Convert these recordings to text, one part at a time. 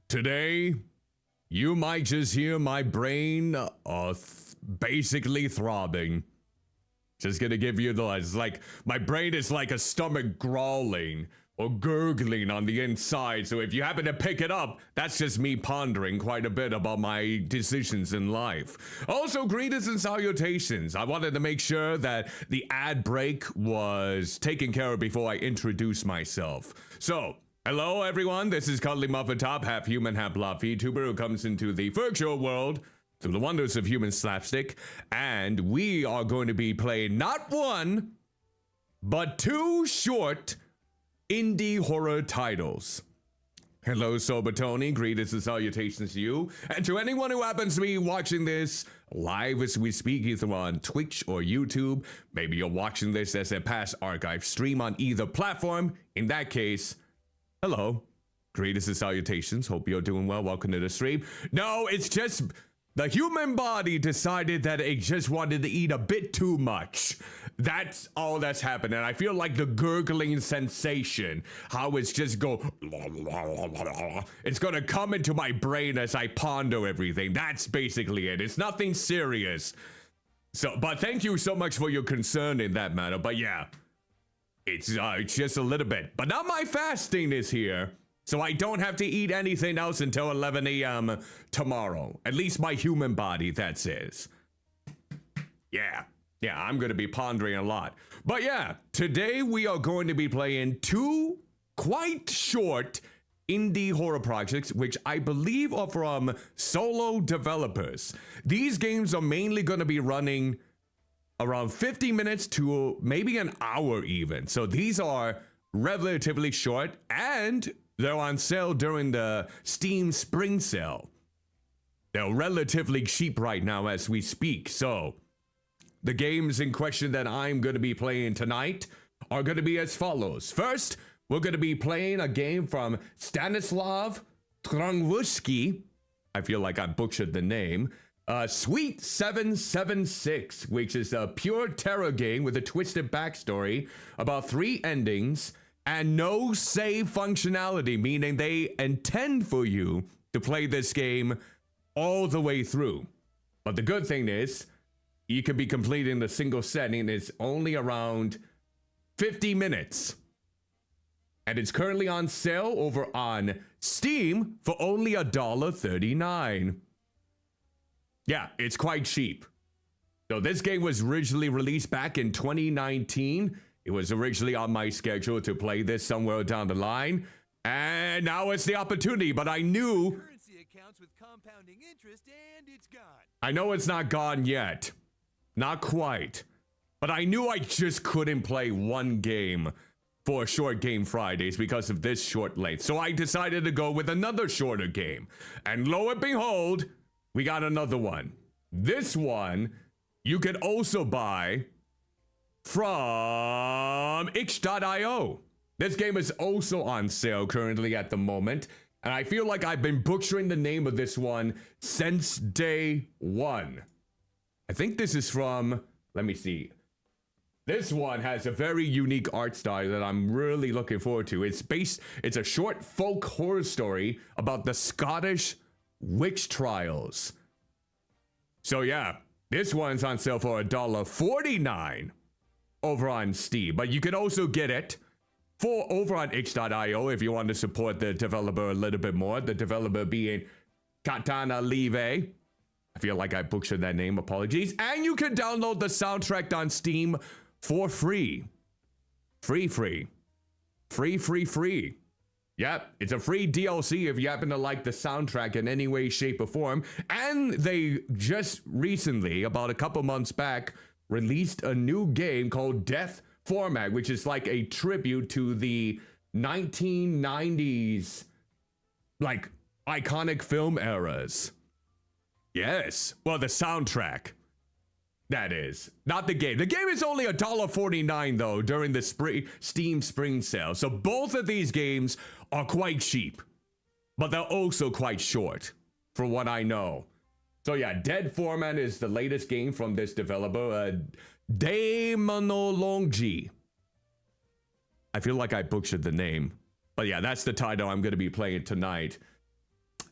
Today, you might just hear my brain basically throbbing. Just gonna give you the, it's like, my brain is like a stomach growling or gurgling on the inside, so if you happen to pick it up, that's just me pondering quite a bit about my decisions in life. Also, greetings and salutations. I wanted to make sure that the ad break was taken care of before I introduce myself. So, hello everyone, this is Cuddlymuffintop, half human, half blob Vtuber who comes into the virtual world through the wonders of human slapstick, and we are going to be playing not one, but two short indie horror titles. Hello, Sober Tony. Greetings and salutations to you. And to anyone who happens to be watching this live as we speak, either on Twitch or YouTube, maybe you're watching this as a past archive stream on either platform. In that case, hello. Greetings and salutations. Hope you're doing well. Welcome to the stream. No, it's just the human body decided that it just wanted to eat a bit too much. That's all that's happened. And I feel like the gurgling sensation, how it's just it's gonna come into my brain as I ponder everything. That's basically it. It's nothing serious. So, but thank you so much for your concern in that matter. But yeah, it's just a little bit. But now my fasting is here, so I don't have to eat anything else until 11 a.m. tomorrow. At least my human body, that says. Yeah, I'm going to be pondering a lot. But yeah, today we are going to be playing two quite short indie horror projects, which I believe are from solo developers. These games are mainly going to be running around 50 minutes to maybe an hour even. So these are relatively short, and they're on sale during the Steam Spring Sale. They're relatively cheap right now as we speak. So the games in question that I'm going to be playing tonight are going to be as follows. First, we're going to be playing a game from Stanislav Trongwuski. I feel like I butchered the name. Sweet 776, which is a pure terror game with a twisted backstory about 3 endings and no save functionality, meaning they intend for you to play this game all the way through. But the good thing is, you could be completing the single setting. It's only around 50 minutes. And it's currently on sale over on Steam for only $1.39. Yeah, it's quite cheap. So this game was originally released back in 2019. It was originally on my schedule to play this somewhere down the line. And now it's the opportunity, but I knew currency accounts with compounding interest and it's gone. I know it's not gone yet. Not quite. But I knew I just couldn't play one game for Short Game Fridays because of this short length. So I decided to go with another shorter game. And lo and behold, we got another one. This one you can also buy from itch.io. This game is also on sale currently at the moment. And I feel like I've been butchering the name of this one since day one. I think this is from, let me see. This one has a very unique art style that I'm really looking forward to. It's a short folk horror story about the Scottish witch trials. So yeah, this one's on sale for $1.49 over on Steam. But you can also get it for over on itch.io if you want to support the developer a little bit more. The developer being Katana Live. I feel like I butchered that name, apologies. And you can download the soundtrack on Steam for free. Free. Yep, it's a free DLC if you happen to like the soundtrack in any way, shape, or form. And they just recently, about a couple months back, released a new game called Death Format, which is like a tribute to the 1990s, like, iconic film eras. Yes, well, the soundtrack, that is. Not the game. The game is only $1.49 though during the Steam Spring Sale. So both of these games are quite cheap, but they're also quite short, from what I know. So yeah, Dead Format is the latest game from this developer, Daemonologie. I feel like I butchered the name, but yeah, that's the title I'm going to be playing tonight.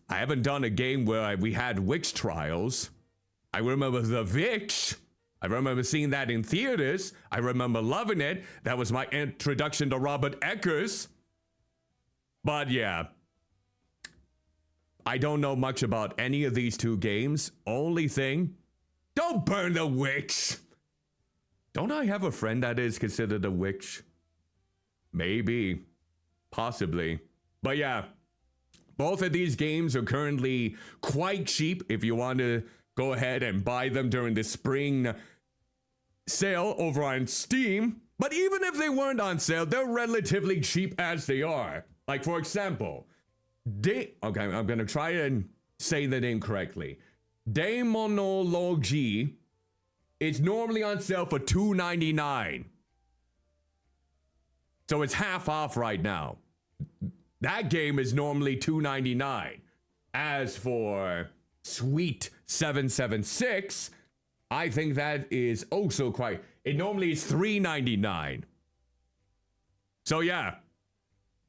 I haven't done a game where we had witch trials. I remember the Witch. I remember seeing that in theaters. I remember loving it. That was my introduction to Robert Eggers. But yeah, I don't know much about any of these two games. Only thing, don't burn the witch. Don't I have a friend that is considered a witch? Maybe. Possibly. But yeah, both of these games are currently quite cheap if you want to go ahead and buy them during the spring sale over on Steam. But even if they weren't on sale, they're relatively cheap as they are. Like, for example, okay, I'm gonna try and say the name correctly. Daemonologie is normally on sale for $2.99. So it's half off right now. That game is normally $2.99. As for Sweet 776, I think that is also quite. It normally is $3.99. So yeah,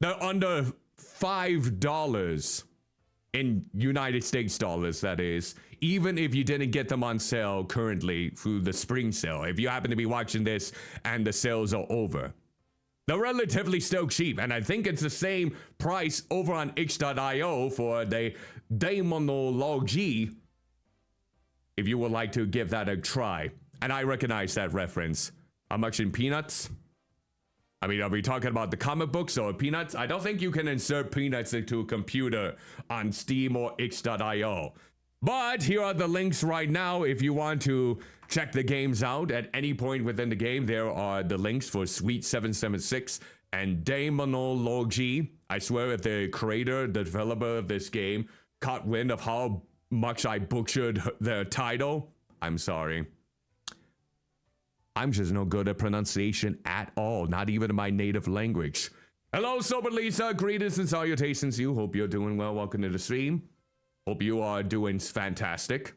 they're under $5 in United States dollars, that is, even if you didn't get them on sale currently through the spring sale. If you happen to be watching this and the sales are over, they're relatively still cheap, and I think it's the same price over on itch.io for the Daemonologie, if you would like to give that a try. And I recognize that reference. How much in peanuts? I mean, are we talking about the comic books or peanuts? I don't think you can insert peanuts into a computer on Steam or itch.io. But here are the links right now if you want to check the games out at any point within the game. There are the links for Sweet 776 and Daemonologie. I swear if the creator, the developer of this game caught wind of how much I butchered the title, I'm sorry. I'm just no good at pronunciation at all, not even in my native language. Hello, Sober Lisa. Greetings and salutations to you. Hope you're doing well. Welcome to the stream. Hope you are doing fantastic.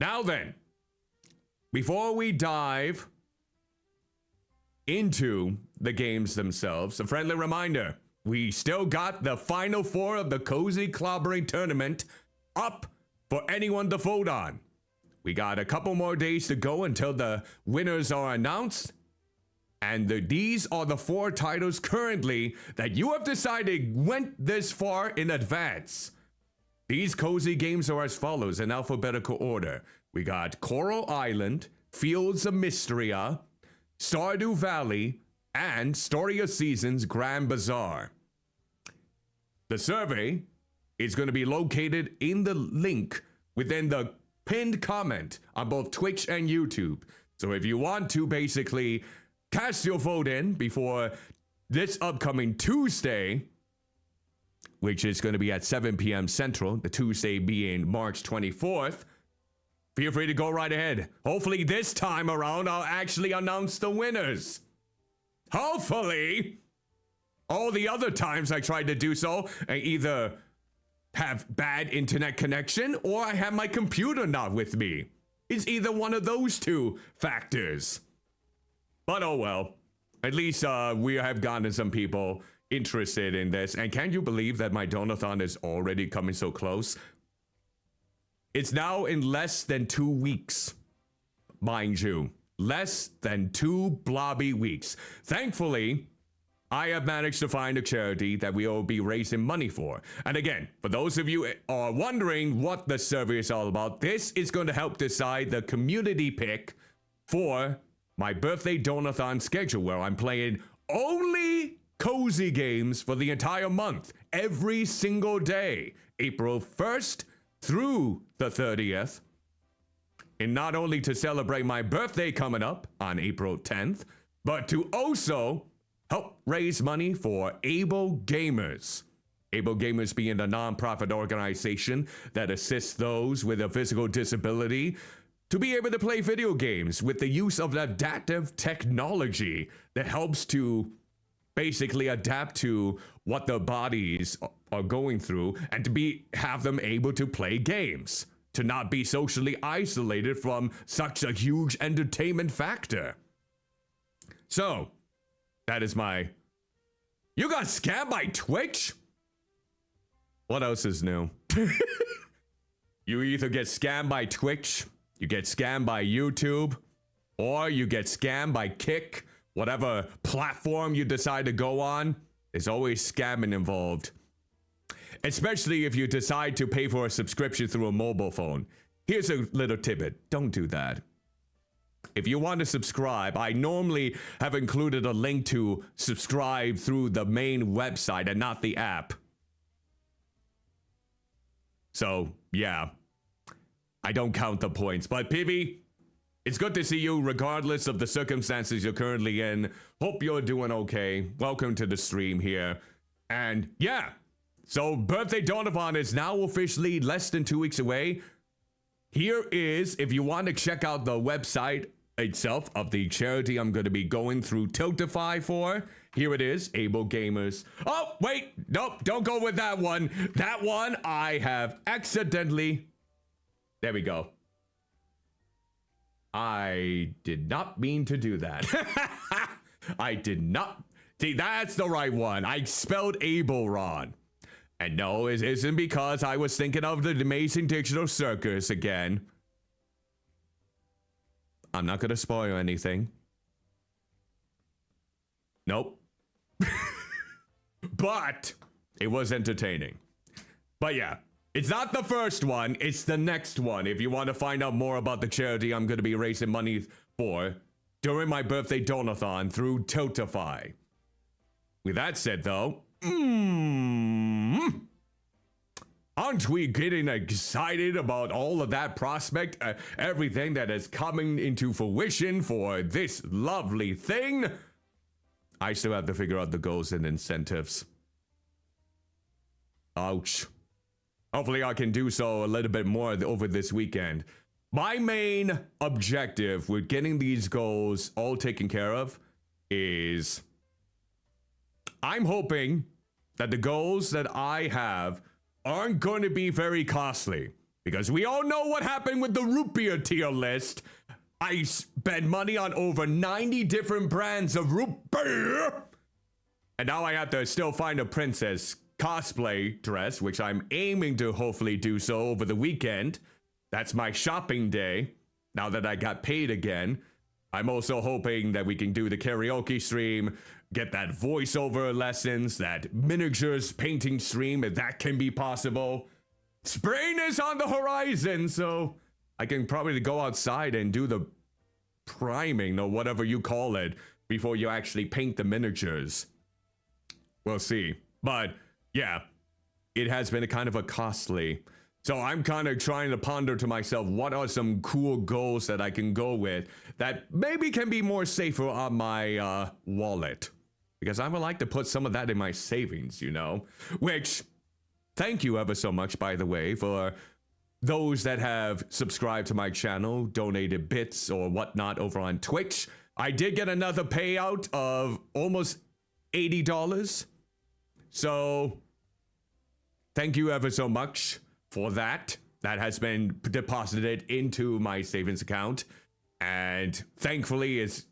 Now then, before we dive into the games themselves, a friendly reminder, we still got the final four of the Cozy Clobbering Tournament up for anyone to vote on. We got a couple more days to go until the winners are announced. And these are the four titles currently that you have decided went this far in advance. These cozy games are as follows in alphabetical order. We got Coral Island, Fields of Mysteria, Stardew Valley, and Story of Seasons Grand Bazaar. The survey is going to be located in the link within the pinned comment on both Twitch and YouTube. So if you want to basically cast your vote in before this upcoming Tuesday, which is going to be at 7 p.m. Central, the Tuesday being March 24th, feel free to go right ahead. Hopefully this time around, I'll actually announce the winners. Hopefully. All the other times I tried to do so, I either have bad internet connection or I have my computer not with me. It's either one of those two factors. But oh well. At least we have gotten some people interested in this. And can you believe that my donathon is already coming so close? It's now in less than 2 weeks, mind you. Less than 2 blobby weeks. Thankfully, I have managed to find a charity that we will be raising money for. And again, for those of you are wondering what the survey is all about, this is going to help decide the community pick for my birthday donathon schedule, where I'm playing only cozy games for the entire month, every single day, April 1st through the 30th. And not only to celebrate my birthday coming up on April 10th, but to also help raise money for Able Gamers. Able Gamers being a non-profit organization that assists those with a physical disability to be able to play video games with the use of adaptive technology that helps to basically adapt to what their bodies are going through and to have them able to play games, to not be socially isolated from such a huge entertainment factor. So, that is you got scammed by Twitch? What else is new? You either get scammed by Twitch, you get scammed by YouTube, or you get scammed by Kick, whatever platform you decide to go on. There's always scamming involved. Especially if you decide to pay for a subscription through a mobile phone. Here's a little tidbit. Don't do that. If you want to subscribe, I normally have included a link to subscribe through the main website and not the app. So, yeah. I don't count the points. But, Pibby, it's good to see you regardless of the circumstances you're currently in. Hope you're doing okay. Welcome to the stream here. And, yeah. So, Birthday Donathon is now officially less than 2 weeks away. Here is, if you want to check out the website itself of the charity I'm going to be going through Tiltify for. Here it is, Able Gamers. Oh, wait, nope, don't go with that one. That one I have accidentally... There we go. I did not mean to do that. I did not... See, that's the right one. I spelled Able wrong. And no, it isn't because I was thinking of the Amazing Digital Circus again. I'm not gonna spoil anything. Nope. But it was entertaining. But yeah, it's not the first one, it's the next one. If you want to find out more about the charity I'm gonna be raising money for during my birthday donathon through Tiltify. With that said though, aren't we getting excited about all of that prospect? Everything that is coming into fruition for this lovely thing? I still have to figure out the goals and incentives. Ouch. Hopefully I can do so a little bit more over this weekend. My main objective with getting these goals all taken care of is... I'm hoping that the goals that I have aren't going to be very costly. Because we all know what happened with the root beer tier list. I spent money on over 90 different brands of root beer. And now I have to still find a princess cosplay dress, which I'm aiming to hopefully do so over the weekend. That's my shopping day, now that I got paid again. I'm also hoping that we can do the karaoke stream, get that voiceover lessons, that miniatures painting stream, if that can be possible. Spring is on the horizon, so I can probably go outside and do the priming or whatever you call it before you actually paint the miniatures. We'll see. But yeah, it has been a kind of a costly. So I'm kind of trying to ponder to myself, what are some cool goals that I can go with that maybe can be more safer on my wallet? Because I would like to put some of that in my savings, you know? Which, thank you ever so much, by the way, for those that have subscribed to my channel, donated bits or whatnot over on Twitch. I did get another payout of almost $80. So, thank you ever so much for that. That has been deposited into my savings account. And thankfully, it's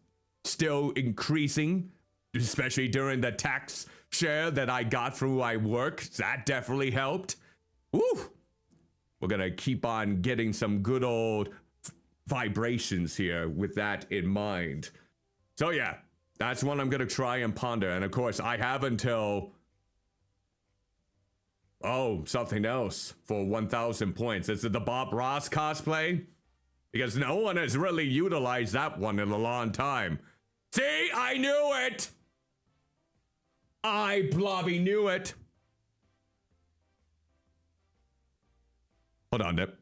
still increasing, especially during the tax share that I got through my work. That definitely helped. Woo! We're gonna keep on getting some good old vibrations here with that in mind. So yeah, that's one I'm gonna try and ponder. And of course, I have until... oh, something else for 1,000 points. Is it the Bob Ross cosplay? Because no one has really utilized that one in a long time. See, I knew it! I blobby knew it. Hold on, Dip.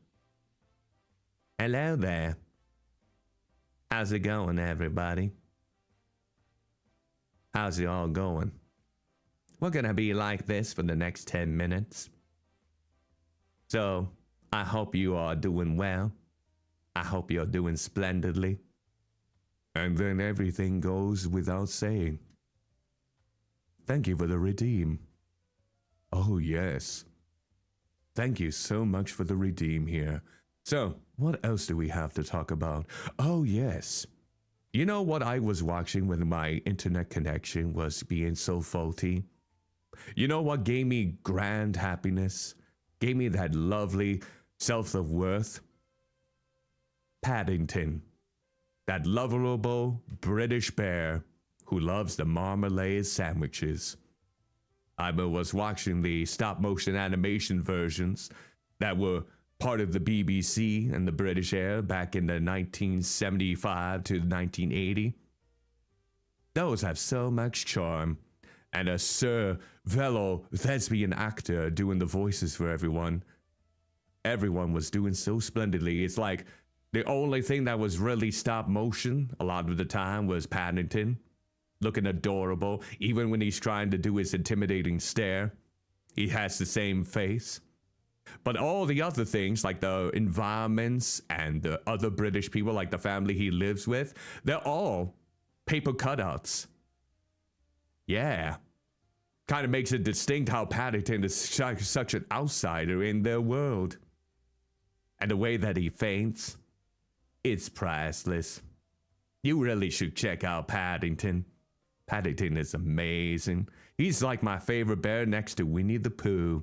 Hello there. How's it going, everybody? How's it all going? We're gonna be like this for the next 10 minutes. So, I hope you are doing well. I hope you're doing splendidly. And then everything goes without saying. Thank you for the redeem. Oh, yes. Thank you so much for the redeem here. So, what else do we have to talk about? Oh, yes. You know what I was watching when my internet connection was being so faulty? You know what gave me grand happiness? gave me that lovely self of worth. Paddington, that lovable British bear who loves the marmalade sandwiches. I was watching the stop motion animation versions that were part of the BBC and the British era back in the 1975 to 1980. Those have so much charm. And a Sir Velo thespian actor doing the voices for everyone. Everyone was doing so splendidly. It's like the only thing that was really stop motion a lot of the time was Paddington. Looking adorable. Even when he's trying to do his intimidating stare, he has the same face. But all the other things, like the environments and the other British people, like the family he lives with, they're all paper cutouts. Yeah. Kind of makes it distinct how Paddington is such an outsider in their world. And the way that he faints, it's priceless. You really should check out Paddington. Paddington is amazing. He's like my favorite bear next to Winnie the Pooh.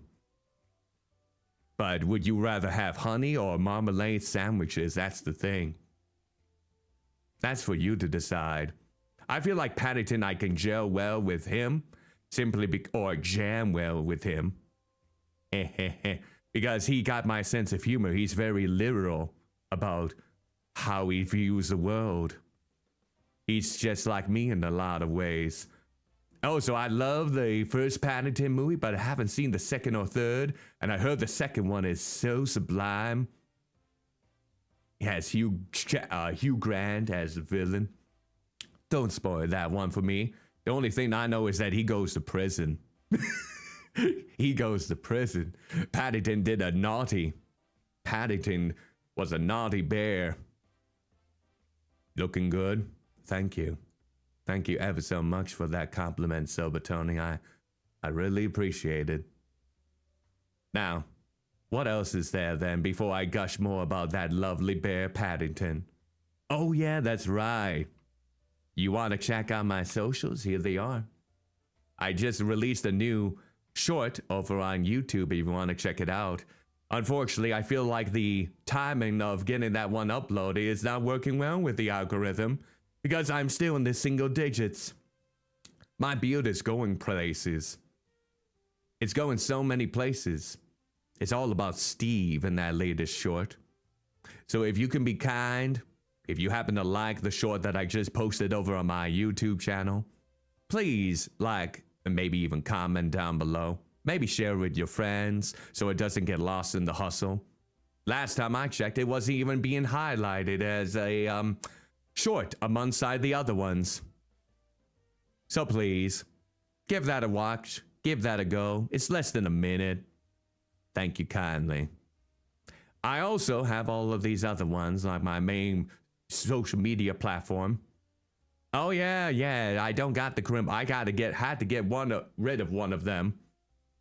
But would you rather have honey or marmalade sandwiches? That's the thing. That's for you to decide. I feel like Paddington, I can gel well with him, or jam well with him. Because he got my sense of humor. He's very literal about how he views the world. He's just like me in a lot of ways. Oh, so I love the first Paddington movie, but I haven't seen the second or third. And I heard the second one is so sublime. It has Hugh Grant as the villain. Don't spoil that one for me. The only thing I know is that he goes to prison. He goes to prison. Paddington did a naughty. Paddington was a naughty bear. Looking good. Thank you. Thank you ever so much for that compliment, Silver Tony. I really appreciate it. Now, what else is there then before I gush more about that lovely bear Paddington? Oh yeah, that's right. You want to check out my socials? Here they are. I just released a new short over on YouTube if you want to check it out. Unfortunately, I feel like the timing of getting that one uploaded is not working well with the algorithm because I'm still in the single digits. My build is going places. It's going so many places. It's all about Steve in that latest short. So if you can be kind, if you happen to like the short that I just posted over on my YouTube channel, please like and maybe even comment down below. Maybe share it with your friends so it doesn't get lost in the hustle. Last time I checked, it wasn't even being highlighted as a short alongside the other ones. So please, give that a watch. Give that a go. It's less than a minute. Thank you kindly. I also have all of these other ones, like my main social media platform. Oh yeah, I don't got the crimp. I had to get rid of one of them.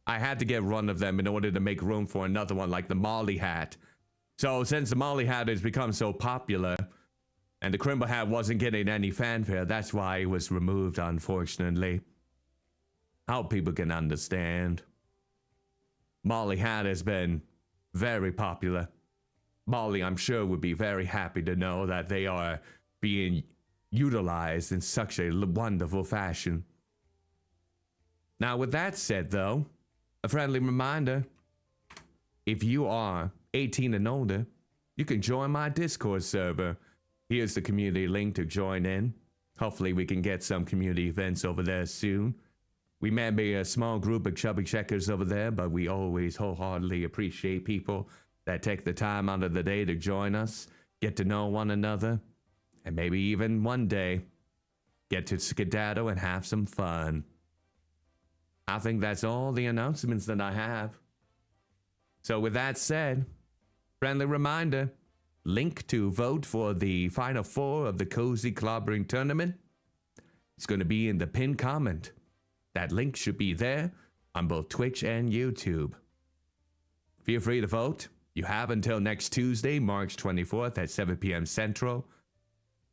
I had to get rid of them in order to make room for another one, like the Molly hat. So since the Molly hat has become so popular, and the Crimble hat wasn't getting any fanfare, that's why it was removed, unfortunately. I hope people can understand. Molly hat has been very popular. Molly, I'm sure, would be very happy to know that they are being utilized in such a wonderful fashion. Now, with that said, though, a friendly reminder, if you are 18 and older, you can join my Discord server. Here's the community link to join in. Hopefully we can get some community events over there soon. We may be a small group of chubby checkers over there, but we always wholeheartedly appreciate people that take the time out of the day to join us, get to know one another, and maybe even one day get to skedaddle and have some fun. I think that's all the announcements that I have. So with that said, friendly reminder, link to vote for the Final Four of the Cozy Clobbering Tournament. It's going to be in the pinned comment. That link should be there on both Twitch and YouTube. Feel free to vote. You have until next Tuesday, March 24th at 7 p.m. Central.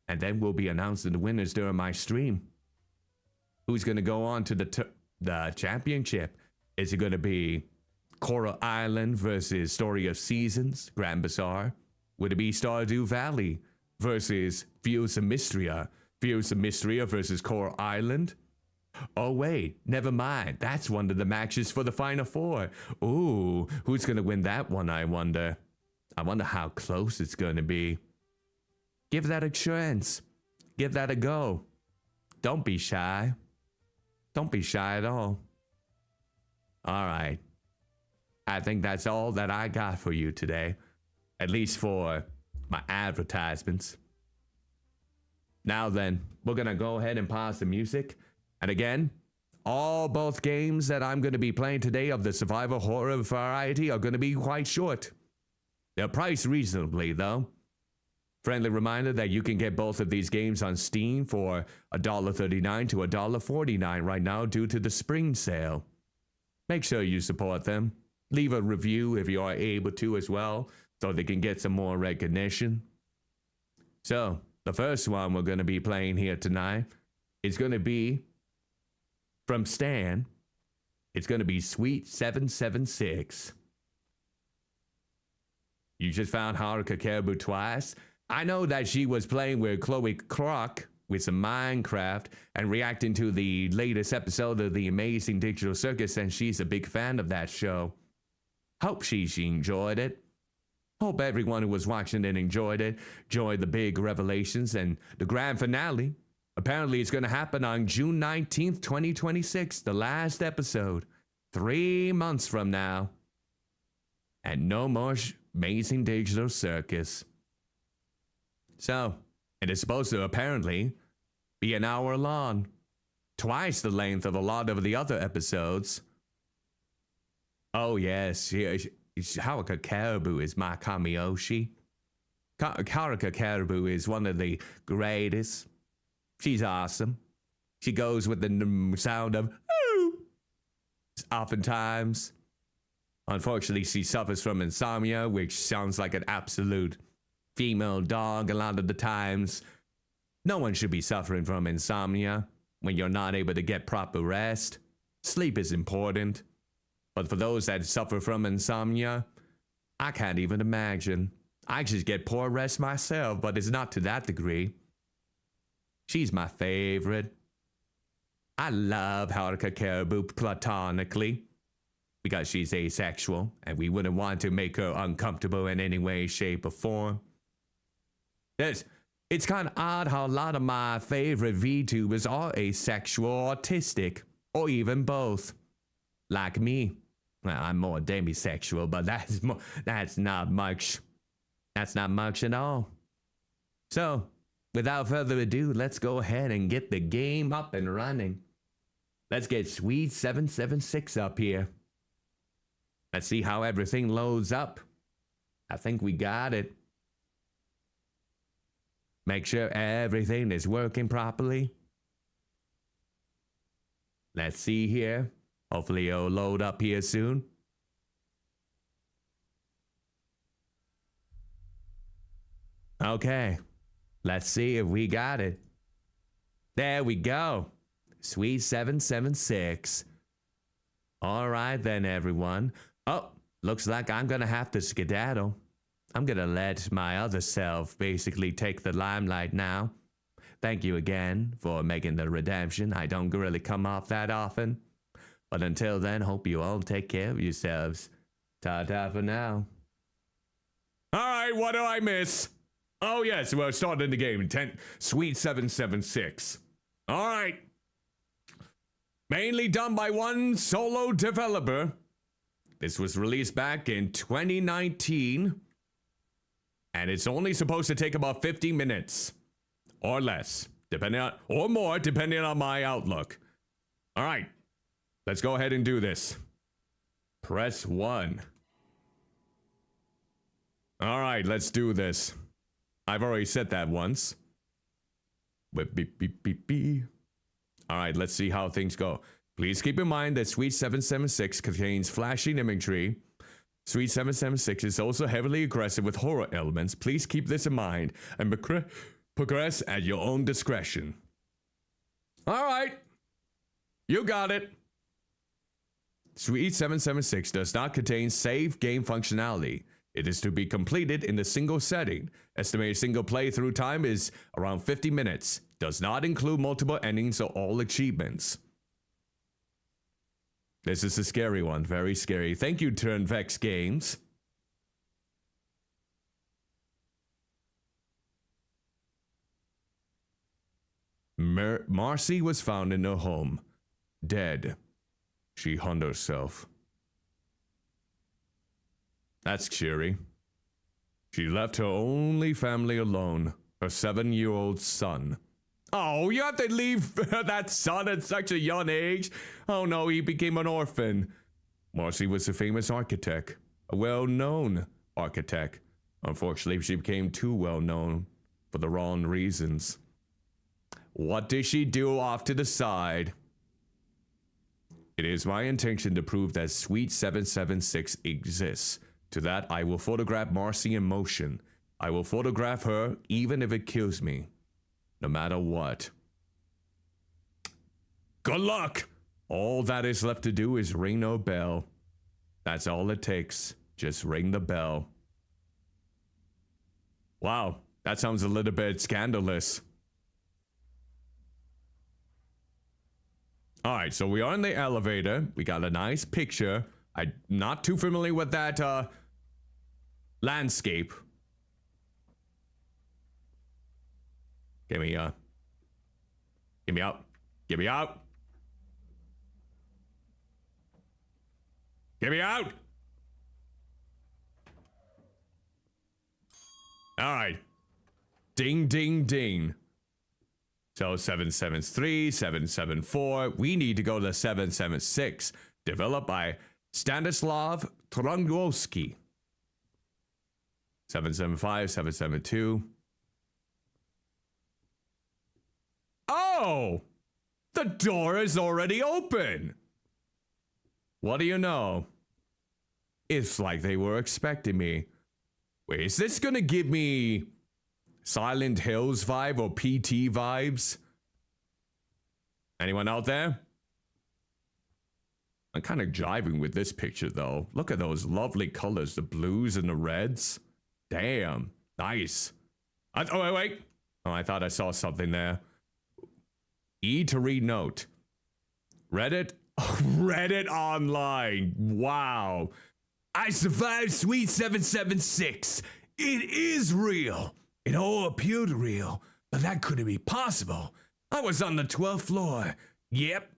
And then we'll be announcing the winners during my stream. Who's going to go on to the championship? Is it going to be Coral Island versus Story of Seasons, Grand Bazaar? Would it be Stardew Valley versus Fiosa Mystria versus Coral Island? Oh wait, never mind. That's one of the matches for the Final Four. Ooh, who's gonna win that one, I wonder? I wonder how close it's gonna be. Give that a chance. Give that a go. Don't be shy. Don't be shy at all. All right. I think that's all that I got for you today. At least for my advertisements. Now then, we're gonna go ahead and pause the music. And again, both games that I'm gonna be playing today of the survival horror variety are gonna be quite short. They're priced reasonably though. Friendly reminder that you can get both of these games on Steam for $1.39 to $1.49 right now due to the spring sale. Make sure you support them. Leave a review if you are able to as well, so they can get some more recognition. So, the first one we're going to be playing here tonight is going to be from Stan. It's going to be Sweet 776. You just found Haruka Caribou twice. I know that she was playing with Chloe Croc with some Minecraft and reacting to the latest episode of The Amazing Digital Circus, and she's a big fan of that show. Hope she enjoyed it. Hope everyone who was watching it enjoyed it. Enjoyed the big revelations and the grand finale. Apparently it's going to happen on June 19th, 2026, the last episode. 3 months from now. And no more Amazing Digital Circus. So, it is supposed to apparently be an hour long. Twice the length of a lot of the other episodes. Oh yes, Haruka Caribou is my Kamiyoshi. Haruka Caribou is one of the greatest. She's awesome. She goes with the sound of ooh. Oftentimes. Unfortunately, she suffers from insomnia, which sounds like an absolute female dog a lot of the times. No one should be suffering from insomnia when you're not able to get proper rest. Sleep is important. But for those that suffer from insomnia, I can't even imagine. I just get poor rest myself, but it's not to that degree. She's my favorite. I love Haruka Caribou platonically because she's asexual and we wouldn't want to make her uncomfortable in any way, shape, or form. It's kind of odd how a lot of my favorite VTubers are asexual or autistic, or even both. Like me. Well, I'm more demisexual, but that's not much. That's not much at all. So, without further ado, let's go ahead and get the game up and running. Let's get Sweet 776 up here. Let's see how everything loads up. I think we got it. Make sure everything is working properly. Let's see here. Hopefully it'll load up here soon. Okay. Let's see if we got it. There we go. Sweet 776. All right then, everyone. Oh, looks like I'm gonna have to skedaddle. I'm gonna let my other self basically take the limelight now. Thank you again for making the redemption. I don't really come off that often. But until then, hope you all take care of yourselves. Ta-ta for now. All right, what do I miss? Oh yes, we're starting the game. Sweet 776. All right. Mainly done by one solo developer. This was released back in 2019. And it's only supposed to take about 50 minutes. Or less. Or more, depending on my outlook. All right. Let's go ahead and do this. Press 1. All right, let's do this. I've already said that once. But beep, beep, beep, beep. All right, let's see how things go. Please keep in mind that Sweet 776 contains flashing imagery. Sweet 776 is also heavily aggressive with horror elements. Please keep this in mind and progress at your own discretion. All right. You got it. Suite 776 does not contain save game functionality. It is to be completed in a single setting. Estimated single playthrough time is around 50 minutes. Does not include multiple endings or all achievements. This is a scary one. Very scary. Thank you, Turnvex Games. Marcy was found in her home, dead. She hung herself. That's cheery. She left her only family alone, her 7-year-old son. Oh, you have to leave that son at such a young age? Oh no, he became an orphan. Marcy was a famous architect, a well-known architect. Unfortunately, she became too well-known for the wrong reasons. What did she do off to the side? It is my intention to prove that Suite 776 exists. To that, I will photograph Marcy in motion. I will photograph her even if it kills me. No matter what. Good luck! All that is left to do is ring a bell. That's all it takes. Just ring the bell. Wow, that sounds a little bit scandalous. Alright, so we are in the elevator. We got a nice picture. I'm not too familiar with that landscape. Get me out. Get me out. Get me out. Alright. Ding, ding, ding. So 773, 774. We need to go to 776. Developed by Stanislav Trongowski. 775, 772. Oh! The door is already open! What do you know? It's like they were expecting me. Wait, is this gonna give me Silent Hills vibe or PT vibes? Anyone out there? I'm kind of jiving with this picture though. Look at those lovely colors, the blues and the reds. Damn, nice. Oh, wait. Oh, I thought I saw something there. E to read note. Reddit? Reddit online. Wow. I survived Suite 776. It is real. It all appeared real, but that couldn't be possible. I was on the 12th floor. Yep.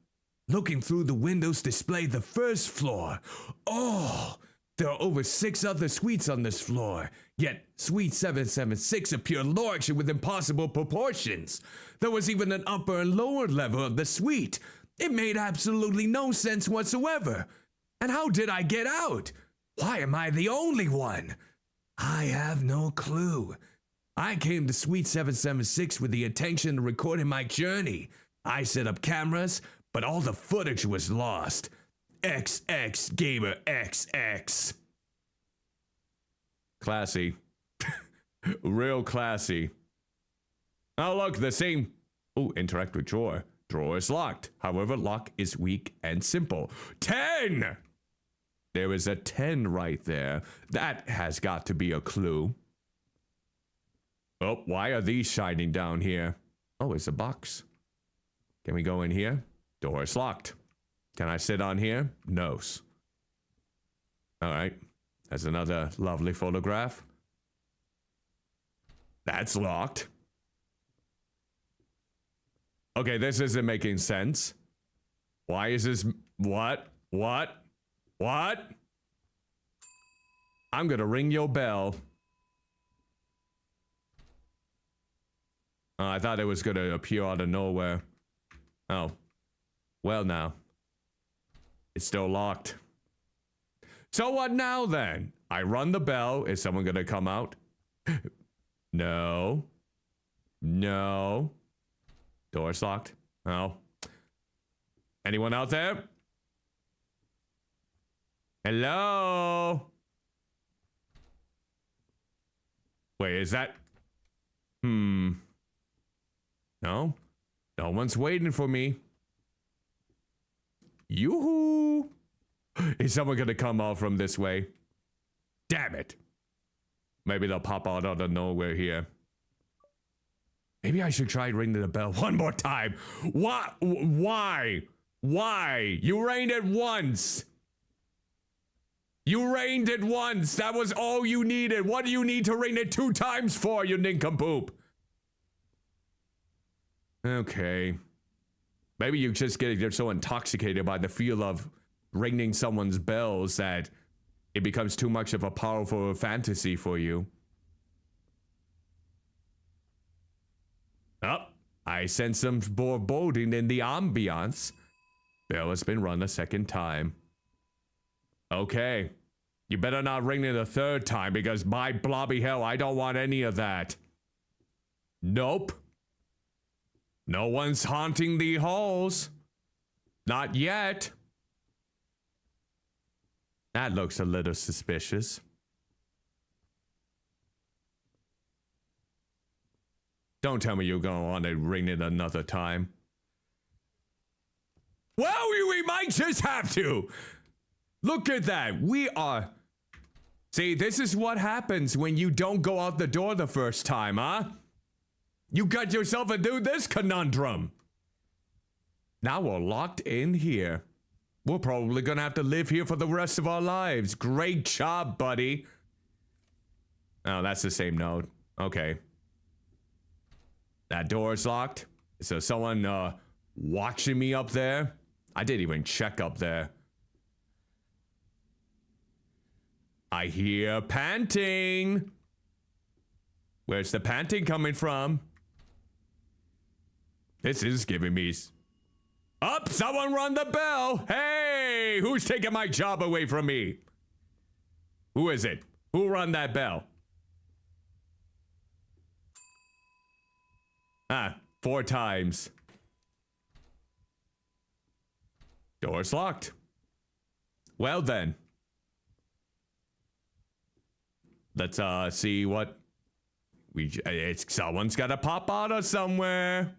Looking through the windows displayed the first floor. Oh, there are over 6 other suites on this floor. Yet Suite 776 appeared large and with impossible proportions. There was even an upper and lower level of the suite. It made absolutely no sense whatsoever. And how did I get out? Why am I the only one? I have no clue. I came to Suite 776 with the intention of recording my journey. I set up cameras, but all the footage was lost. XX Gamer XX. Classy. Real classy. Oh, look, the same. Oh, interact with drawer. Drawer is locked. However, lock is weak and simple. 10! There is a 10 right there. That has got to be a clue. Oh, why are these shining down here? Oh, it's a box. Can we go in here? Door is locked. Can I sit on here? No. All right. There's another lovely photograph. That's locked. Okay, this isn't making sense. Why is this? What? I'm gonna ring your bell. I thought it was gonna appear out of nowhere. Oh. Well now. It's still locked. So what now then? I run the bell. Is someone gonna come out? No. No. Door's locked. Oh. Anyone out there? Hello? Wait, is that... No? No one's waiting for me. Yoo-hoo! Is someone gonna come out from this way? Damn it. Maybe they'll pop out of nowhere here. Maybe I should try ringing the bell one more time. What? Why? Why? You rang it once. You rang it once. That was all you needed. What do you need to ring it 2 times for, you nincompoop? Okay. Maybe you just get so intoxicated by the feel of ringing someone's bells that it becomes too much of a powerful fantasy for you. Oh, I sense some foreboding in the ambiance. Bell has been rung a second time. Okay. You better not ring it a 3rd time because by blobby hell, I don't want any of that. Nope. No one's haunting the halls. Not yet. That looks a little suspicious. Don't tell me you're gonna want to ring it another time. Well, we might just have to. Look at that. We are... See, this is what happens when you don't go out the door the first time, huh? You got yourself into this conundrum. Now we're locked in here. We're probably gonna have to live here for the rest of our lives. Great job, buddy. Oh, that's the same note. Okay. That door is locked. So someone watching me up there? I didn't even check up there. I hear panting. Where's the panting coming from? This is giving me... Up! Someone rung the bell! Hey! Who's taking my job away from me? Who is it? Who rung that bell? Ah, 4 times. Door's locked. Well then. Let's see what someone's gotta pop out of somewhere.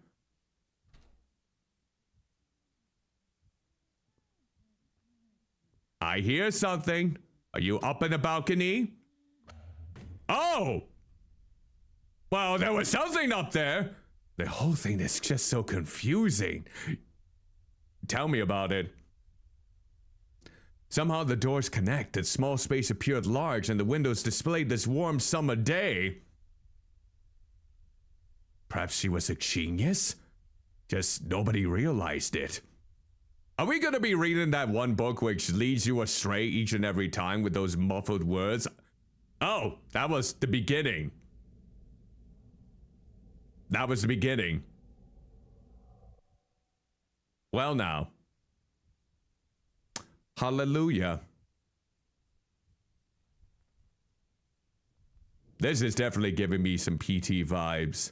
I hear something. Are you up in the balcony? Oh! Well, there was something up there. The whole thing is just so confusing. Tell me about it. Somehow the doors connect, a small space appeared large, and the windows displayed this warm summer day. Perhaps she was a genius? Just nobody realized it. Are we gonna be reading that one book which leads you astray each and every time with those muffled words? Oh, that was the beginning. That was the beginning. Well now. Hallelujah. This is definitely giving me some PT vibes.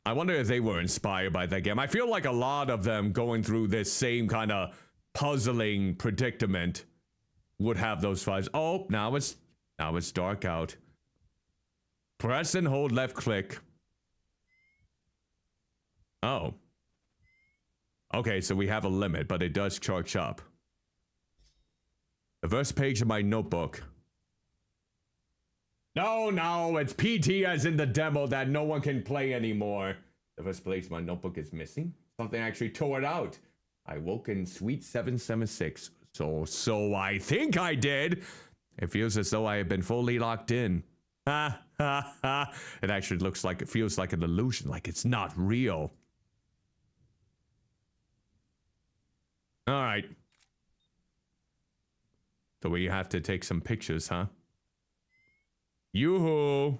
I wonder if they were inspired by that game. I feel like a lot of them going through this same kind of puzzling predicament would have those vibes. Oh, now it's dark out. Press and hold left click. Oh. Okay, so we have a limit, but it does charge up. The first page of my notebook. No, it's PT as in the demo that no one can play anymore. The first page of my notebook is missing. Something actually tore it out. I woke in Suite 776. So I think I did. It feels as though I have been fully locked in. Ha ha ha. It actually feels like an illusion, like it's not real. All right. So we have to take some pictures, huh? Yoo-hoo.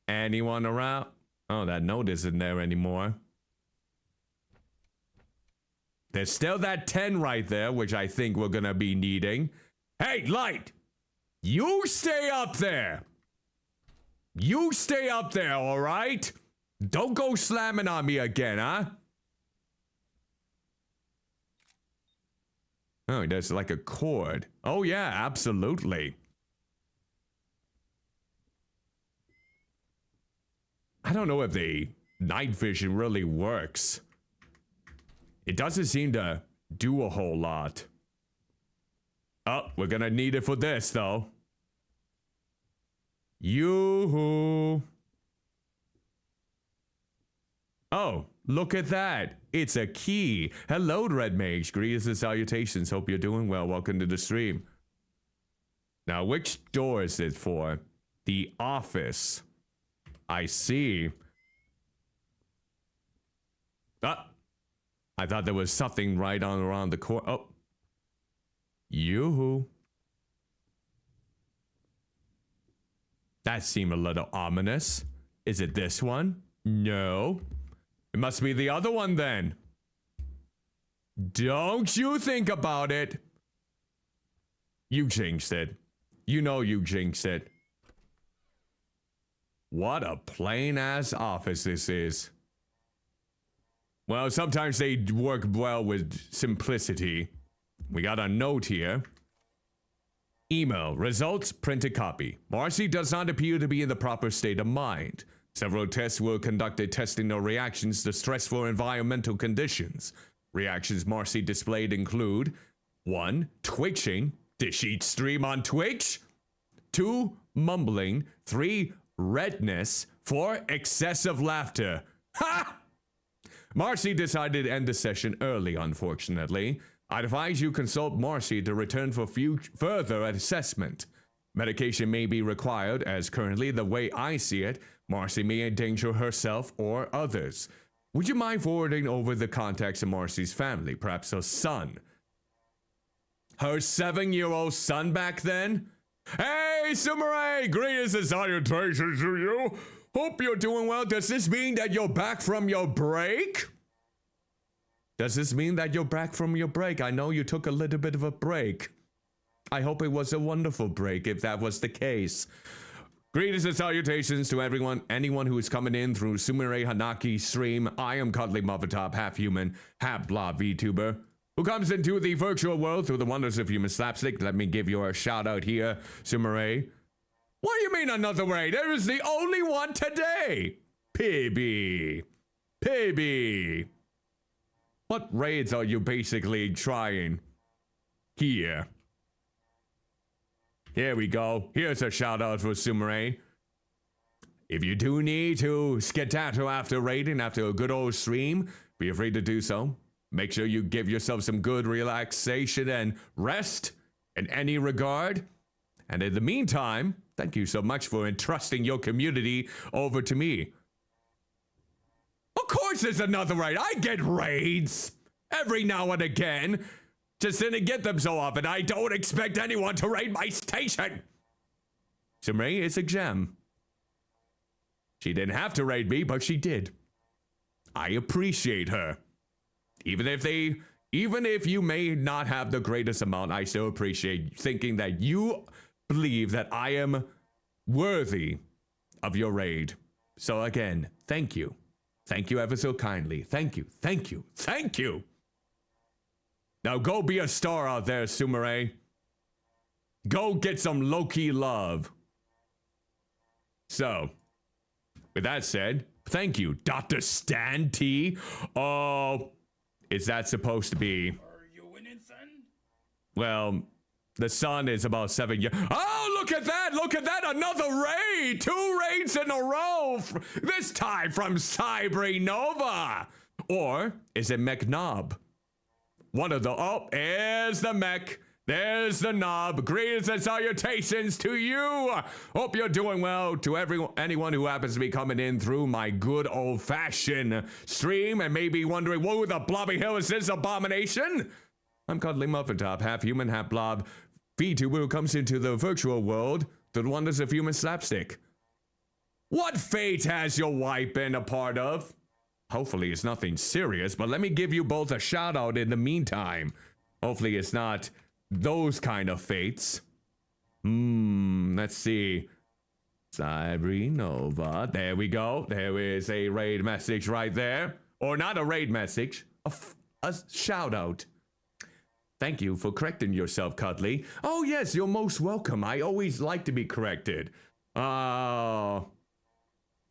Anyone around? Oh, that note isn't there anymore. There's still that 10 right there, which I think we're gonna be needing. Hey, light! You stay up there! You stay up there, all right? Don't go slamming on me again, huh? Oh, there's like a cord. Oh yeah, absolutely. I don't know if the night vision really works. It doesn't seem to do a whole lot. Oh, we're gonna need it for this, though. Yoo-hoo. Oh, look at that. It's a key. Hello, Red Mage. Greetings and salutations. Hope you're doing well. Welcome to the stream. Now, which door is it for? The office. I see. Ah, I thought there was something right on around the corner. Oh. Yoo-hoo. That seemed a little ominous. Is it this one? No. It must be the other one then. Don't you think about it. You jinxed it. You know you jinxed it. What a plain-ass office this is. Well, sometimes they work well with simplicity. We got a note here. Email. Results. Printed copy. Marcy does not appear to be in the proper state of mind. Several tests were conducted testing her reactions to stressful environmental conditions. Reactions Marcy displayed include 1. Twitching. Did she stream on Twitch? 2. Mumbling. 3. Redness. 4. Excessive laughter. Ha! Marcy decided to end the session early, unfortunately. I'd advise you consult Marcy to return for further assessment. Medication may be required, as currently, the way I see it, Marcy may endanger herself or others. Would you mind forwarding over the contacts of Marcy's family, perhaps her son? Her 7-year-old son back then? Hey, Sumere! Greetings and salutations to you! Hope you're doing well. Does this mean that you're back from your break? Does this mean that you're back from your break? I know you took a little bit of a break. I hope it was a wonderful break, if that was the case. Greetings and salutations to anyone who is coming in through Sumire Hanaki's stream. I am Cuddlymuffintop, half human, half blob VTuber, who comes into the virtual world through the wonders of human slapstick. Let me give you a shout out here, Sumire. What do you mean another raid? There is the only one today. Pibby. Pibby. What raids are you basically trying? Here. Here we go. Here's a shout out for Sumire. If you do need to skedaddle after raiding, after a good old stream, be free to do so. Make sure you give yourself some good relaxation and rest in any regard. And in the meantime, thank you so much for entrusting your community over to me. Of course there's another raid. I get raids every now and again. Just didn't get them so often. I don't expect anyone to raid my station. Sumire is a gem. She didn't have to raid me, but she did. I appreciate her. Even if you may not have the greatest amount, I still appreciate thinking that you believe that I am worthy of your raid. So again, thank you. Thank you ever so kindly. Thank you. Thank you. Thank you. Now go be a star out there, Sumire. Go get some low-key love. So, with that said, thank you, Dr. Stan T. Oh, is that supposed to be? Are you winning, son? Well, the sun is about 7 years. Oh, look at that! Look at that! Another raid! 2 raids in a row! This time from Cybri Nova! Or is it McNob? One of the... Oh, there's the mech. There's the knob. Greetings and salutations to you. Hope you're doing well. To anyone who happens to be coming in through my good old-fashioned stream and may be wondering, whoa, the blobby hill is this abomination? I'm Cuddlymuffintop, half human, half blob, VTuber who comes into the virtual world through the wonders of human slapstick. What fate has your wife been a part of? Hopefully it's nothing serious, but let me give you both a shout out in the meantime. Hopefully it's not those kind of fates. Let's see. Cybri Nova. There we go. There is a raid message right there. Or not a raid message. A shout out. Thank you for correcting yourself, Cuddly. Oh yes, you're most welcome. I always like to be corrected. Oh.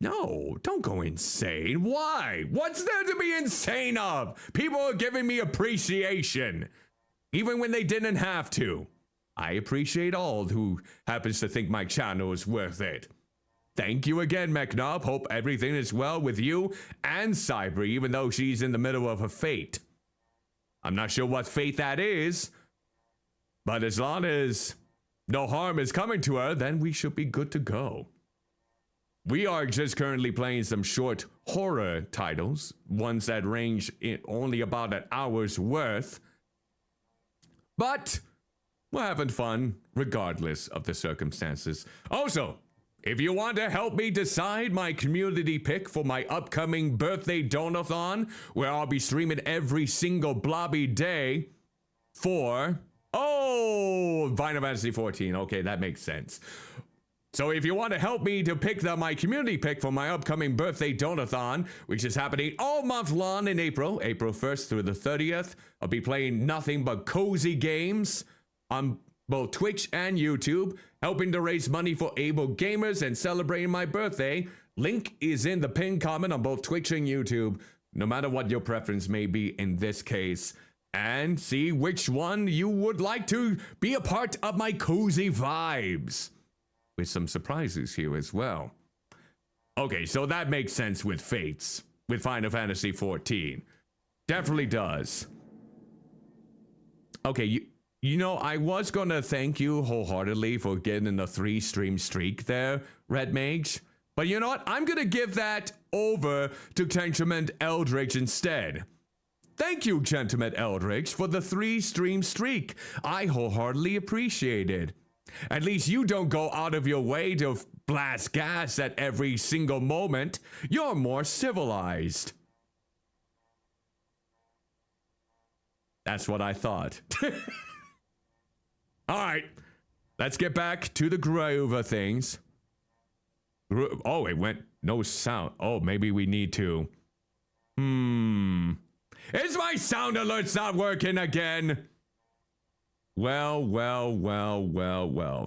No, don't go insane. Why? What's there to be insane of? People are giving me appreciation, even when they didn't have to. I appreciate all who happens to think my channel is worth it. Thank you again, McNob. Hope everything is well with you and Cyber, even though she's in the middle of a fate. I'm not sure what fate that is, but as long as no harm is coming to her, then we should be good to go. We are just currently playing some short horror titles, ones that range in only about an hour's worth. But we're having fun regardless of the circumstances. Also, if you want to help me decide my community pick for my upcoming birthday donathon, where I'll be streaming every single blobby day for... Oh, Final Fantasy 14. Okay, that makes sense. So if you want to help me to pick my community pick for my upcoming birthday donathon, which is happening all month long in April 1st through the 30th, I'll be playing nothing but cozy games on both Twitch and YouTube, helping to raise money for able gamers and celebrating my birthday. Link is in the pinned comment on both Twitch and YouTube, no matter what your preference may be in this case. And see which one you would like to be a part of my cozy vibes. With some surprises here as well. Okay, so that makes sense with Fates, with Final Fantasy 14. Definitely does. Okay, you know, I was gonna thank you wholeheartedly for getting a 3-stream streak there, Red Mage. But you know what? I'm gonna give that over to Gentleman Eldridge instead. Thank you, Gentleman Eldridge, for the 3-stream streak. I wholeheartedly appreciate it. At least you don't go out of your way to blast gas at every single moment. You're more civilized. That's what I thought. All right, let's get back to the groove of things. Oh, it went no sound. Oh, maybe we need to. Is my sound alerts not working again? Well.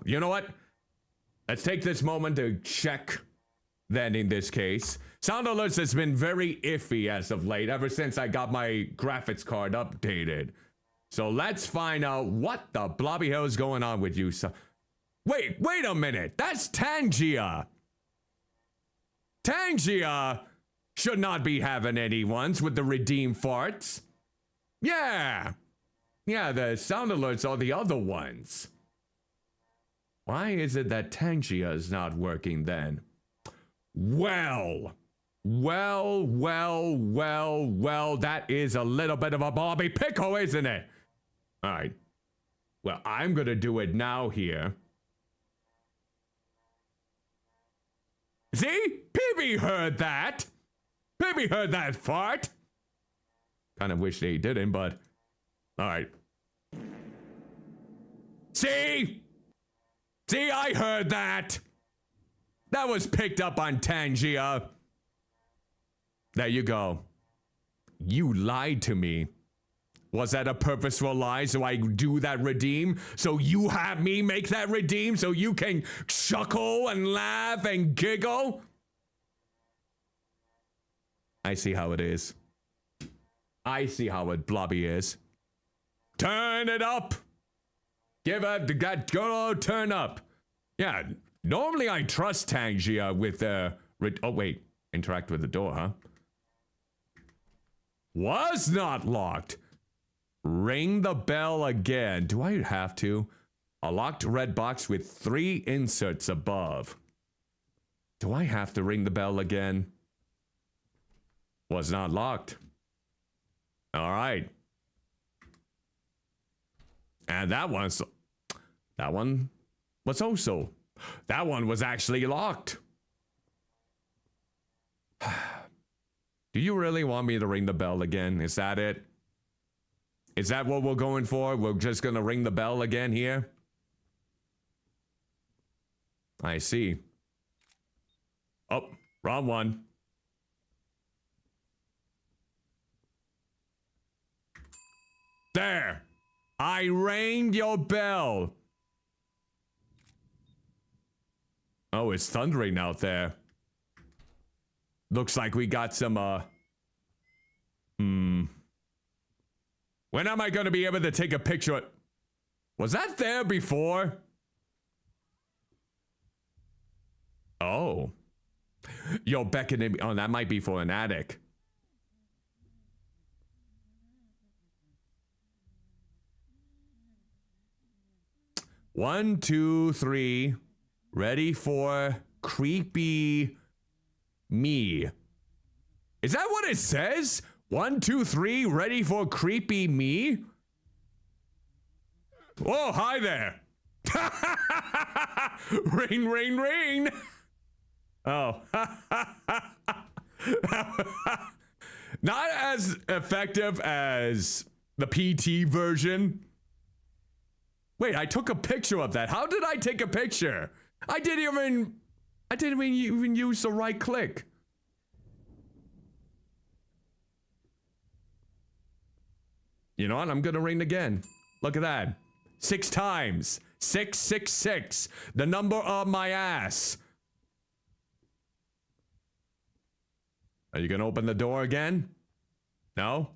You know what? Let's take this moment to check then in this case. Sound alerts has been very iffy as of late, ever since I got my graphics card updated. So let's find out what the blobby hell is going on with you. So wait a minute. That's Tangia. Tangia should not be having any ones with the redeem farts. Yeah, the sound alerts are the other ones. Why is it that Tangia is not working then? Well, that is a little bit of a Bobby pickle, isn't it? All right. Well, I'm gonna do it now here. See? Pibby heard that. Pibby heard that fart. Kind of wish they didn't, but... All right. See? See, I heard that. That was picked up on Tangia. There you go. You lied to me. Was that a purposeful lie so I do that redeem? So you have me make that redeem so you can chuckle and laugh and giggle? I see how it is. I see how it blobby is. Turn it up. Give it that girl turn up. Yeah, normally I trust Tangia with oh wait, interact with the door, huh? Was not locked. Ring the bell again. Do I have to? A locked red box with 3 inserts above. Do I have to ring the bell again? Was not locked. All right. And that one was also. That one was actually locked. Do you really want me to ring the bell again? Is that it? Is that what we're going for? We're just gonna ring the bell again here? I see. Oh, wrong one. There. I rang your bell. Oh, it's thundering out there. Looks like we got some, When am I gonna be able to take a picture? Was that there before? Oh. Yo, beckoning me. Oh, that might be for an attic. One, two, three. Ready for creepy me. Is that what it says? 1, 2, 3, ready for creepy me? Oh, hi there. Ring, ring, ring. Oh. Not as effective as the PT version. Wait, I took a picture of that. How did I take a picture? I didn't even use the right click. You know what? I'm gonna ring again. Look at that. 6 times. 666. The number of my ass. Are you gonna open the door again? No?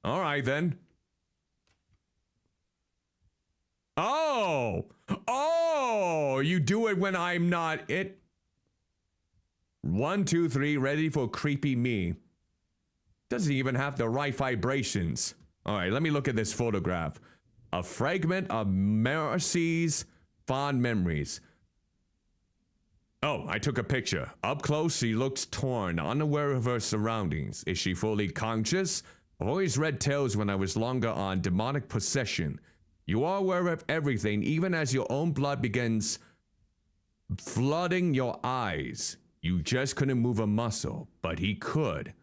All right then. Oh! Oh! You do it when I'm not it. 1, 2, 3, ready for creepy me. Doesn't even have the right vibrations. All right, let me look at this photograph. A fragment of Marcy's fond memories. Oh, I took a picture. Up close, she looks torn, unaware of her surroundings. Is she fully conscious? I've always read tales when I was longer on demonic possession. You are aware of everything, even as your own blood begins flooding your eyes. You just couldn't move a muscle, but he could.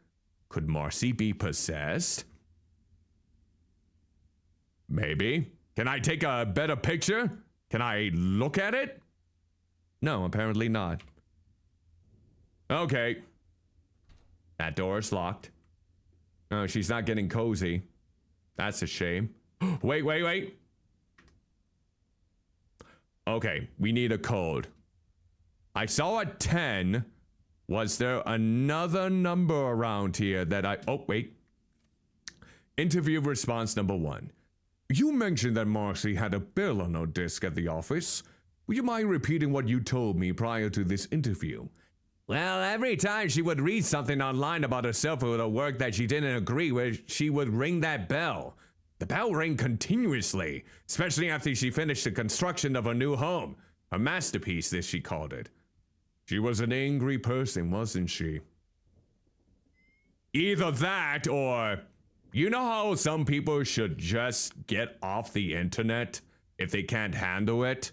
Could Marcy be possessed? Maybe. Can I take a better picture? Can I look at it? No, apparently not. Okay. That door is locked. Oh, she's not getting cozy. That's a shame. Wait. Okay, we need a code. I saw a 10. Was there another number around here that I... Oh, wait. Interview response number 1. You mentioned that Marcy had a bill on her desk at the office. Would you mind repeating what you told me prior to this interview? Well, every time she would read something online about herself or the work that she didn't agree with, she would ring that bell. The bell rang continuously, especially after she finished the construction of her new home. A masterpiece, as she called it. She was an angry person, wasn't she? Either that or... You know how some people should just get off the internet if they can't handle it?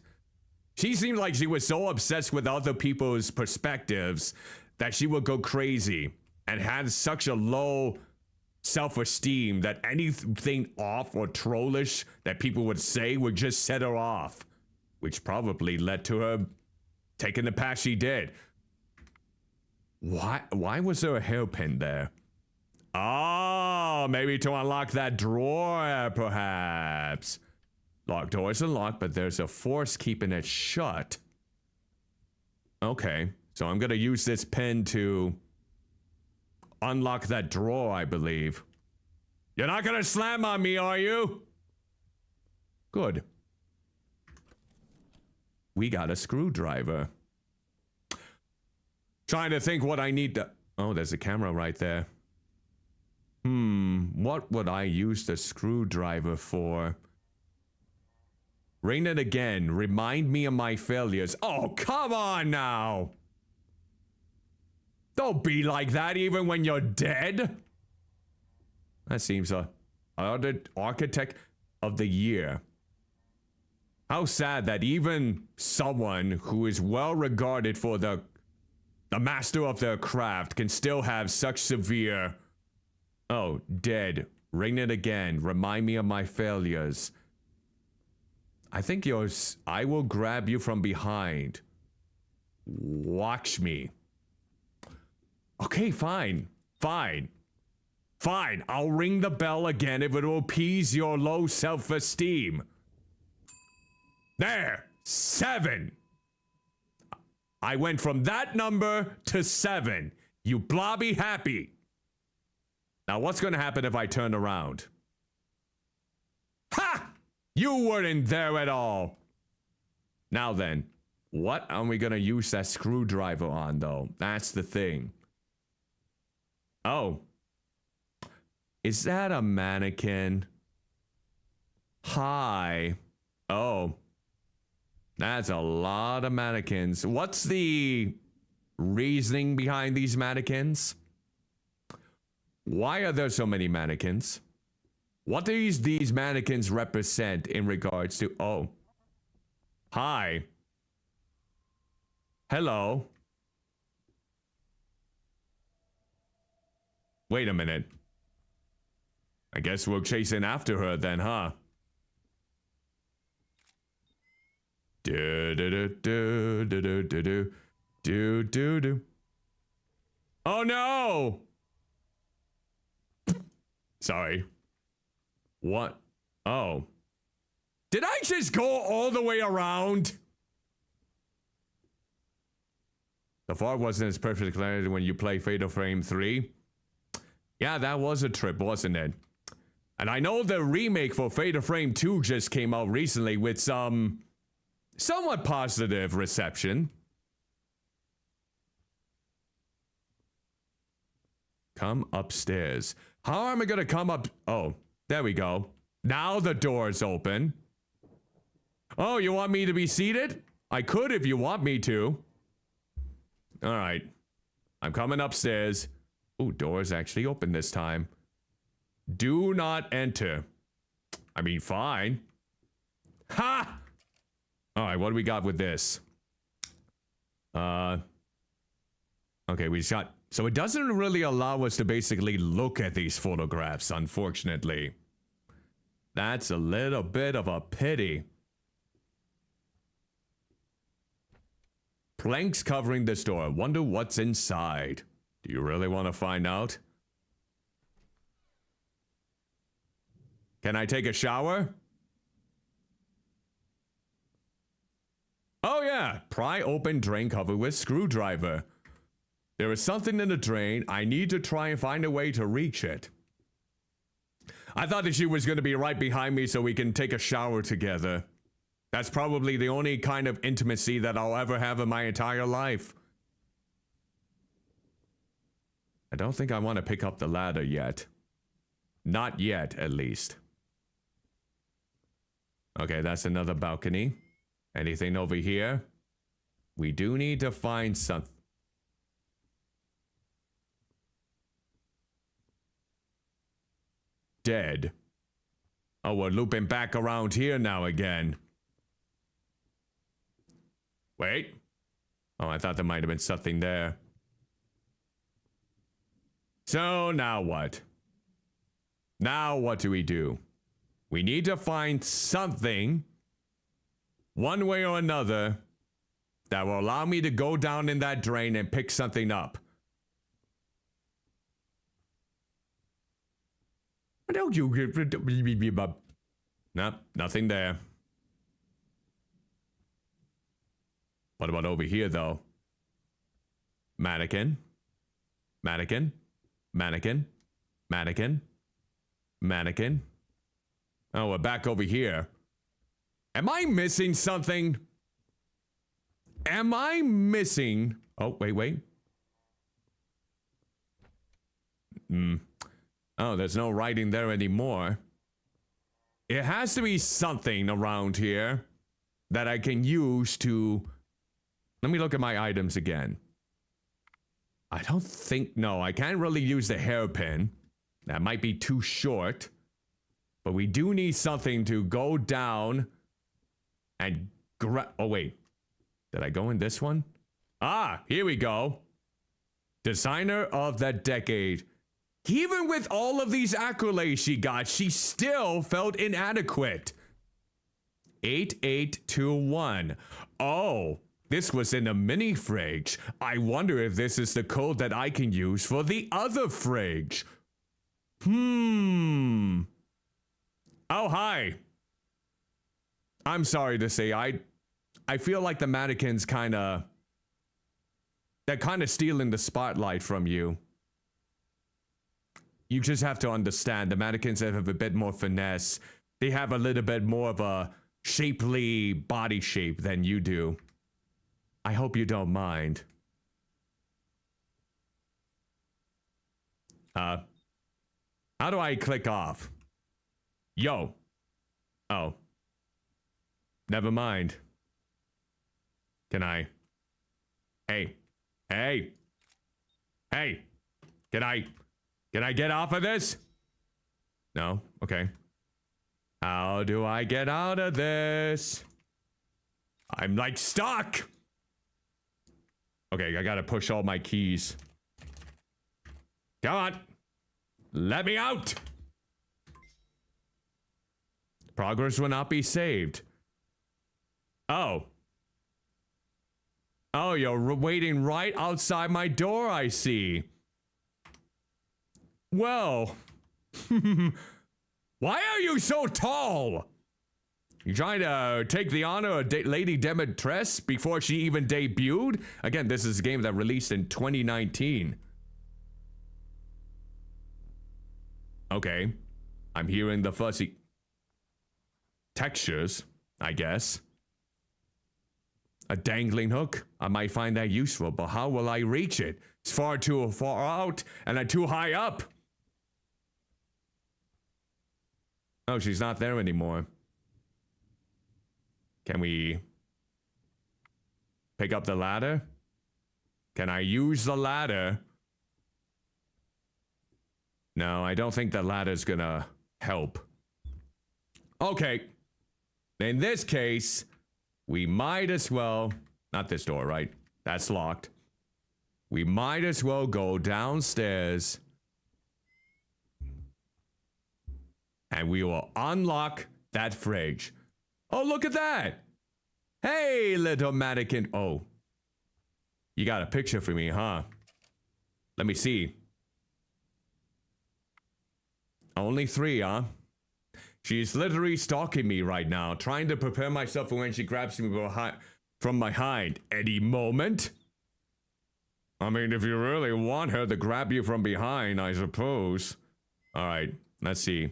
She seemed like she was so obsessed with other people's perspectives that she would go crazy and had such a low self-esteem that anything off or trollish that people would say would just set her off, which probably led to her taking the path she did. Why was there a hairpin there? Oh, maybe to unlock that drawer, perhaps. Locked door is unlocked, but there's a force keeping it shut. Okay, so I'm gonna use this pin to unlock that drawer, I believe. You're not gonna slam on me, are you? Good. We got a screwdriver. Trying to think what I need to... Oh, there's a camera right there. What would I use the screwdriver for? Ring it again. Remind me of my failures. Oh, come on now. Don't be like that even when you're dead. That seems a architect of the year. How sad that even someone who is well regarded for the master of their craft can still have such severe... Oh, dead. Ring it again. Remind me of my failures. I think yours... I will grab you from behind. Watch me. Okay, fine. Fine. I'll ring the bell again if it will appease your low self-esteem. There! 7! I went from that number to 7. You blobby happy. Now, what's going to happen if I turn around? Ha! You weren't there at all. Now then, what are we going to use that screwdriver on, though? That's the thing. Oh. Is that a mannequin? Hi. Oh. That's a lot of mannequins. What's the reasoning behind these mannequins? Why are there so many mannequins? What do these mannequins represent in regards to... Oh. Hi. Hello. Wait a minute. I guess we're chasing after her then, huh? Do do do do do do do do do do. Oh no! Sorry. What? Oh. Did I just go all the way around? The fog wasn't as perfect clarity when you play Fatal Frame 3. Yeah, that was a trip, wasn't it? And I know the remake for Fatal Frame 2 just came out recently with some somewhat positive reception. Come upstairs. How am I gonna come up? Oh, there we go. Now the door's open. Oh, you want me to be seated? I could if you want me to. All right. I'm coming upstairs. Ooh, door's actually open this time. Do not enter. I mean, fine. Ha! All right, what do we got with this? Okay, we shot. So it doesn't really allow us to basically look at these photographs, unfortunately. That's a little bit of a pity. Planks covering this door. Wonder what's inside. Do you really want to find out? Can I take a shower? Oh yeah, pry open drain cover with screwdriver. There is something in the drain. I need to try and find a way to reach it. I thought that she was going to be right behind me so we can take a shower together. That's probably the only kind of intimacy that I'll ever have in my entire life. I don't think I want to pick up the ladder yet. Not yet, at least. Okay, that's another balcony. Anything over here? We do need to find something. Dead. Oh, we're looping back around here now again. Wait. Oh, I thought there might have been something there. So now what? Now what do? We need to find something, one way or another, that will allow me to go down in that drain and pick something up. Nope, nothing there. What about over here, though? Mannequin. Mannequin. Mannequin. Mannequin. Mannequin. Oh, we're back over here. Am I missing something? Am I missing... Oh, wait. Oh, there's no writing there anymore. It has to be something around here that I can use to... Let me look at my items again. I don't think... No, I can't really use the hairpin. That might be too short. But we do need something to go down and grab... Oh, wait. Did I go in this one? Ah, here we go. Designer of the decade. Even with all of these accolades she got, she still felt inadequate. 8821. Oh, this was in a mini fridge. I wonder if this is the code that I can use for the other fridge. Oh, hi. I'm sorry to say, I feel like the mannequins kinda... They're kind of stealing the spotlight from you. You just have to understand the mannequins have a bit more finesse. They have a little bit more of a shapely body shape than you do. I hope you don't mind. How do I click off? Yo. Oh. Never mind. Can I? Hey. Hey. Hey. Can I get off of this? No? Okay. How do I get out of this? I'm like stuck. Okay, I gotta push all my keys. Come on. Let me out. Progress will not be saved. Oh. Oh, you're waiting right outside my door, I see. Well. Why are you so tall? You trying to take the honor of Lady Demetress before she even debuted? Again, this is a game that released in 2019. Okay. I'm hearing the fuzzy textures, I guess. A dangling hook. I might find that useful, but how will I reach it? It's far too far out and too high up. Oh, she's not there anymore. Can we pick up the ladder? Can I use the ladder? No, I don't think the ladder's gonna help. Okay. In this case, we might as well... Not this door, right? That's locked. We might as well go downstairs. And we will unlock that fridge. Oh, look at that! Hey, little mannequin. Oh. You got a picture for me, huh? Let me see. Only 3, huh? She's literally stalking me right now, trying to prepare myself for when she grabs me from behind any moment. I mean, if you really want her to grab you from behind, I suppose. Alright, let's see.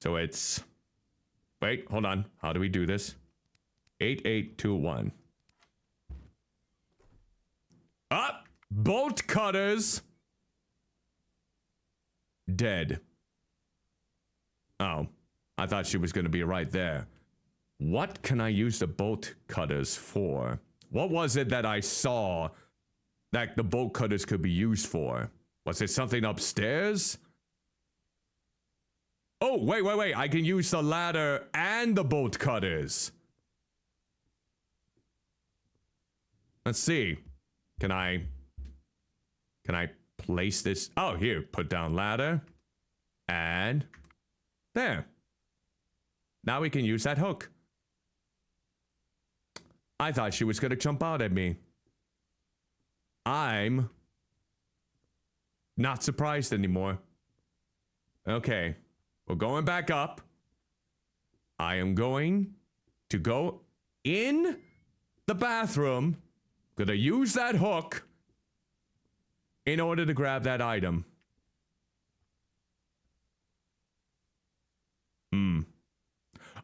So it's... Wait, hold on. How do we do this? 8821. Up! Bolt cutters! Dead. Oh. I thought she was going to be right there. What can I use the bolt cutters for? What was it that I saw that the bolt cutters could be used for? Was it something upstairs? Oh, wait. I can use the ladder and the bolt cutters. Let's see. Can I place this? Oh, here. Put down ladder. And there. Now we can use that hook. I thought she was going to jump out at me. I'm not surprised anymore. Okay. We're going back up. I am going to go in the bathroom. Gonna use that hook in order to grab that item.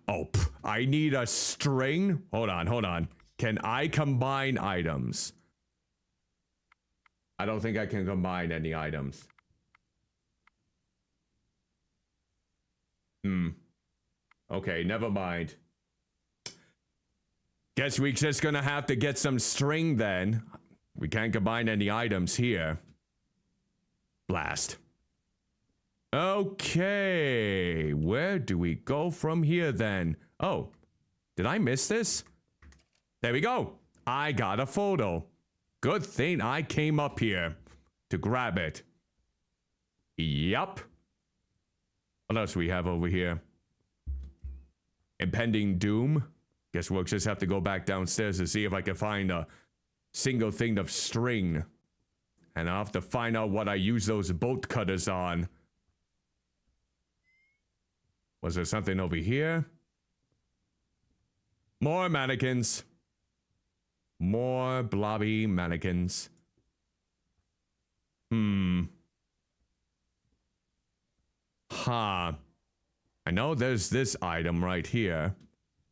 Oh, I need a string. Hold on. Can I combine items? I don't think I can combine any items. Okay, never mind. Guess we're just gonna have to get some string then. We can't combine any items here. Blast. Okay, where do we go from here then? Oh, did I miss this? There we go. I got a photo. Good thing I came up here to grab it. Yup. What else do we have over here? Impending doom. Guess we'll just have to go back downstairs to see if I can find a single thing of string. And I'll have to find out what I use those bolt cutters on. Was there something over here? More mannequins. More blobby mannequins. Huh. I know there's this item right here,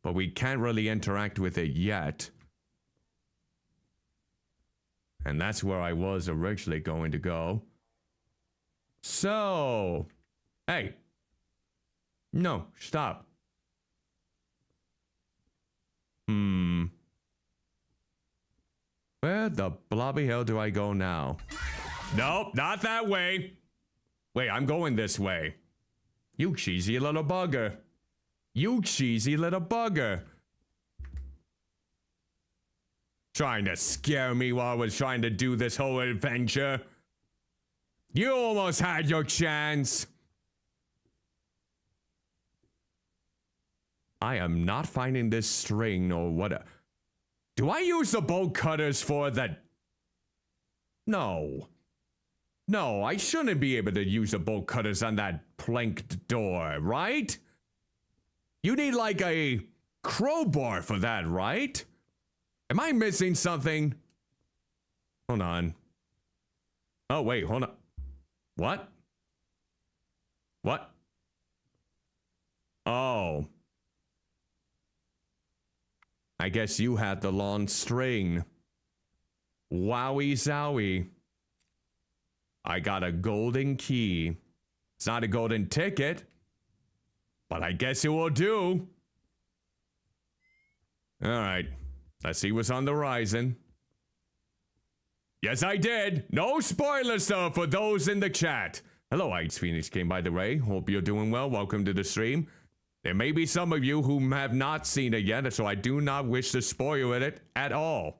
but we can't really interact with it yet. And that's where I was originally going to go. So, hey. No, stop. Where the blobby hell do I go now? Nope, not that way. Wait, I'm going this way. You cheesy little bugger. You cheesy little bugger. Trying to scare me while I was trying to do this whole adventure. You almost had your chance. I am not finding this string or what. Do I use the bolt cutters for that? No. No, I shouldn't be able to use the bolt cutters on that planked door, right? You need like a crowbar for that, right? Am I missing something? Hold on. Oh, wait, hold on. What? What? Oh. I guess you had the long string. Wowie zowie. I got a golden key. It's not a golden ticket, but I guess it will do. All right. Let's see what's on the horizon. Yes, I did. No spoilers, though, for those in the chat. Hello, Ice Phoenix came by the way. Hope you're doing well. Welcome to the stream. There may be some of you who have not seen it yet, so I do not wish to spoil it at all.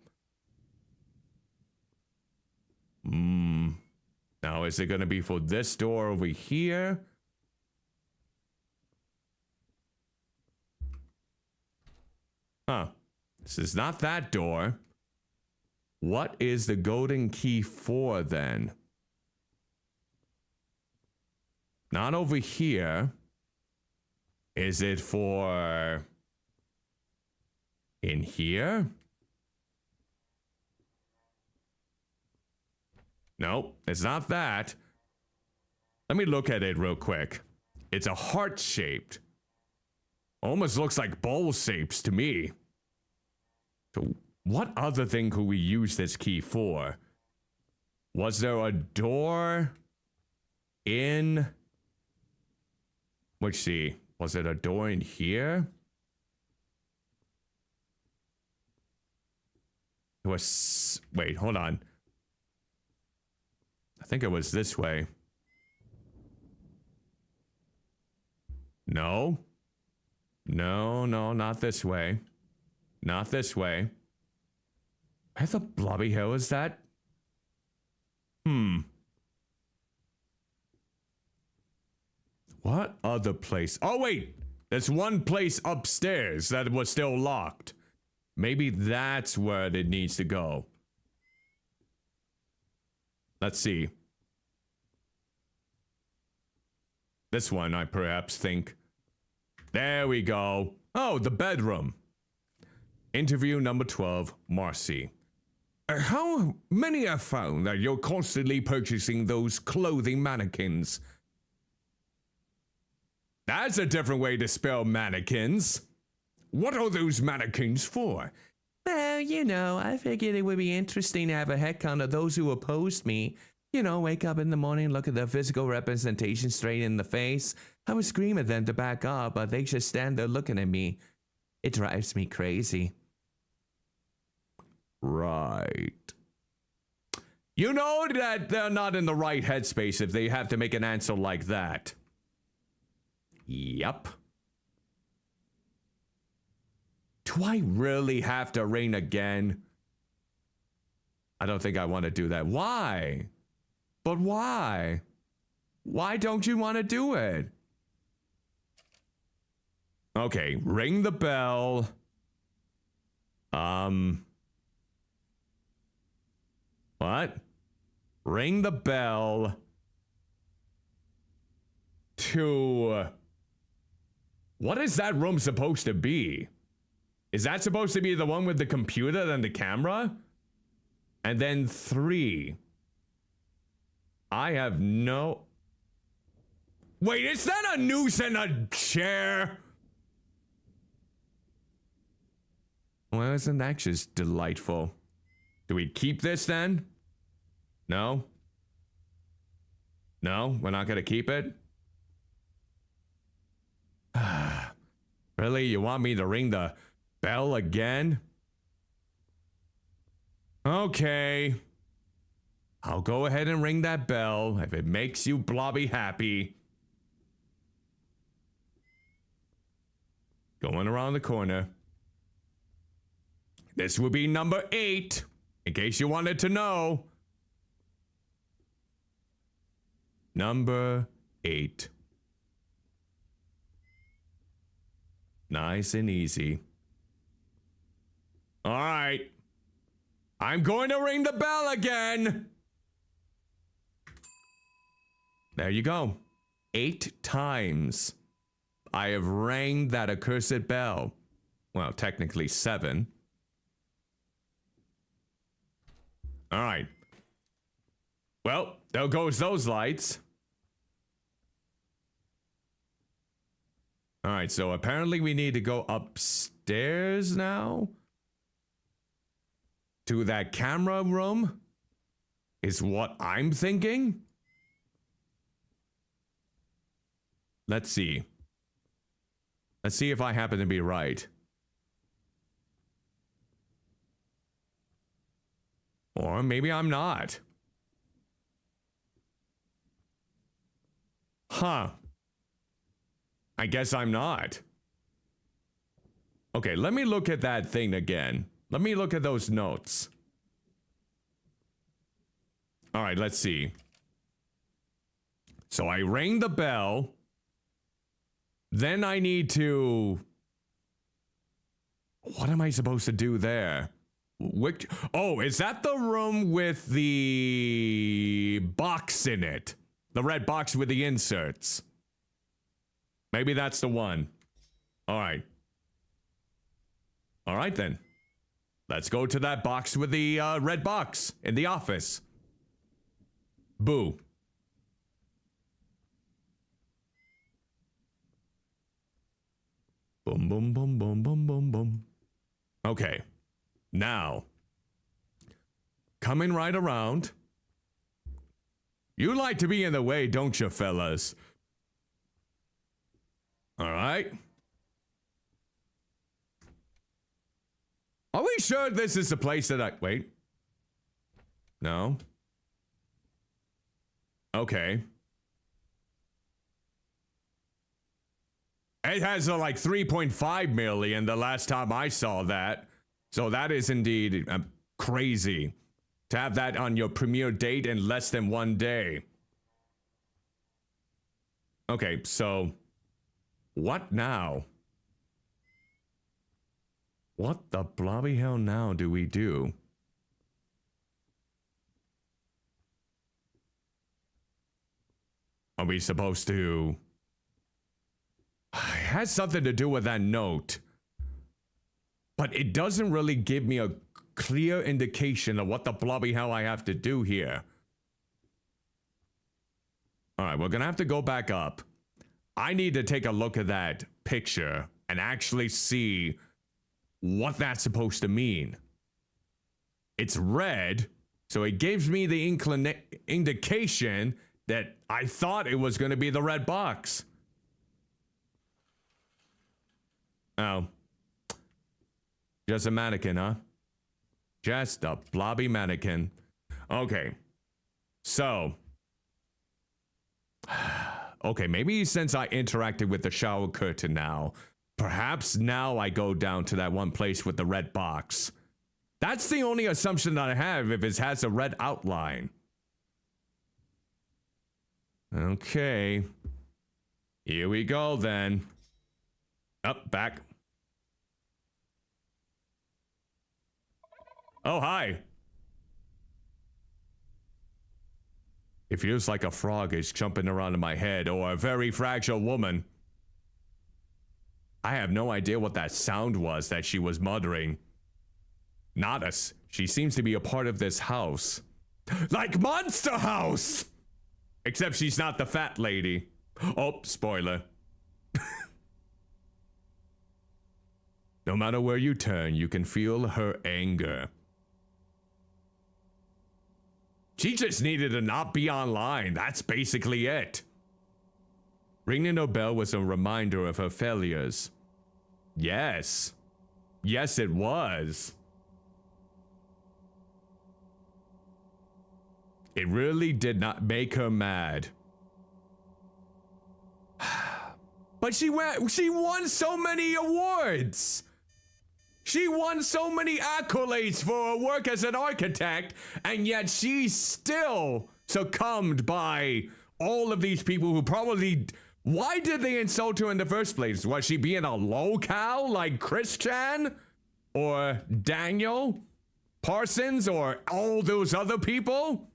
Now, is it going to be for this door over here? Huh. This is not that door. What is the golden key for, then? Not over here. Is it for... in here? Nope, it's not that. Let me look at it real quick. It's a heart-shaped. Almost looks like bowl shapes to me. So what other thing could we use this key for? Was there a door in... let's see. Was it a door in here? It was... wait, hold on. I think it was this way. No. No, no, not this way. Not this way. Where the blobby hell is that? What other place? Oh, wait! There's one place upstairs that was still locked. Maybe that's where it needs to go. Let's see. This one, I perhaps think. There we go. Oh, the bedroom. Interview number 12, Marcy. How many have found that you're constantly purchasing those clothing mannequins? That's a different way to spell mannequins. What are those mannequins for? Well, you know, I figured it would be interesting to have a head count of those who opposed me. You know, wake up in the morning, look at their physical representation straight in the face. I would scream at them to back up, but they just stand there looking at me. It drives me crazy. Right. You know that they're not in the right headspace if they have to make an answer like that. Yep. Do I really have to ring again? I don't think I want to do that. Why? But why? Why don't you want to do it? Okay, ring the bell. What? Ring the bell to... what is that room supposed to be? Is that supposed to be the one with the computer and the camera? And then 3. I have no... Wait, is that a noose and a chair? Well, isn't that just delightful? Do we keep this then? No? No? We're not gonna keep it? Really? You want me to ring the bell again? Okay. I'll go ahead and ring that bell if it makes you blobby happy. Going around the corner. This would be number 8, in case you wanted to know. Number 8. Nice and easy. All right. I'm going to ring the bell again. There you go. 8 times. I have rang that accursed bell. Well, technically 7. All right. Well, there goes those lights. All right, so apparently we need to go upstairs now to that camera room, is what I'm thinking. Let's see. Let's see if I happen to be right. Or maybe I'm not. Huh. I guess I'm not. Okay, let me look at that thing again. Let me look at those notes. All right, let's see. So I rang the bell. Then I need to... What am I supposed to do there? Which... Oh, is that the room with the box in it? The red box with the inserts. Maybe that's the one. All right. All right, then. Let's go to that box with the red box in the office. Boo. Boom, boom, boom, boom, boom, boom, boom. Okay. Now. Coming right around. You like to be in the way, don't you, fellas? All right. Are we sure this is the place that I... Wait. No. Okay. It has a, like 3.5 million the last time I saw that. So that is indeed crazy. To have that on your premiere date in less than 1 day. Okay, so... What now? What the blobby hell now do we do? Are we supposed to... It has something to do with that note. But it doesn't really give me a clear indication of what the blobby hell I have to do here. Alright, we're gonna have to go back up. I need to take a look at that picture and actually see what that's supposed to mean. It's red, so it gives me the indication that I thought it was going to be the red box. Oh. Just a mannequin, huh? Just a blobby mannequin. Okay. So. Okay, maybe since I interacted with the shower curtain now, perhaps now I go down to that one place with the red box. That's the only assumption that I have if it has a red outline. Okay. Here we go then. Up, back. Oh, hi. It feels like a frog is jumping around in my head, or a very fragile woman. I have no idea what that sound was that she was muttering. Not us. She seems to be a part of this house. Like Monster House! Except she's not the fat lady. Oh, spoiler. No matter where you turn, you can feel her anger. She just needed to not be online. That's basically it. Ringing her bell was a reminder of her failures. Yes. Yes, it was. It really did not make her mad. But she won so many awards. She won so many accolades for her work as an architect, and yet she still succumbed by all of these people who probably... Why did they insult her in the first place? Was she being a lolcow like Christian? Or Daniel? Parsons? Or all those other people?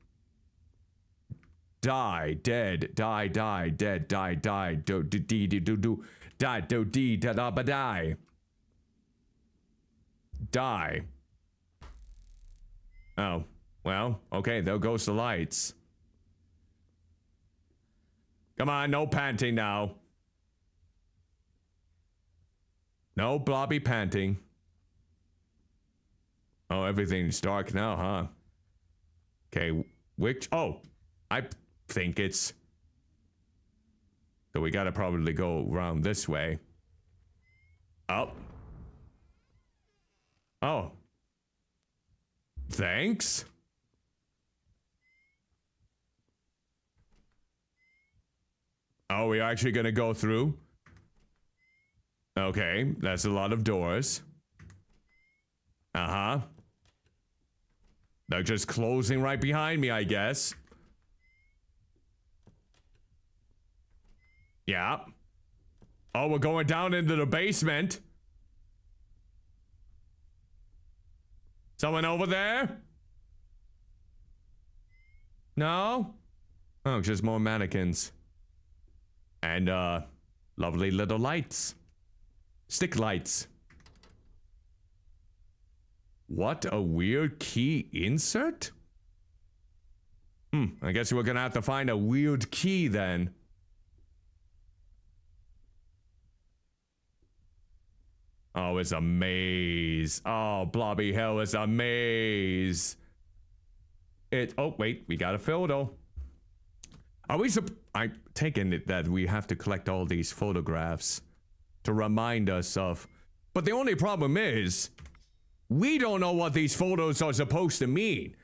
Die, dead, die, dead, die, do, dee, do, die, do, dee, da, da, ba, die. Die. Oh, well, okay, there goes the lights. Come on, no panting now. No blobby panting. Oh, everything's dark now, huh? Okay, which... Oh, I think it's... So we gotta probably go around this way. Oh. Oh. Thanks. Oh, we're actually gonna go through? Okay, that's a lot of doors. Uh-huh. They're just closing right behind me, I guess. Yeah. Oh, we're going down into the basement. Someone over there? No? Oh, just more mannequins. And, lovely little lights. Stick lights. What a weird key insert? I guess we're gonna have to find a weird key then. Oh, it's a maze. Oh, blobby hell, it's a maze. Oh, wait, we got a photo. Are we I'm taking it that we have to collect all these photographs to remind us of. But the only problem is, we don't know what these photos are supposed to mean.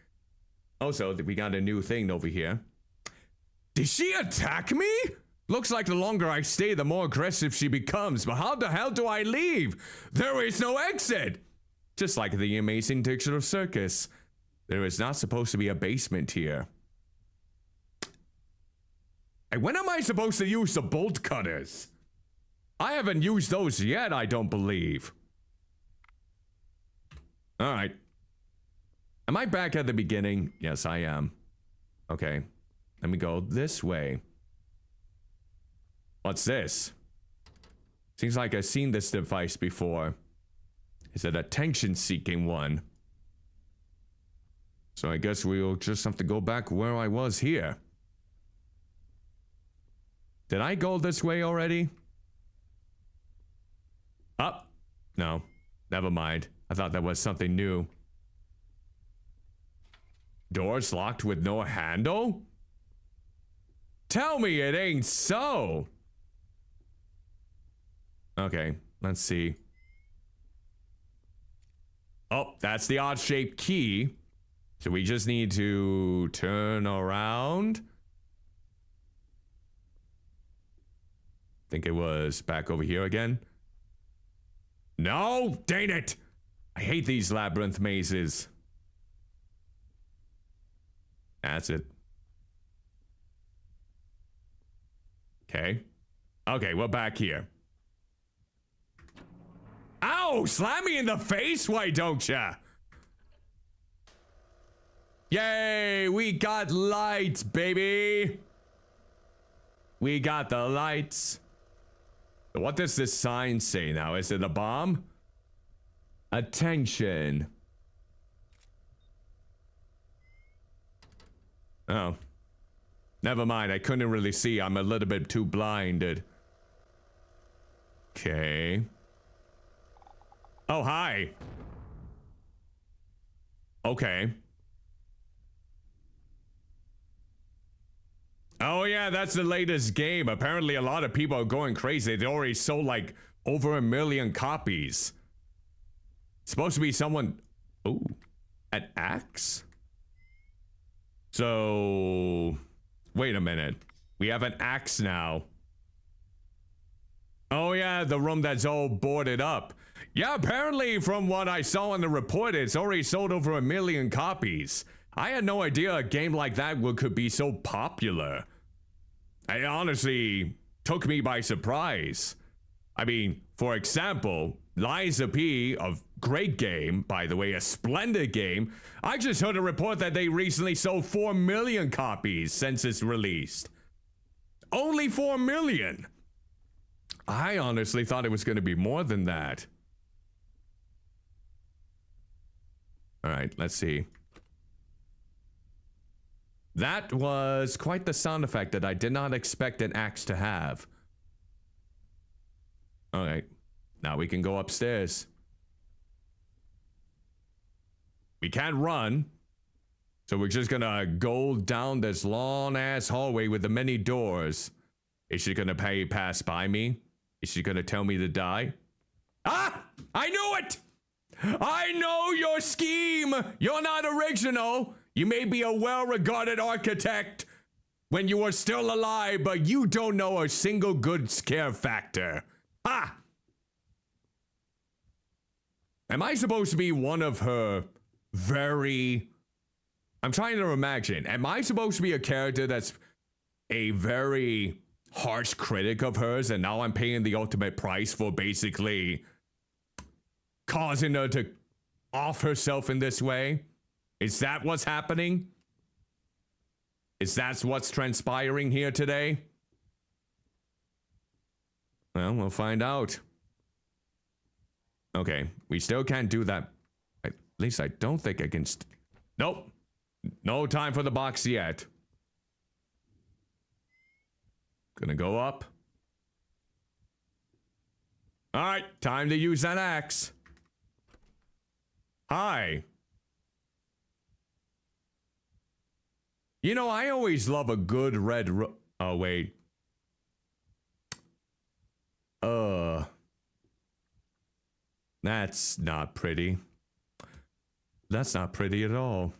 Also, we got a new thing over here. Did she attack me? Looks like the longer I stay, the more aggressive she becomes. But how the hell do I leave? There is no exit. Just like the amazing digital circus. There is not supposed to be a basement here. And when am I supposed to use the bolt cutters? I haven't used those yet, I don't believe. Alright. Am I back at the beginning? Yes, I am. Okay. Let me go this way. What's this? Seems like I've seen this device before. Is it a attention-seeking one? So I guess we'll just have to go back where I was here. Did I go this way already? Up? No. Never mind. I thought that was something new. Doors locked with no handle? Tell me it ain't so! Okay, let's see. Oh, that's the odd-shaped key. So we just need to turn around. Think it was back over here again. No, dang it! I hate these labyrinth mazes. That's it. Okay. Okay, we're back here. Ow! Slam me in the face, why don't ya? Yay! We got lights, baby! We got the lights. What does this sign say now? Is it a bomb? Attention. Oh. Never mind, I couldn't really see. I'm a little bit too blinded. Okay. Oh, hi. Okay. Oh yeah, that's the latest game. Apparently a lot of people are going crazy. They already sold like over 1 million copies. It's supposed to be someone... Ooh. An axe? So... Wait a minute. We have an axe now. Oh yeah, the room that's all boarded up. Yeah, apparently from what I saw in the report, it's already sold over 1 million copies. I had no idea a game like that could be so popular. It honestly took me by surprise. I mean, for example, Liza P, a great game, by the way, a splendid game. I just heard a report that they recently sold 4 million copies since it's released. Only 4 million. I honestly thought it was going to be more than that. All right, let's see. That was quite the sound effect that I did not expect an axe to have. All right, now we can go upstairs. We can't run, so we're just gonna go down this long-ass hallway with the many doors. Is she gonna pass by me? Is she gonna tell me to die? Ah! I knew it! I know your scheme! You're not original! You may be a well-regarded architect when you are still alive, but you don't know a single good scare factor. Ah! Am I supposed to be one of her very... I'm trying to imagine. Am I supposed to be a character that's a very harsh critic of hers, and now I'm paying the ultimate price for basically causing her to off herself in this way? Is that what's happening? Is that what's transpiring here today? Well, we'll find out. Okay, we still can't do that. At least I don't think I can. Nope. No time for the box yet. Gonna go up. All right, time to use that axe. Hi. You know, I always love a good red oh, wait. That's not pretty. That's not pretty at all.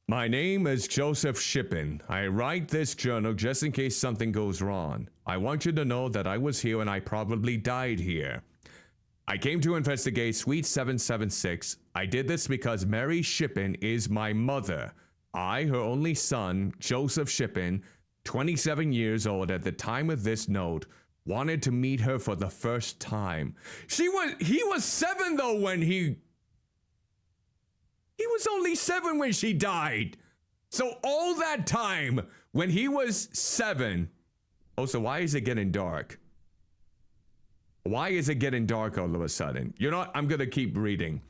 My name is Joseph Shippen. I write this journal just in case something goes wrong. I want you to know that I was here and I probably died here. I came to investigate Suite 776. I did this because Mary Shippen is my mother. I, her only son, Joseph Shippen, 27 years old at the time of this note, wanted to meet her for the first time. He was 7 though when he was only 7 when she died. So all that time when he was 7. Oh, so why is it getting dark? Why is it getting dark all of a sudden? You know what? I'm gonna keep reading.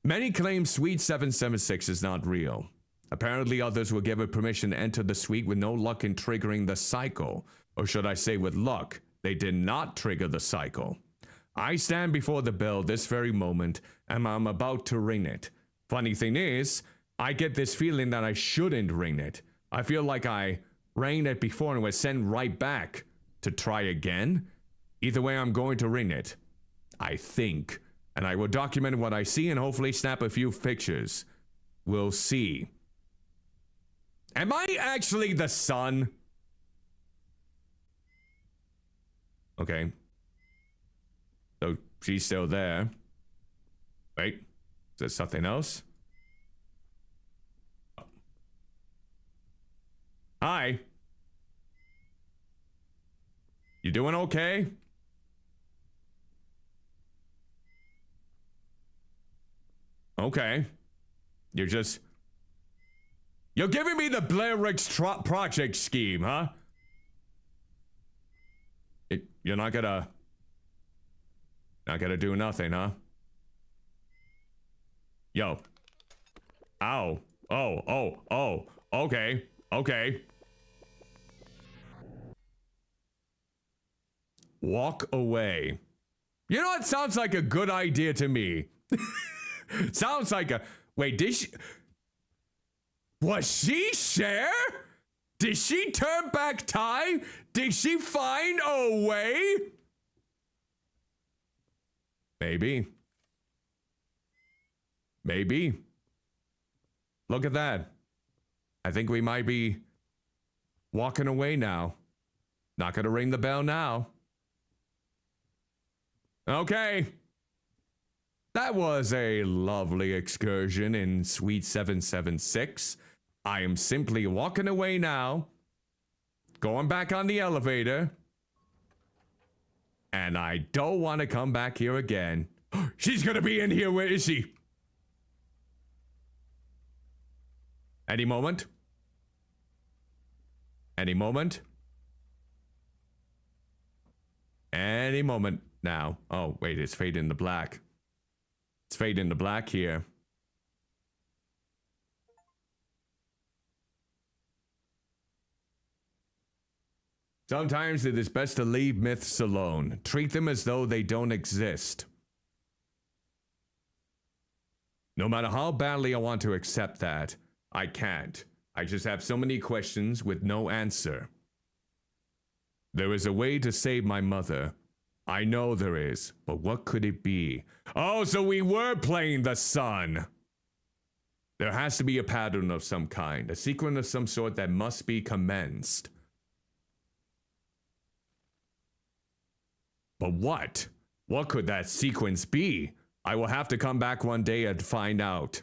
Many claim Suite 776 is not real. Apparently others were given permission to enter the suite with no luck in triggering the cycle. Or should I say with luck, they did not trigger the cycle. I stand before the bell this very moment, and I'm about to ring it. Funny thing is, I get this feeling that I shouldn't ring it. I feel like I rang it before and was sent right back to try again. Either way, I'm going to ring it. I think. And I will document what I see and hopefully snap a few pictures. We'll see. Am I actually the son? Okay. So she's still there. Wait. Is there something else? Oh. Hi. You doing okay? Okay. You're giving me the Blair Witch Project scheme, huh? You're not gonna do nothing, huh? Yo. Ow. Oh, okay. Okay. Walk away. You know, it sounds like a good idea to me. Sounds like a... Wait, did she... Was she Cher? Did she turn back time? Did she find a way? Maybe. Maybe. Look at that. I think we might be walking away now. Not gonna ring the bell now. Okay. That was a lovely excursion in Suite 776. I am simply walking away now. Going back on the elevator. And I don't want to come back here again. She's gonna be in here. Where is she? Any moment. Any moment. Any moment now. Oh, wait, it's fading to black. It's fading to black here. Sometimes it is best to leave myths alone. Treat them as though they don't exist. No matter how badly I want to accept that, I can't. I just have so many questions with no answer. There is a way to save my mother. I know there is, but what could it be? Oh, so we were playing the sun. There has to be a pattern of some kind, a sequence of some sort that must be commenced. But what? What could that sequence be? I will have to come back one day and find out.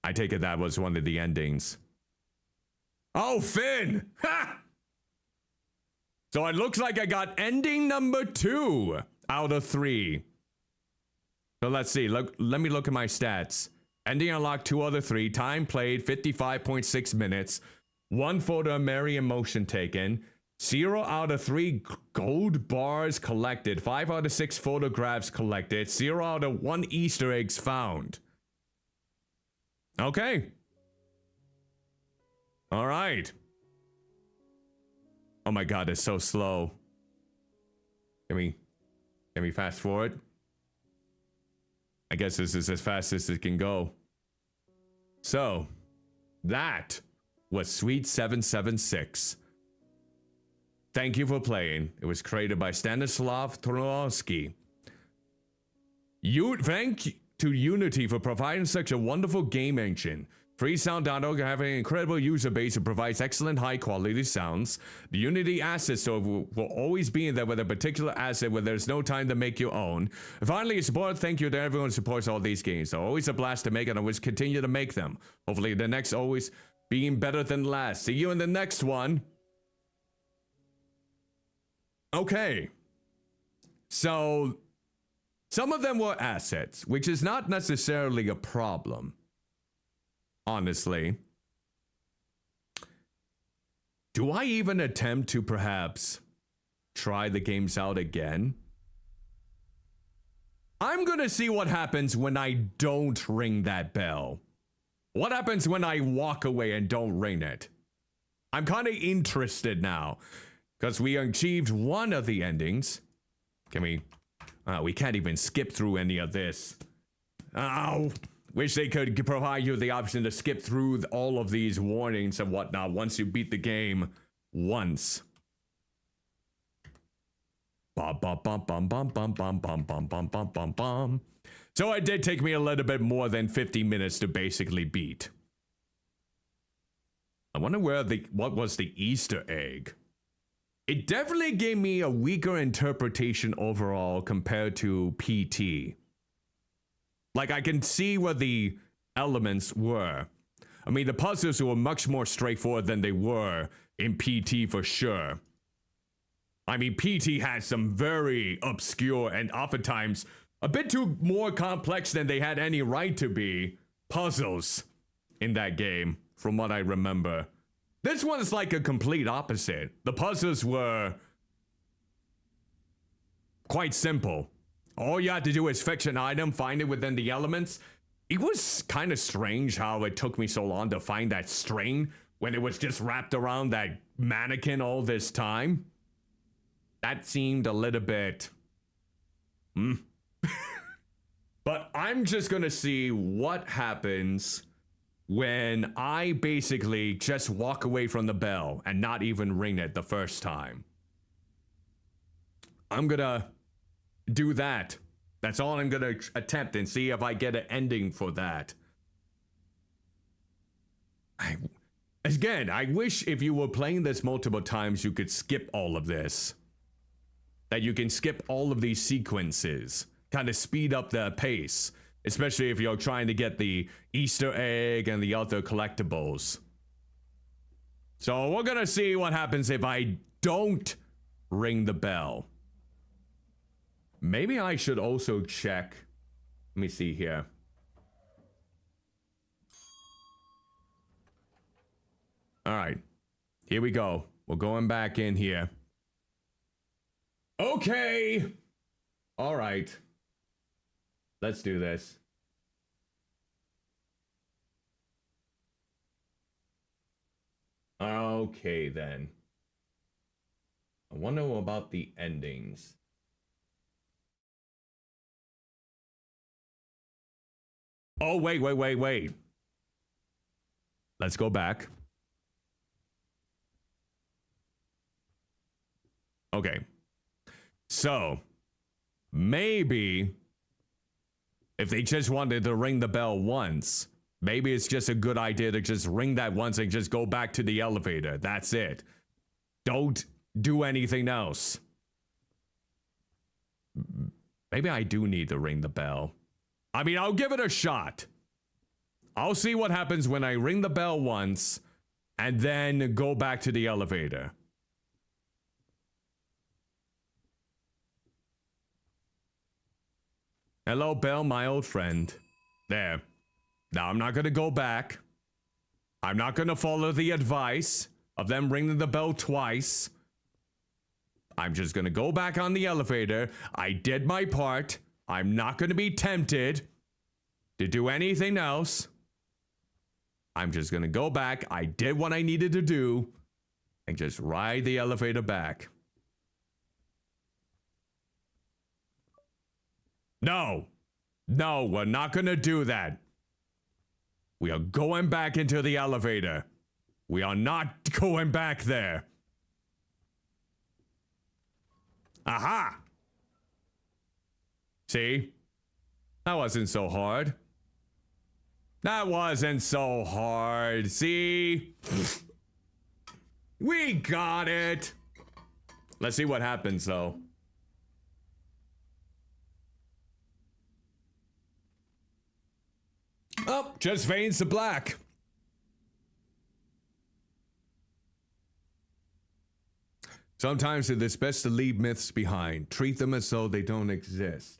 I take it that was one of the endings. Oh, Finn! Ha! So it looks like I got ending number 2 out of 3. So let's see. Let me look at my stats. Ending unlocked 2 out of 3. Time played 55.6 minutes. 1 photo of Mary emotion taken. 0 out of 3 gold bars collected. 5 out of 6 photographs collected. 0 out of 1 Easter eggs found. Okay. All right. Oh my god, it's so slow. Can we fast forward? I guess this is as fast as it can go. So, that was Suite 776. Thank you for playing. It was created by Stanislav Trotsky. Thank you to Unity for providing such a wonderful game engine. Freesound.org have an incredible user base that provides excellent high quality sounds. The Unity asset store will always be in there with a particular asset where there's no time to make your own. Finally, support. Thank you to everyone who supports all these games. They're always a blast to make and always continue to make them. Hopefully the next always being better than last. See you in the next one. Okay. So some of them were assets, which is not necessarily a problem. Honestly. Do I even attempt to perhaps try the games out again? I'm gonna see what happens when I don't ring that bell. What happens when I walk away and don't ring it? I'm kind of interested now, because we achieved one of the endings. Can we? We can't even skip through any of this. Oh. Wish they could provide you the option to skip through all of these warnings and whatnot once you beat the game once. Bum, bum, bum, bum, bum, bum, bum, bum, bum, bum, bum, bum, bum. So it did take me a little bit more than 50 minutes to basically beat. I wonder what was the Easter egg. It definitely gave me a weaker interpretation overall compared to PT. Like, I can see what the elements were. I mean, the puzzles were much more straightforward than they were in PT for sure. I mean, PT had some very obscure and oftentimes a bit too more complex than they had any right to be puzzles in that game, from what I remember. This one's like a complete opposite. The puzzles were quite simple. All you have to do is fetch an item, find it within the elements, It was kind of strange how it took me so long to find that string when it was just wrapped around that mannequin all this time. That seemed a little bit... But I'm just gonna see what happens when I basically just walk away from the bell and not even ring it the first time. I'm gonna do that. That's all I'm gonna attempt and see if I get an ending for that. Again, I wish if you were playing this multiple times, you could skip all of this. That you can skip all of these sequences. Kind of speed up the pace. Especially if you're trying to get the Easter egg and the other collectibles. So we're gonna see what happens if I don't ring the bell. Maybe I should also check. Let me see here. All right, here we go. We're going back in here. Okay. All right. Let's do this. Okay, then. I wonder about the endings. Oh, wait. Let's go back. Okay. So, maybe if they just wanted to ring the bell once, maybe it's just a good idea to just ring that once and just go back to the elevator. That's it. Don't do anything else. Maybe I do need to ring the bell. I mean, I'll give it a shot. I'll see what happens when I ring the bell once and then go back to the elevator. Hello, Bell, my old friend. There. Now, I'm not gonna go back. I'm not gonna follow the advice of them ringing the bell twice. I'm just gonna go back on the elevator. I did my part. I'm not gonna be tempted to do anything else. I'm just gonna go back. I did what I needed to do and just ride the elevator back. No, we're not gonna do that. We are going back into the elevator. We are not going back there. Aha! See? That wasn't so hard. That wasn't so hard. See? We got it. Let's see what happens, though. Oh, just fades to black. Sometimes it is best to leave myths behind. Treat them as though they don't exist.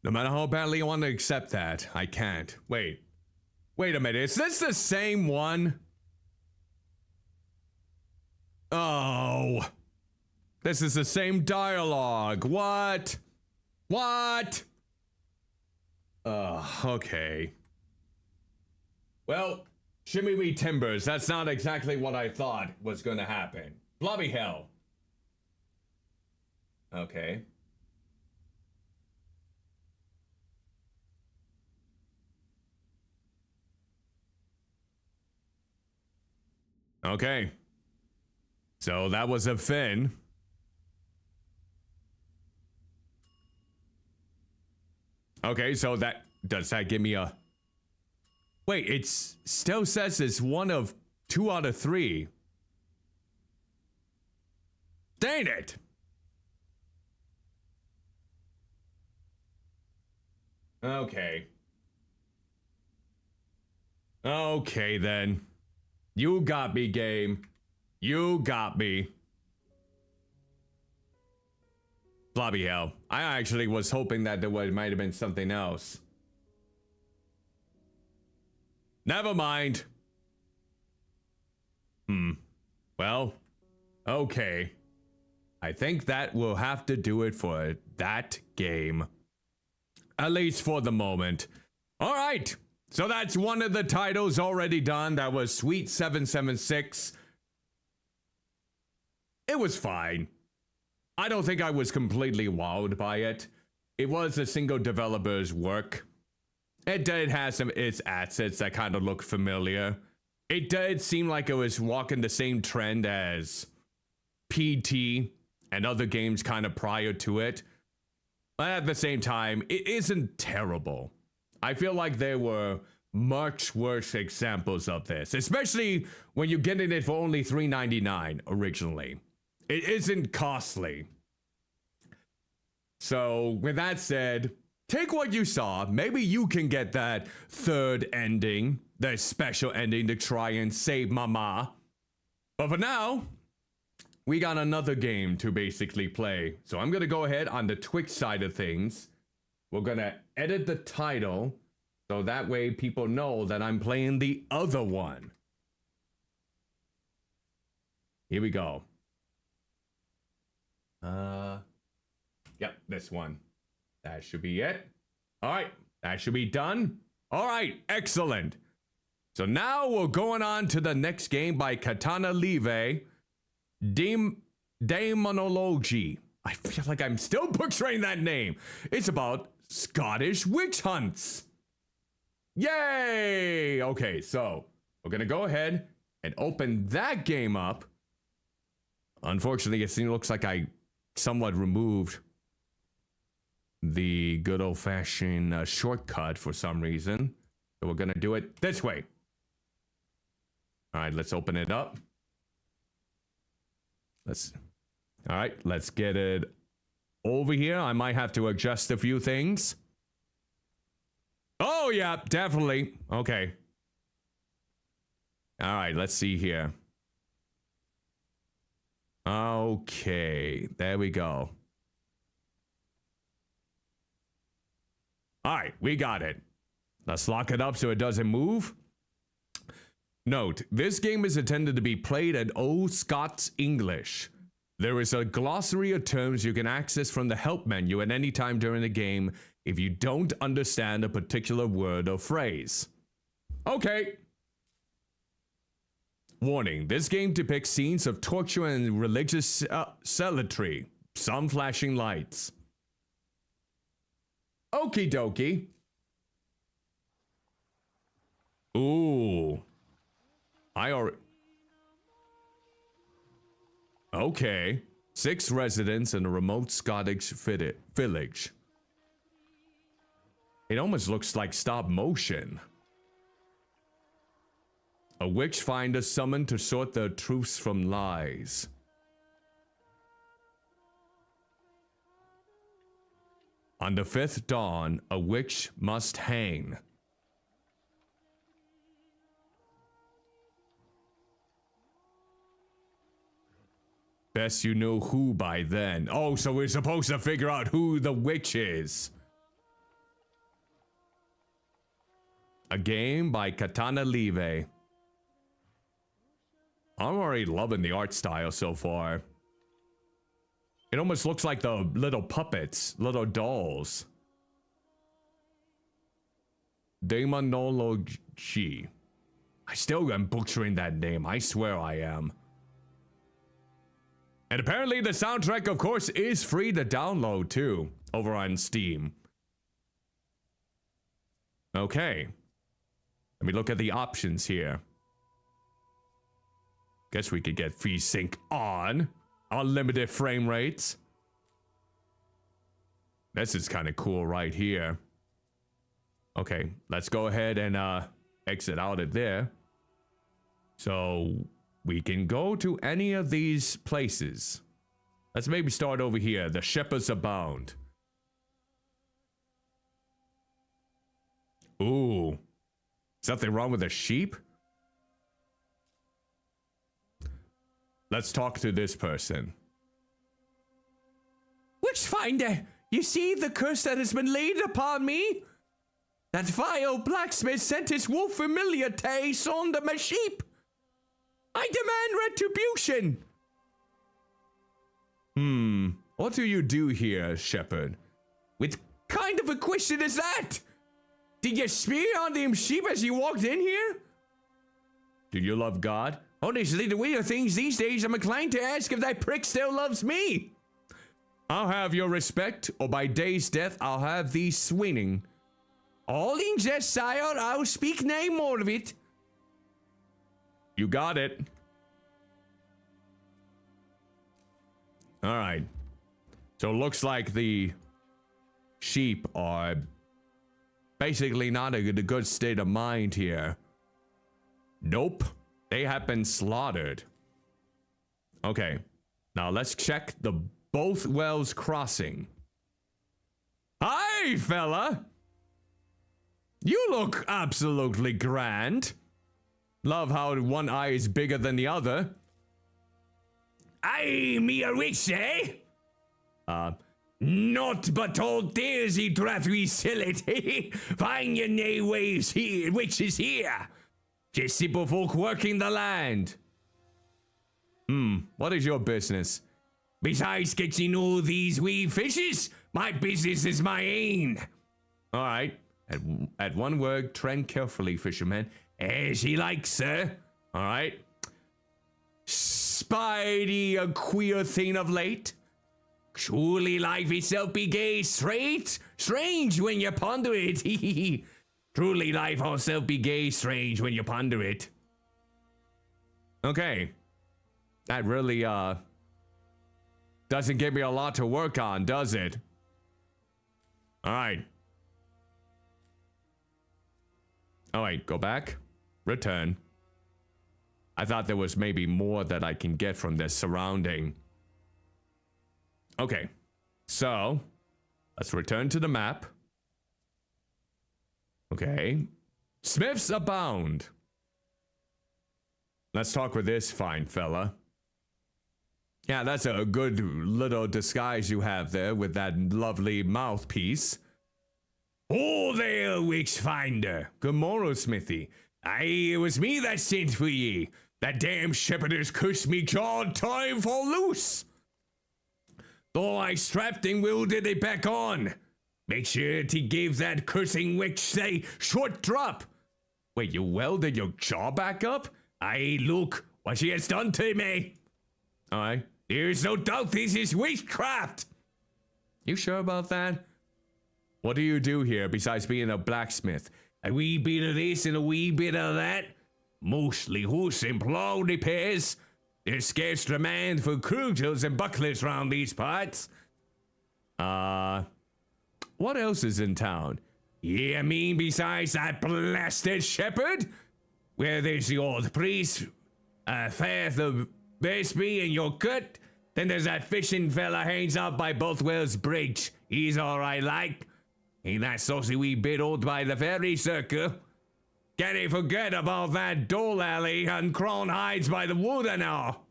No matter how badly I want to accept that, I can't. Wait a minute. Is this the same one? Oh. This is the same dialogue. What? Okay. Well, shimmy me timbers. That's not exactly what I thought was gonna happen. Bloody hell. Okay. Okay. So that was a fin. Okay, so that does that give me a... Wait, it still says it's one of 2 out of 3. Dang it! Okay. Okay then. You got me, game. You got me. Bloody hell. I actually was hoping that there might have been something else. Never mind. Well, okay. I think that will have to do it for that game. At least for the moment. All right. So that's one of the titles already done. That was Sweet 776. It was fine. I don't think I was completely wowed by it. It was a single developer's work. It did have some its assets that kind of look familiar. It did seem like it was walking the same trend as PT and other games kind of prior to it. But at the same time, it isn't terrible. I feel like there were much worse examples of this, especially when you're getting it for only $3.99 originally. It isn't costly. So with that said, take what you saw. Maybe you can get that third ending, the special ending to try and save Mama. But for now, we got another game to basically play. So I'm going to go ahead on the Twitch side of things. We're going to edit the title so that way people know that I'm playing the other one. Here we go. Yep, this one. That should be it. All right, that should be done. All right, excellent. So now we're going on to the next game by Cuddlymuffintop, Daemonologie. I feel like I'm still butchering that name. It's about Scottish witch hunts. Yay! Okay, so we're gonna go ahead and open that game up. Unfortunately, it looks like I somewhat removed the good old-fashioned shortcut for some reason. So we're gonna do it this way. All right, let's open it up. All right, let's get it over here. I might have to adjust a few things. Oh, yeah, definitely. Okay. All right, let's see here. Okay, there we go. All right, we got it. Let's lock it up so it doesn't move. Note, this game is intended to be played in Old Scots English. There is a glossary of terms you can access from the help menu at any time during the game if you don't understand a particular word or phrase. Okay. Warning, this game depicts scenes of torture and religious zealotry, some flashing lights. Okie dokie. Ooh. Okay. 6 residents in a remote Scottish village. It almost looks like stop motion. A witch finder summoned to sort the truths from lies. On the 5th dawn, a witch must hang. Best you know who by then. Oh, so we're supposed to figure out who the witch is. A game by Cuddlymuffintop. I'm already loving the art style so far. It almost looks like the little puppets, little dolls. Daemonologie. I still am butchering that name, I swear I am. And apparently the soundtrack, of course, is free to download too, over on Steam. Okay. Let me look at the options here. Guess we could get VSync on. Unlimited frame rates. This is kind of cool right here. Okay, let's go ahead and exit out of there. So we can go to any of these places. Let's maybe start over here. The Shepherds Abound. Ooh. Something wrong with the sheep? Let's talk to this person. Witchfinder, you see the curse that has been laid upon me? That vile blacksmith sent his wolf familiar taste onto my sheep. I demand retribution. What do you do here, shepherd? With kind of a question is that? Did you spear on them sheep as you walked in here? Do you love God? Honestly, the way of things these days, I'm inclined to ask if that prick still loves me. I'll have your respect, or by day's death, I'll have thee swinging. All in jest, sire, I'll speak no more of it. You got it. All right. So it looks like the sheep are basically not in a good state of mind here. Nope. They have been slaughtered. Okay. Now let's check the both wells crossing. Hi, fella. You look absolutely grand. Love how one eye is bigger than the other. Aye, me a witch, eh? Not but all dares he draft we silly. Find your nae ways here, witches here. Just simple folk working the land. What is your business? Besides getting all these wee fishes, my business is my ain. All right. At one word, tread carefully, fisherman. As he likes, sir. All right. Spidey, a queer thing of late. Surely life itself be gay straight. Strange when you ponder it. Truly life itself be gay strange when you ponder it. Okay. That really, doesn't give me a lot to work on, does it? All right. Oh, wait, go back. Return. I thought there was maybe more that I can get from this surrounding. Okay. So, let's return to the map. Okay. Smiths abound. Let's talk with this fine fella. Yeah, that's a good little disguise you have there with that lovely mouthpiece. Oh there, witchfinder. Good morrow, Smithy. Aye, it was me that sent for ye. That damn shepherdess cursed me jawed time for loose. Though I strapped and welded it back on. Make sure to give that cursing witch a short drop. Wait, you welded your jaw back up? Aye, look what she has done to me. Alright, there's no doubt this is witchcraft. You sure about that? What do you do here besides being a blacksmith? A wee bit of this and a wee bit of that. Mostly horse and plow repairs. There's scarce demand for cudgels and bucklers round these parts. What else is in town? Yeah, I mean besides that blasted shepherd? Where there's the old priest, Faith of Besby and your cut. Then there's that fishing fella hangs out by Bothwell's Bridge. He's alright like. Ain't that saucy wee bit old by the ferry circle? Can't you forget about that dole alley and Crown Hides by the wood and all?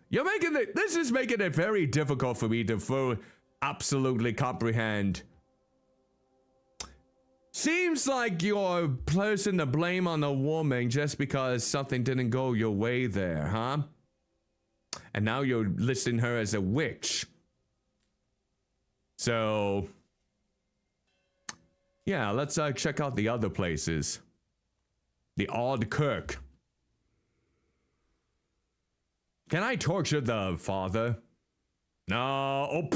You're making it, this is making it very difficult for me to absolutely comprehend. Seems like you're placing the blame on a woman just because something didn't go your way there, huh? And now you're listing her as a witch. So, yeah, let's check out the other places. The Odd Kirk. Can I torture the father? No. Oh,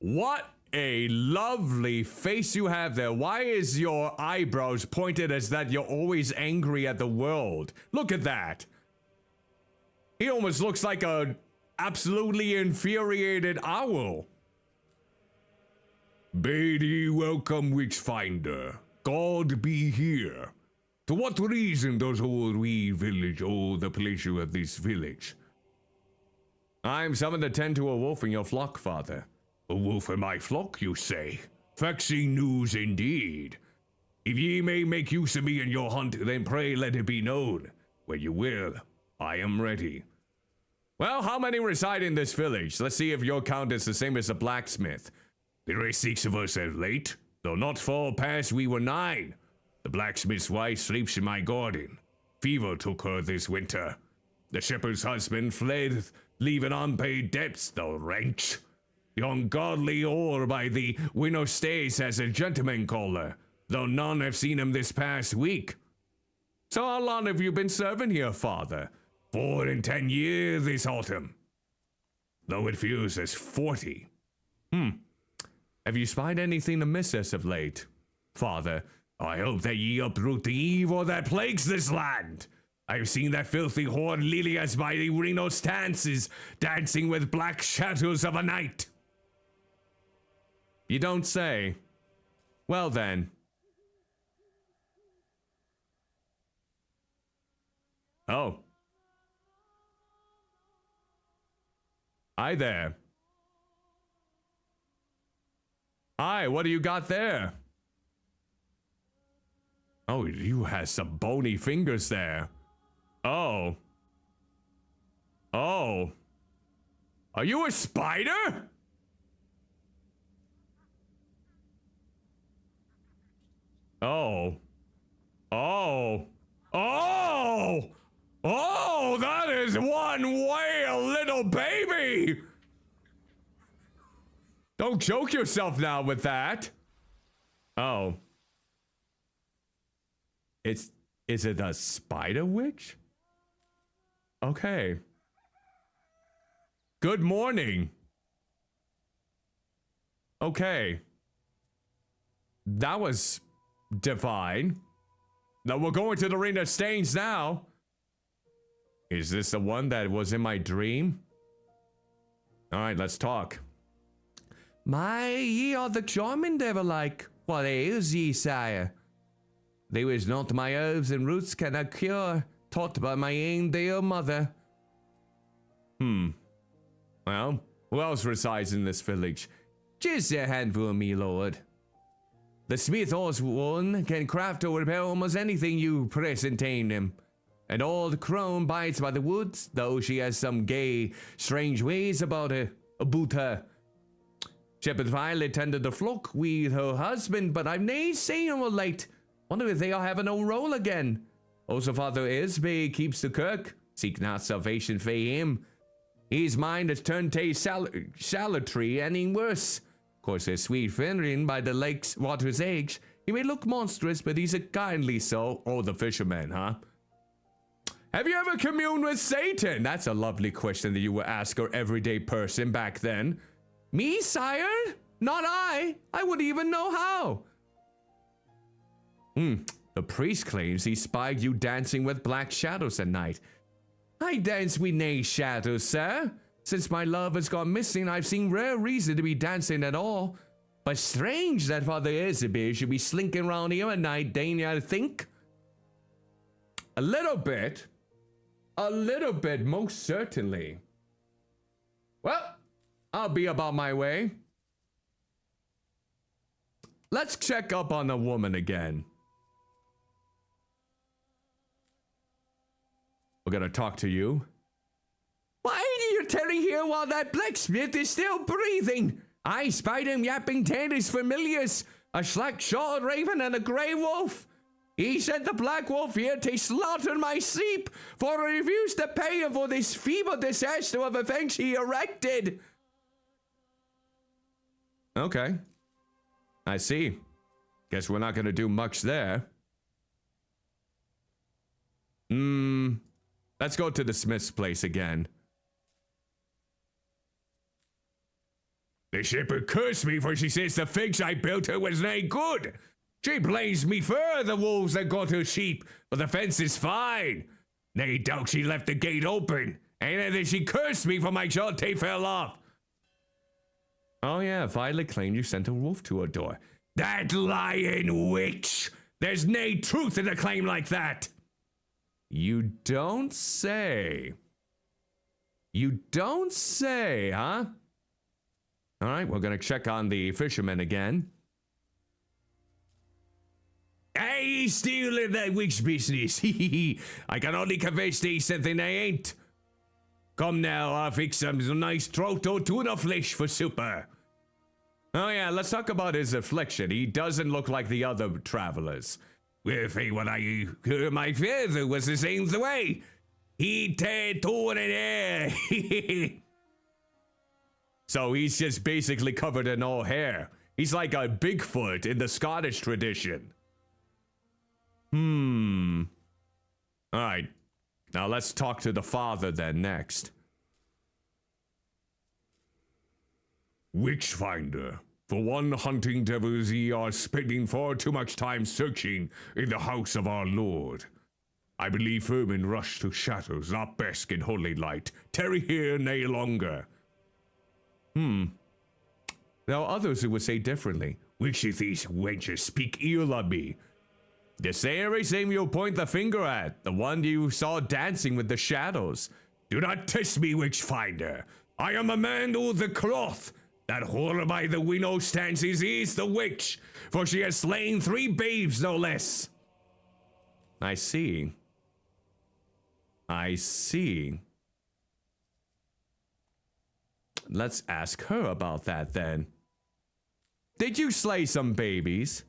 what a lovely face you have there. Why is your eyebrows pointed as that you're always angry at the world? Look at that. He almost looks like a absolutely infuriated owl. Bid ye welcome, Witchfinder. God be here. To what reason does all we village, the pleasure of this village? I'm summoned to tend to a wolf in your flock, father. A wolf in my flock, you say? Vexing news indeed. If ye may make use of me in your hunt, then pray let it be known. When you will, I am ready. Well, how many reside in this village? Let's see if your count is the same as a blacksmith. There are 6 of us as late, though not far past we were 9. The blacksmith's wife sleeps in my garden. Fever took her this winter. The shepherd's husband fled, leaving unpaid debts, the wretch. The ungodly whore by the window stays has a gentleman caller, though none have seen him this past week. So how long have you been serving here, father? 4 and 10 years this autumn. Though it feels as 40. Have you spied anything amiss as of late? Father, I hope that ye uproot the evil that plagues this land. I have seen that filthy whore Lilias by the Reno stances, dancing with black shadows of a night. You don't say. Well then. Oh. Hi there. Hi, what do you got there? Oh, you have some bony fingers there. Oh. Oh. Are you a spider? Oh. Oh. Oh! Oh, that is one whale little baby! Don't choke yourself now with that. Oh. Is it a spider witch? Okay. Good morning. Okay. That was divine. Now we're going to the Ring of Stains now. Is this the one that was in my dream? Alright, let's talk. My, ye are the charming devil-like. What ails ye, sire? There is not my herbs and roots cannot cure, taught by my own dear mother. Well, who else resides in this village? Just a handful, me lord. The smith Osborne can craft or repair almost anything you press and tame him. An old crone bites by the woods, though she has some gay, strange ways about her. Shepherd Violet tended the flock with her husband, but I've nae seen her late. Wonder if they are having a roll again. Also, Father Isby keeps the kirk. Seek not salvation for him. His mind has turned to salutary and in worse. Of course, there's sweet Fenrir by the lake's water's edge. He may look monstrous, but he's a kindly soul. Oh, the fisherman, huh? Have you ever communed with Satan? That's a lovely question that you would ask your everyday person back then. Me, sire? Not I. I wouldn't even know how. The priest claims he spied you dancing with black shadows at night. I dance with nae shadows, sir. Since my love has gone missing, I've seen rare reason to be dancing at all. But strange that Father Isabel should be slinking around here at night, don't you think? A little bit, most certainly. Well, I'll be about my way. Let's check up on the woman again. We're gonna talk to you. Why are you telling here while that blacksmith is still breathing? I spied him yapping to his familiars, a slack-shawled raven and a grey wolf. He sent the black wolf here to slaughter my sheep, for I refused to pay him for this feeble disaster of offense he erected. Okay. I see. Guess we're not gonna do much there. Let's go to the smith's place again. The shepherd cursed me for she says the figs I built her was nae good. She blames me for the wolves that got her sheep, but the fence is fine. Nae doubt she left the gate open, and then she cursed me for my shot they fell off. Oh yeah, Violet claimed you sent a wolf to her door. That lying witch! There's nae truth in a claim like that! You don't say. You don't say, huh? Alright, we're gonna check on the fisherman again. Hey, still in that witch business. I can only confess to something I ain't. Come now, I'll fix some nice trout or tuna flesh for supper. Oh yeah, let's talk about his affliction. He doesn't look like the other travelers. Well, when I heard my father was the same way. He te torere. So he's just basically covered in all hair. He's like a Bigfoot in the Scottish tradition. Alright. Now let's talk to the father then next. Witchfinder. For one hunting devils, ye are spending far too much time searching in the house of our Lord. I believe vermin rush to shadows, not bask in holy light. Tarry here nay longer. There are others who would say differently. Which of these wenches speak ill of me? The very same you'll point the finger at, the one you saw dancing with the shadows. Do not test me, Witchfinder. I am a man of the cloth. That whore by the window stands is the witch, for she has slain 3 babes no less. I see. I see. Let's ask her about that then. Did you slay some babies?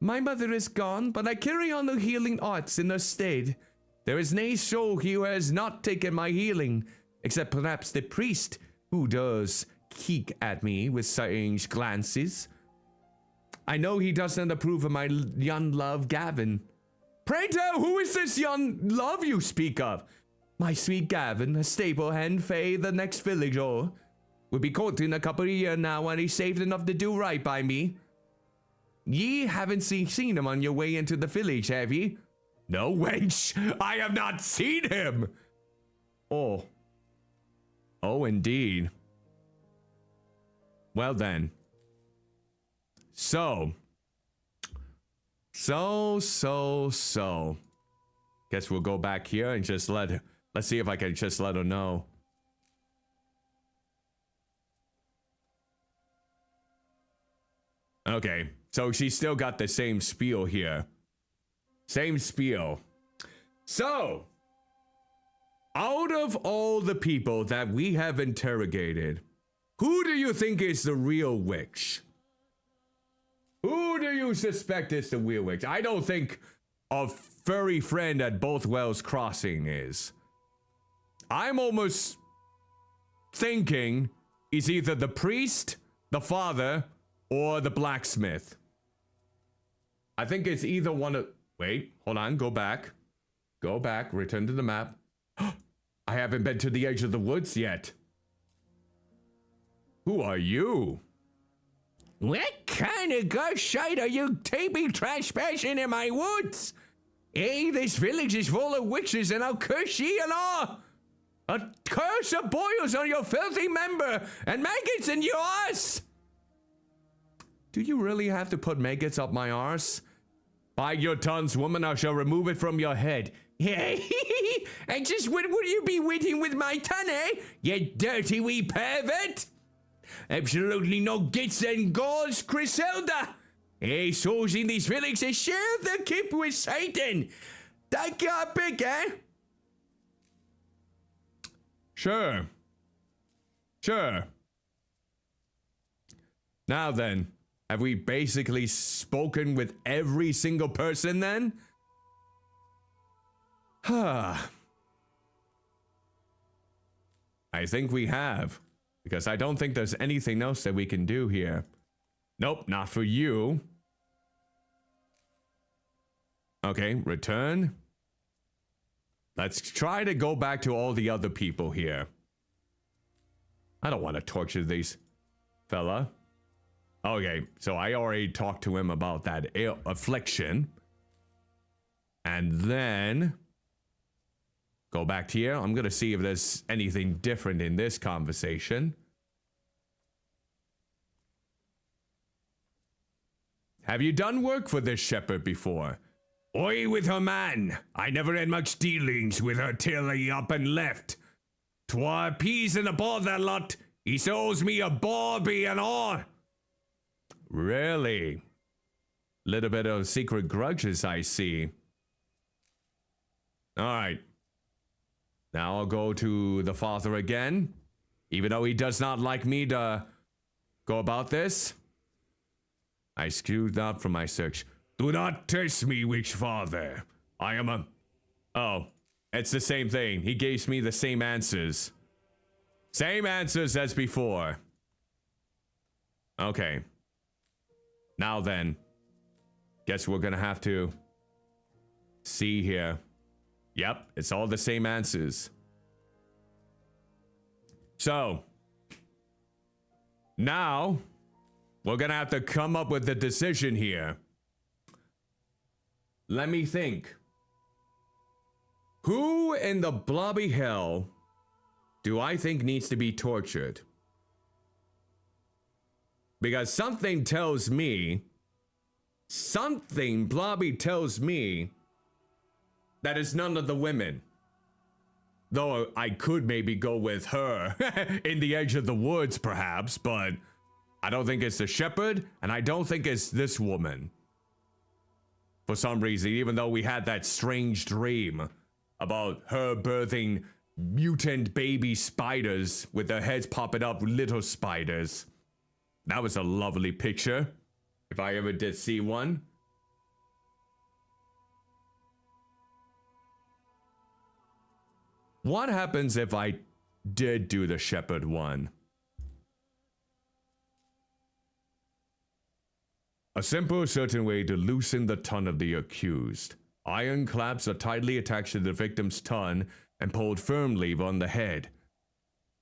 My mother is gone, but I carry on the healing arts in her stead. There is no soul who has not taken my healing, except perhaps the priest, who does keek at me with strange glances. I know he doesn't approve of my young love, Gavin. Pray tell, who is this young love you speak of? My sweet Gavin, a stable hand fay the next village o'er. We'll be courting a couple of years now, and he's saved enough to do right by me. Ye haven't seen him on your way into the village, have ye? No, wench, I have not seen him. Oh. Oh, indeed. Well then. So. Guess we'll go back here and just let's see if I can just let her know. Okay, so she's still got the same spiel here. Same spiel. So, out of all the people that we have interrogated, who do you think is the real witch? Who do you suspect is the real witch? I don't think a furry friend at Bothwell's Crossing is. I'm almost thinking it's either the priest, the father, or the blacksmith. I think it's either one of... Wait, hold on, go back. Go back, return to the map. I haven't been to the edge of the woods yet. Who are you? What kind of ghost shite are you taping trespassing in my woods? Hey, this village is full of witches and I'll curse ye and all. A curse of boils on your filthy member and maggots in your arse. Do you really have to put maggots up my arse? Bite your tongues, woman, I shall remove it from your head. And just what would you be waiting with my tongue, eh? You dirty wee pervert! Absolutely no gits and gauze, Griselda! Hey, souls in these villages share the keep with Satan! That got big, eh? Sure. Sure. Now then, have we basically spoken with every single person then? I think we have. Because I don't think there's anything else that we can do here. Nope, not for you. Okay, return. Let's try to go back to all the other people here. I don't want to torture these fella. Okay, so I already talked to him about that affliction. And then... go back to here. I'm going to see if there's anything different in this conversation. Have you done work for this shepherd before? Oi with her man. I never had much dealings with her till he up and left. 'Twere peas in a bother lot. He owes me a bawbee and all. Really? Little bit of secret grudges, I see. Alright. Now I'll go to the father again. Even though he does not like me to go about this. I screwed up from my search. Do not test me, witch father. I am a... Oh. It's the same thing. He gave me the same answers. Same answers as before. Okay. Now then. Guess we're gonna have to see here. Yep, it's all the same answers. So, now, we're gonna have to come up with a decision here. Let me think. Who in the blobby hell do I think needs to be tortured? Because something blobby tells me that it's none of the women. Though I could maybe go with her in the edge of the woods perhaps, but I don't think it's the shepherd, and I don't think it's this woman. For some reason, even though we had that strange dream about her birthing mutant baby spiders with their heads popping up little spiders. That was a lovely picture, if I ever did see one. What happens if I did do the shepherd one? A simple, certain way to loosen the tongue of the accused. Iron clamps are tightly attached to the victim's tongue and pulled firmly on the head.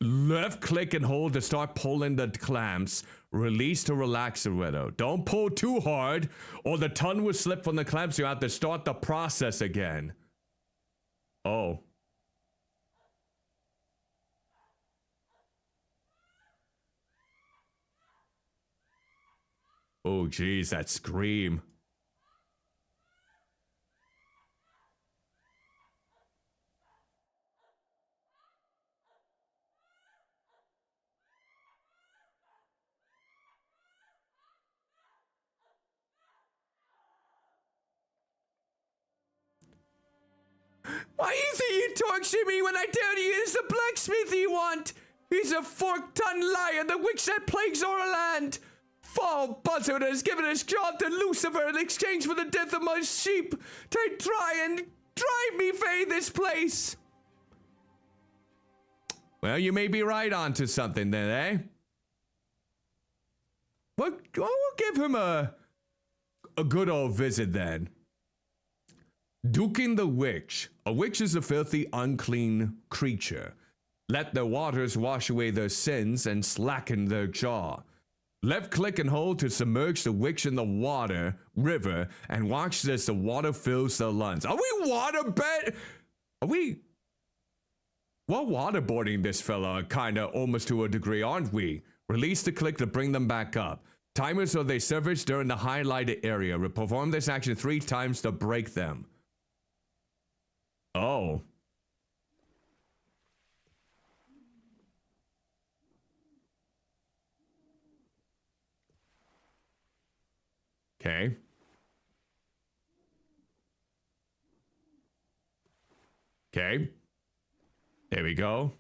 Left click and hold to start pulling the clamps. Release to relax the widow. Don't pull too hard or the tongue will slip from the clamps. You have to start the process again. Oh. Oh, geez, that scream. Why is it you torture me when I tell you it's the blacksmith you want? He's a fork-tongued liar, the witch that plagues our land. Foul buzzard has given his job to Lucifer in exchange for the death of my sheep. To try and drive me from this place. Well, you may be right onto something then, eh? Well, we'll give him a good old visit then. Duking the witch. A witch is a filthy, unclean creature. Let the waters wash away their sins and slacken their jaw. Left click and hold to submerge the witch in the river, and watch as the water fills their lungs. Are we waterbed? Are we? Well, waterboarding this fella kinda almost to a degree, aren't we? Release the click to bring them back up. Timers so they surface during the highlighted area. Perform this action 3 times to break them. Oh. Okay. Okay. There we go.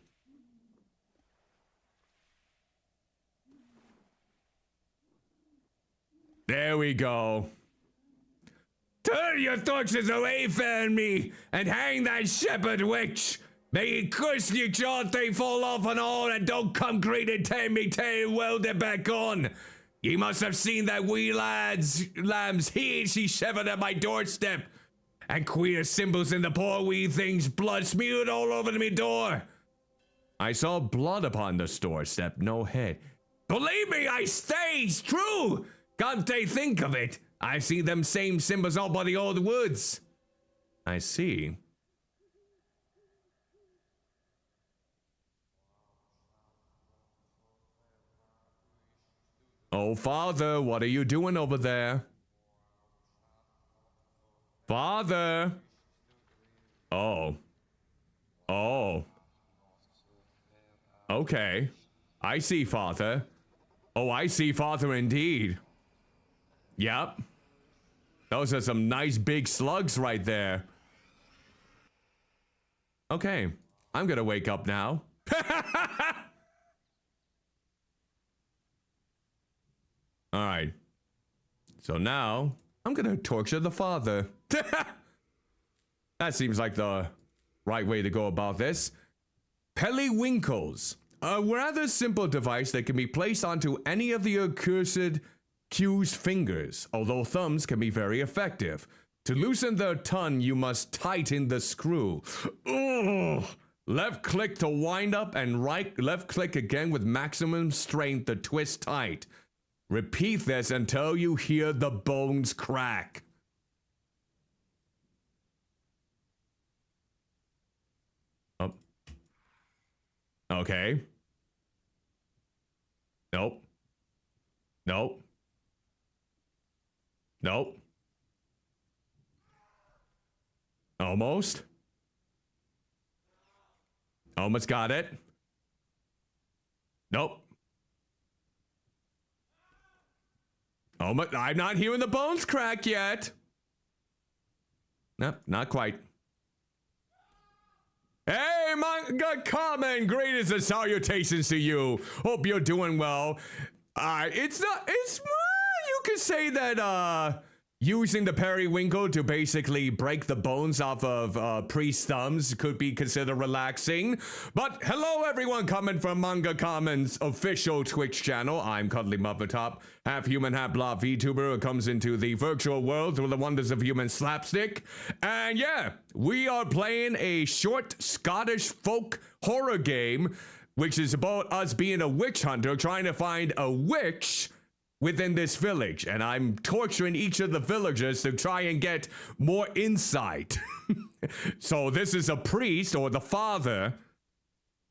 There we go. Turn your torches away from me and hang that shepherd witch. May he curse you, John, they fall off and all, and don't come greet and tell me to weld it back on. Ye must have seen that wee lamb's head she severed at my doorstep, and queer symbols in the poor wee thing's blood smeared all over me door. I saw blood upon the doorstep, no head. Believe me, I stays true. Can't they think of it? I see them same symbols all by the old woods. I see. Oh, Father, what are you doing over there? Father! Oh. Oh. Okay. I see, Father. Oh, I see, Father, indeed. Yep. Those are some nice big slugs right there. Okay. I'm gonna wake up now. Alright. So now, I'm gonna torture the father. That seems like the right way to go about this. Periwinkles, a rather simple device that can be placed onto any of the accursed cue's fingers, although thumbs can be very effective. To loosen the tongue, you must tighten the screw. Ugh. Left click to wind up and left click again with maximum strength to twist tight. Repeat this until you hear the bones crack. Oh. Okay. Nope. Nope. Nope. Almost. Almost got it. Nope. Almost. I'm not hearing the bones crack yet. Nope, not quite. Hey, manga comment, greetings and salutations to you. Hope you're doing well. It's you could say that, using the periwinkle to basically break the bones off of priest thumbs could be considered relaxing. But hello everyone coming from Manga Comment's official Twitch channel. I'm Cuddlymuffintop, half human, half blob Vtuber who comes into the virtual world through the wonders of human slapstick. And yeah, we are playing a short Scottish folk horror game, which is about us being a witch hunter trying to find a witch within this village, and I'm torturing each of the villagers to try and get more insight. So this is a priest, or the father,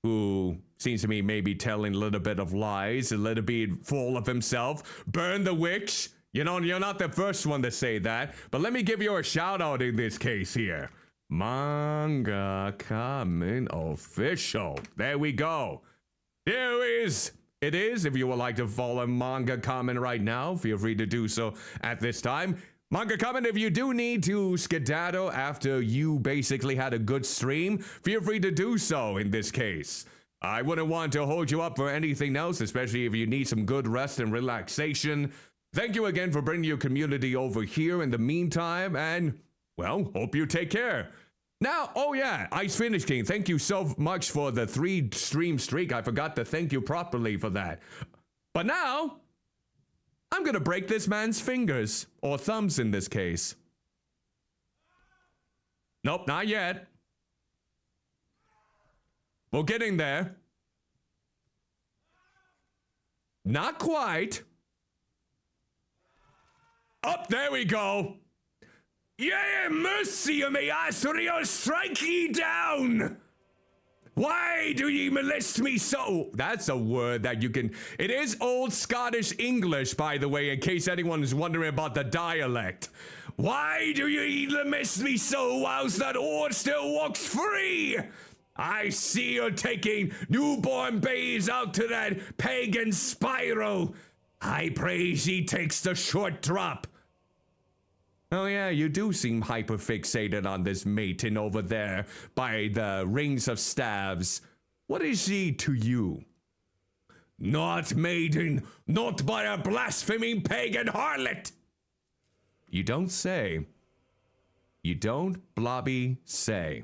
who seems to me maybe telling a little bit of lies, a little bit full of himself. Burn the witch. You know, you're not the first one to say that, but let me give you a shout out in this case here. Manga Comment Official. There we go. There is. It is. If you would like to follow Manga Comment right now, feel free to do so at this time. Manga Comment, if you do need to skedaddle after you basically had a good stream, feel free to do so in this case. I wouldn't want to hold you up for anything else, especially if you need some good rest and relaxation. Thank you again for bringing your community over here in the meantime, and, well, hope you take care. Now, oh yeah, Ice Finish King, thank you so much for the 3 stream streak. I forgot to thank you properly for that. But now, I'm gonna break this man's fingers, or thumbs in this case. Nope, not yet. We're getting there. Not quite. Up, there we go. Yeah, mercy on me, I'll strike ye down! Why do ye molest me so? That's a word that you can... It is Old Scottish English, by the way, in case anyone is wondering about the dialect. Why do ye molest me so whilst that ord still walks free? I see you're taking newborn babes out to that pagan spiral. I praise ye takes the short drop. Oh yeah, you do seem hyper-fixated on this maiden over there by the rings of staves. What is she to you? Not maiden, not by a blaspheming pagan harlot! You don't say. You don't blobby say.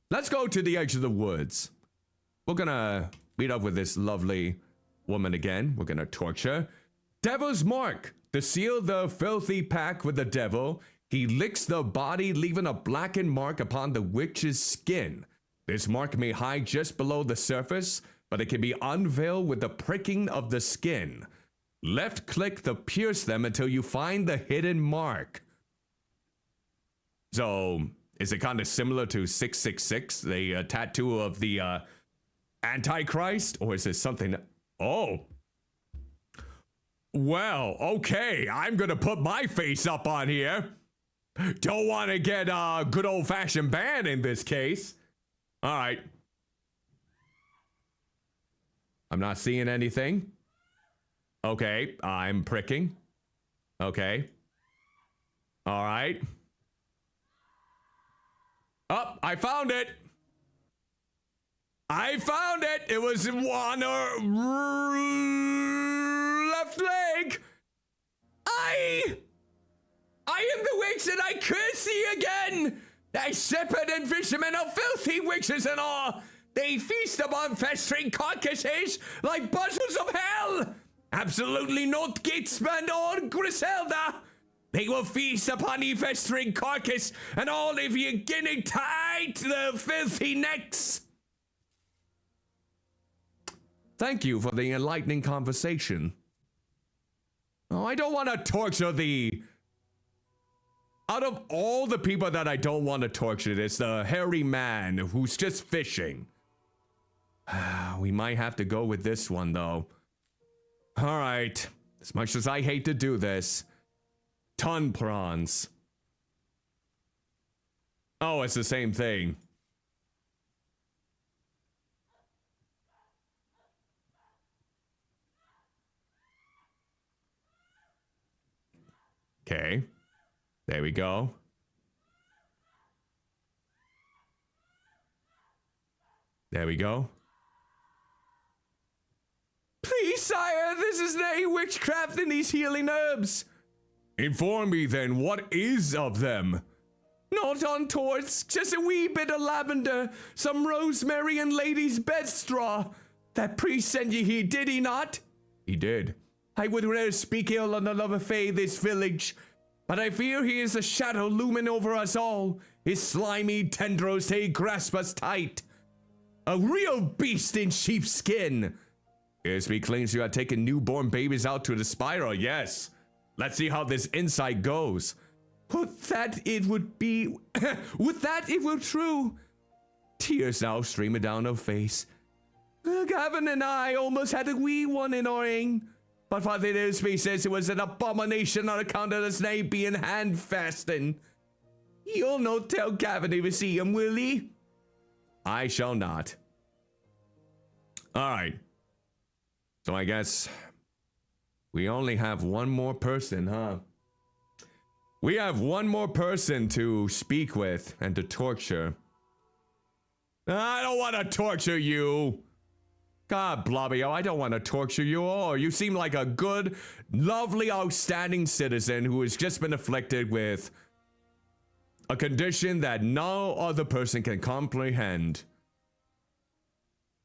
Let's go to the edge of the woods. We're gonna meet up with this lovely woman again. We're gonna torture. Devil's Mark. To seal the filthy pact with the devil, he licks the body, leaving a blackened mark upon the witch's skin. This mark may hide just below the surface, but it can be unveiled with the pricking of the skin. Left click to pierce them until you find the hidden mark. So, is it kind of similar to 666, the tattoo of the Antichrist? Or is it something... Oh. Well, okay, I'm gonna put my face up on here. Don't want to get a good old-fashioned ban in this case. All right. I'm not seeing anything. Okay, I'm pricking. Okay. All right. Oh, I found it. I found it. It was on her left leg. I am the witch that I could see again. They shepherd and fishermen are filthy witches and all. They feast upon festering carcasses like buzzards of hell. Absolutely not Gitsman or Griselda. They will feast upon the festering carcass and all of you getting tied to the filthy necks. Thank you for the enlightening conversation. Oh, I don't want to torture the... Out of all the people that I don't want to torture, it's the hairy man who's just fishing. We might have to go with this one, though. All right. As much as I hate to do this. Ton prawns. Oh, it's the same thing. Okay. There we go. There we go. Please, sire, this is no witchcraft in these healing herbs. Inform me then, what is of them? Not untoward, just a wee bit of lavender, some rosemary and lady's bed straw. That priest sent you here, did he not? He did. I would rather speak ill on the love of Faye this village, but I fear he is a shadow looming over us all. His slimy tendrils, they grasp us tight. A real beast in sheepskin. ESP claims you are taking newborn babies out to the spiral. Yes. Let's see how this insight goes. Would that it would be... would that it were true? Tears now streaming down her face. Gavin and I almost had a wee one in our ring. But Father ESP says it was an abomination on account of his name being hand fasting. You'll not tell Gavin if you see him, will he? I shall not. Alright. So I guess we only have one more person, huh? We have one more person to speak with and to torture. I don't want to torture you. God, Blobbio, I don't want to torture you all. You seem like a good, lovely, outstanding citizen who has just been afflicted with a condition that no other person can comprehend.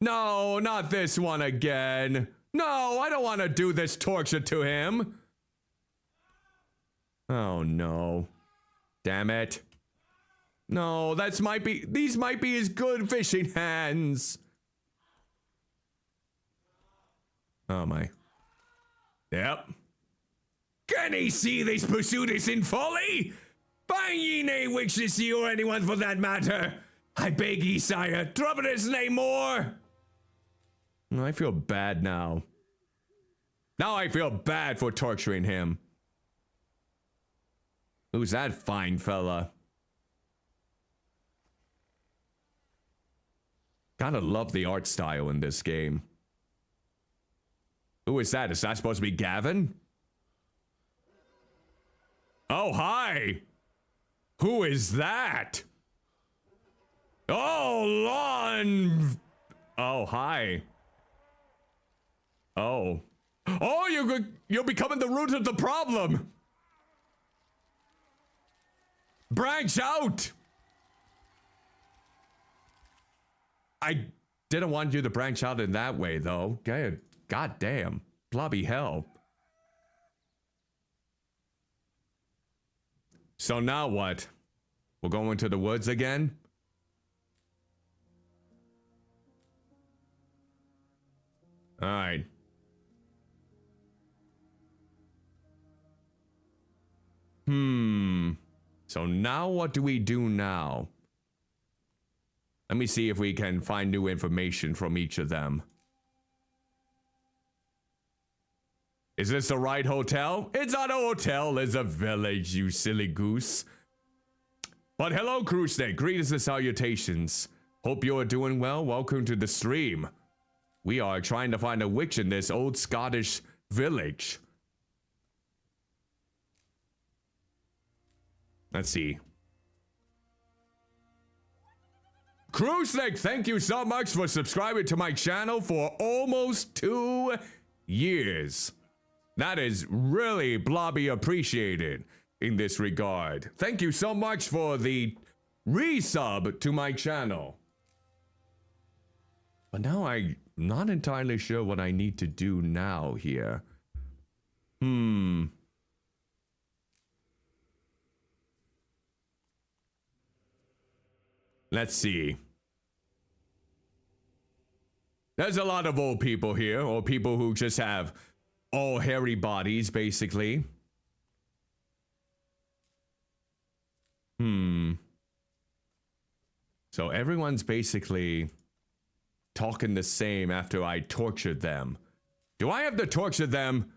No, not this one again. No, I don't want to do this torture to him. Oh no. Damn it. No, these might be his good fishing hands. Oh my. Yep. Can he see this pursuit is in folly? Bang ye nay witches ye or anyone for that matter. I beg ye, sire, trouble his name more. I feel bad now. Now I feel bad for torturing him. Who's that fine fella? Gotta love the art style in this game. Who is that? Is that supposed to be Gavin? Oh, hi! Who is that? Oh, Lon! Oh, hi. Oh. Oh, you're becoming the root of the problem! Branch out! I didn't want you to branch out in that way, though. God damn. Blobby hell. So now what? We're going to the woods again? Alright. So now what do we do now? Let me see if we can find new information from each of them. Is this the right hotel? It's not a hotel, it's a village, you silly goose. But hello, Crew Snake. Greetings and salutations. Hope you are doing well. Welcome to the stream. We are trying to find a witch in this old Scottish village. Let's see. Crew Snake, thank you so much for subscribing to my channel for almost 2 years. That is really blobby appreciated in this regard. Thank you so much for the resub to my channel. But now I'm not entirely sure what I need to do now here. Let's see. There's a lot of old people here, or people who just have all hairy bodies, basically. So everyone's basically talking the same after I tortured them. Do I have to torture them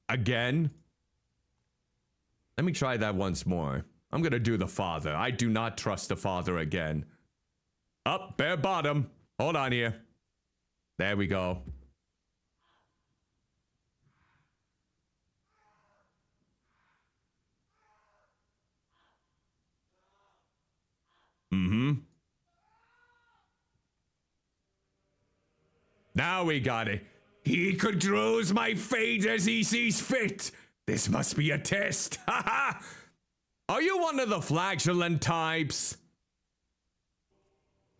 again? Let me try that once more. I'm gonna do the father. I do not trust the father again. Up, bare bottom. Hold on here. There we go. Now we got it. He controls my fate as he sees fit. This must be a test. Haha. Are you one of the flagellant types?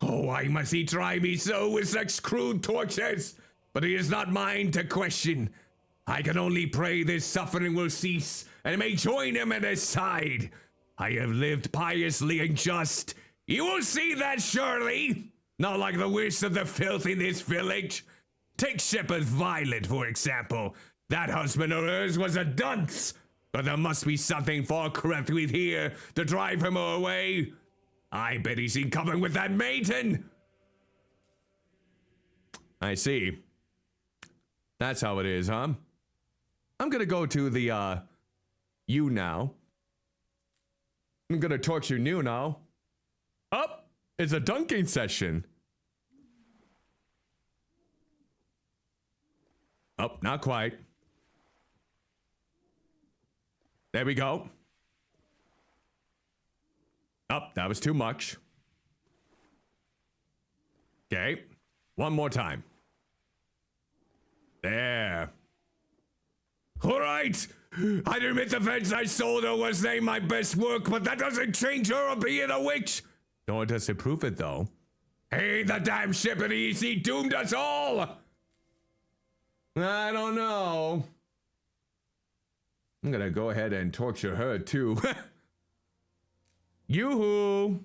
Oh, why must he try me so with such crude tortures? But it is not mine to question. I can only pray this suffering will cease and may join him at his side. I have lived piously and just. You will see that surely. Not like the worst of the filth in this village. Take Shepherd Violet, for example. That husband of hers was a dunce. But there must be something far corrupt with here to drive him away. I bet he's in common with that maiden. I see. That's how it is, huh? I'm gonna go to the, you now. I'm gonna torture you now. Up! It's a dunking session. Oh, not quite. There we go. Oh, that was too much. Okay. One more time. There. All right. I admit the fence I sold her was named my best work, but that doesn't change her of being a witch. Nor does it prove it, though. Hey, the damn shepherd, he doomed us all. I don't know. I'm gonna go ahead and torture her, too. Yoo-hoo!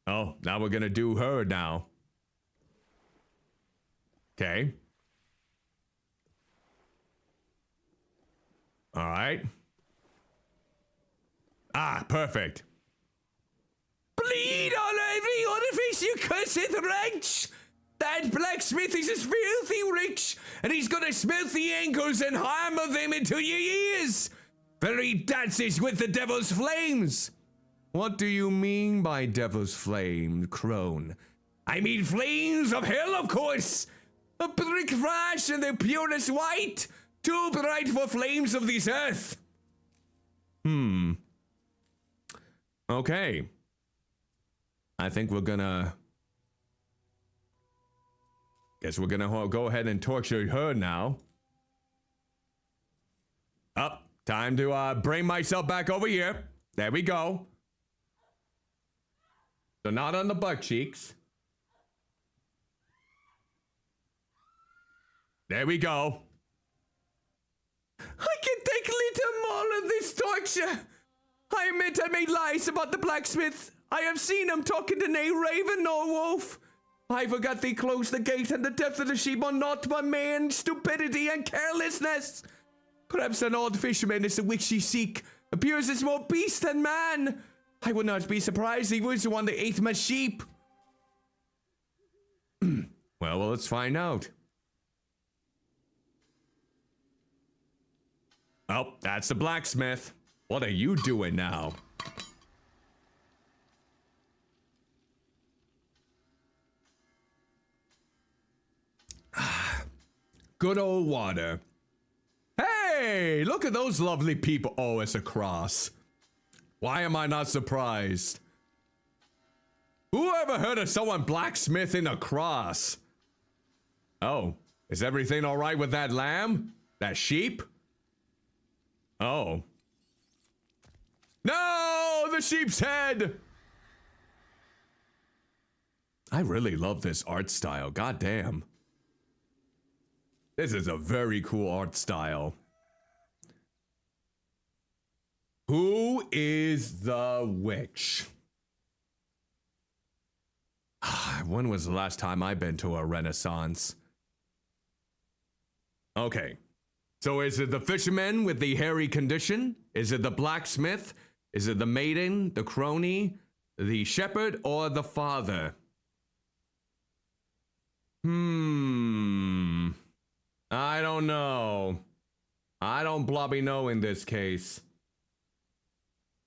Oh, now we're gonna do her now. Okay. Alright. Ah, perfect. Bleed on every orifice, you cursed wretch! That blacksmith is as filthy rich, and he's gonna smelt the ankles and hammer them into your ears! For he dances with the devil's flames! What do you mean by devil's flame, crone? I mean flames of hell, of course! A brick flash in the purest white! Too bright for flames of this earth! Okay. I think we're gonna... Guess we're gonna go ahead and torture her now. Up. Time to bring myself back over here. There we go. So not on the butt cheeks. There we go. I can take little more of this torture. I admit I made lies about the blacksmith. I have seen him talking to nae raven nor wolf. I forgot they closed the gate and the death of the sheep are not by man's stupidity and carelessness. Perhaps an odd fisherman is the witch ye seek, appears as more beast than man. I would not be surprised he was the one that ate my sheep. Well, let's find out. Oh, that's the blacksmith. What are you doing now? Good old water. Hey, look at those lovely people. Oh, it's a cross. Why am I not surprised? Who ever heard of someone blacksmithing a cross? Oh, is everything all right with that lamb? That sheep? Oh. No, the sheep's head! I really love this art style. God damn. This is a very cool art style. Who is the witch? When was the last time I've been to a Renaissance? Okay. So is it the fisherman with the hairy condition? Is it the blacksmith? Is it the maiden, the crony, the shepherd, or the father? I don't know. I don't blobby know in this case.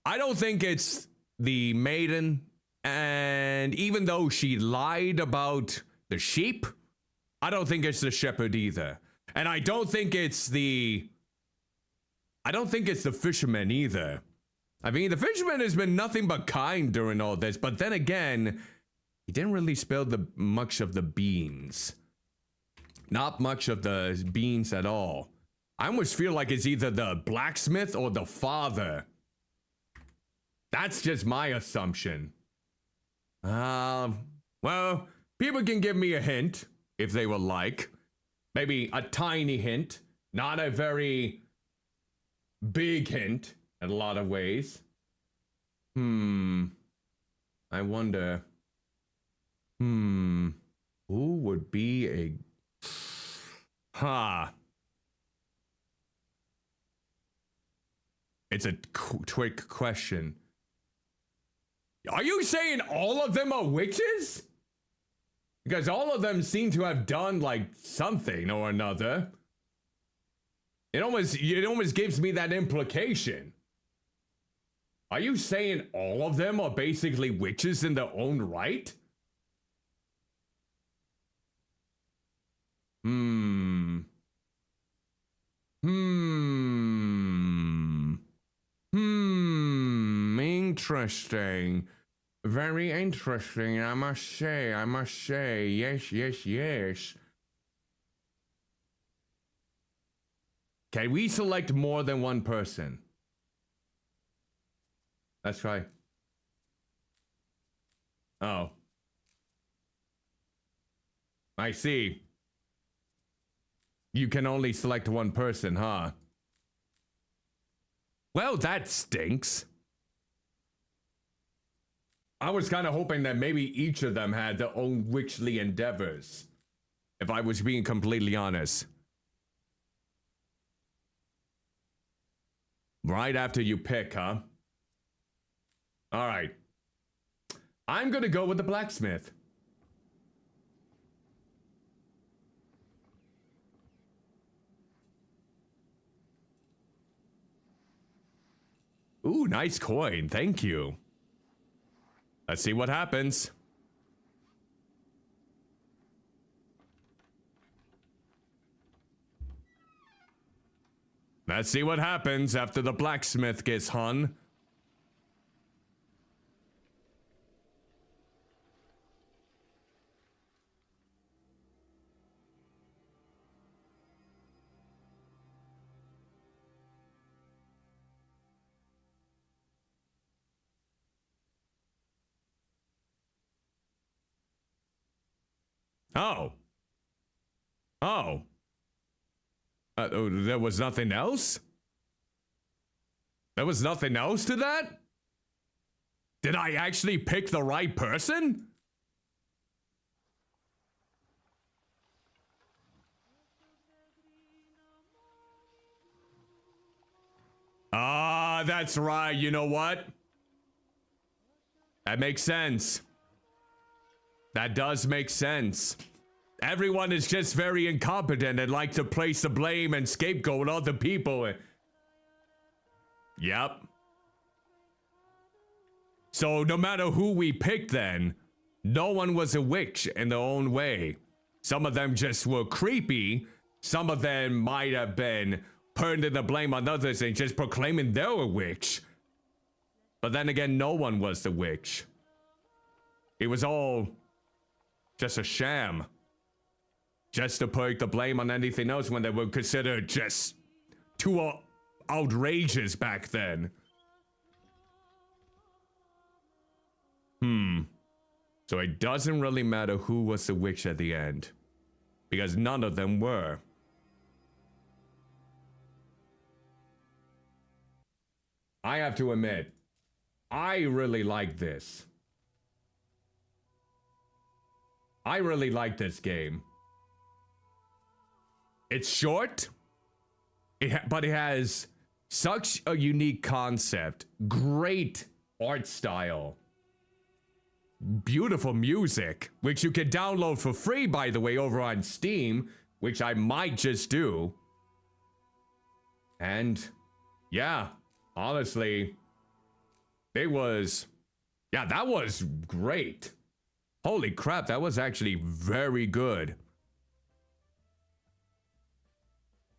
I don't think it's the maiden, and even though she lied about the sheep, I don't think it's the shepherd either. And I don't think it's the fisherman either. I mean, the fisherman has been nothing but kind during all this, but then again, he didn't really spill much of the beans. Not much of the beans at all. I almost feel like it's either the blacksmith or the father. That's just my assumption. Well, people can give me a hint if they would like. Maybe a tiny hint, not a very big hint in a lot of ways. I wonder. Who would be a... It's a quick question. Are you saying all of them are witches? Because all of them seem to have done, like, something or another. It almost gives me that implication. Are you saying all of them are basically witches in their own right? Interesting. Very interesting, I must say. Yes. Can we select more than one person? Let's try. Oh. I see. You can only select one person, huh? Well, that stinks. I was kind of hoping that maybe each of them had their own witchly endeavors. If I was being completely honest. Right after you pick, huh? Alright. I'm gonna go with the blacksmith. Ooh, nice coin. Thank you. Let's see what happens. Let's see what happens after the blacksmith gets hung. Oh. There was nothing else? There was nothing else to that? Did I actually pick the right person? Ah, that's right. You know what? That makes sense. That does make sense. Everyone is just very incompetent and like to place the blame and scapegoat other people. Yep. So no matter who we picked then, no one was a witch in their own way. Some of them just were creepy. Some of them might have been putting the blame on others and just proclaiming they were a witch. But then again, no one was the witch. It was all just a sham. Just to put the blame on anything else when they were considered just too outrageous back then. So it doesn't really matter who was the witch at the end, because none of them were. I have to admit, I really like this. I really like this game. It's short, but it has such a unique concept, great art style, beautiful music, which you can download for free, by the way, over on Steam, which I might just do. And yeah, honestly, that was great. Holy crap, that was actually very good.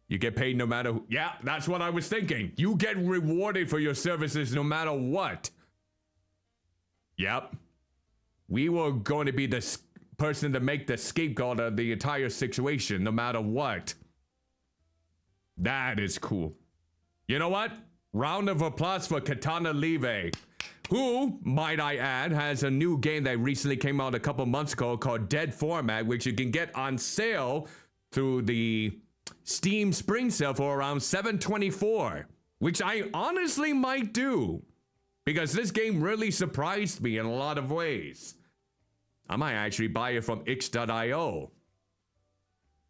You get paid no matter who. Yeah, that's what I was thinking. You get rewarded for your services no matter what. Yep. We were going to be the person to make the scapegoat of the entire situation no matter what. That is cool. You know what? Round of applause for Cuddlymuffintop, who, might I add, has a new game that recently came out a couple months ago called Dead Format, which you can get on sale through the Steam Spring Sale for around $7.24, which I honestly might do, because this game really surprised me in a lot of ways. I might actually buy it from X.io.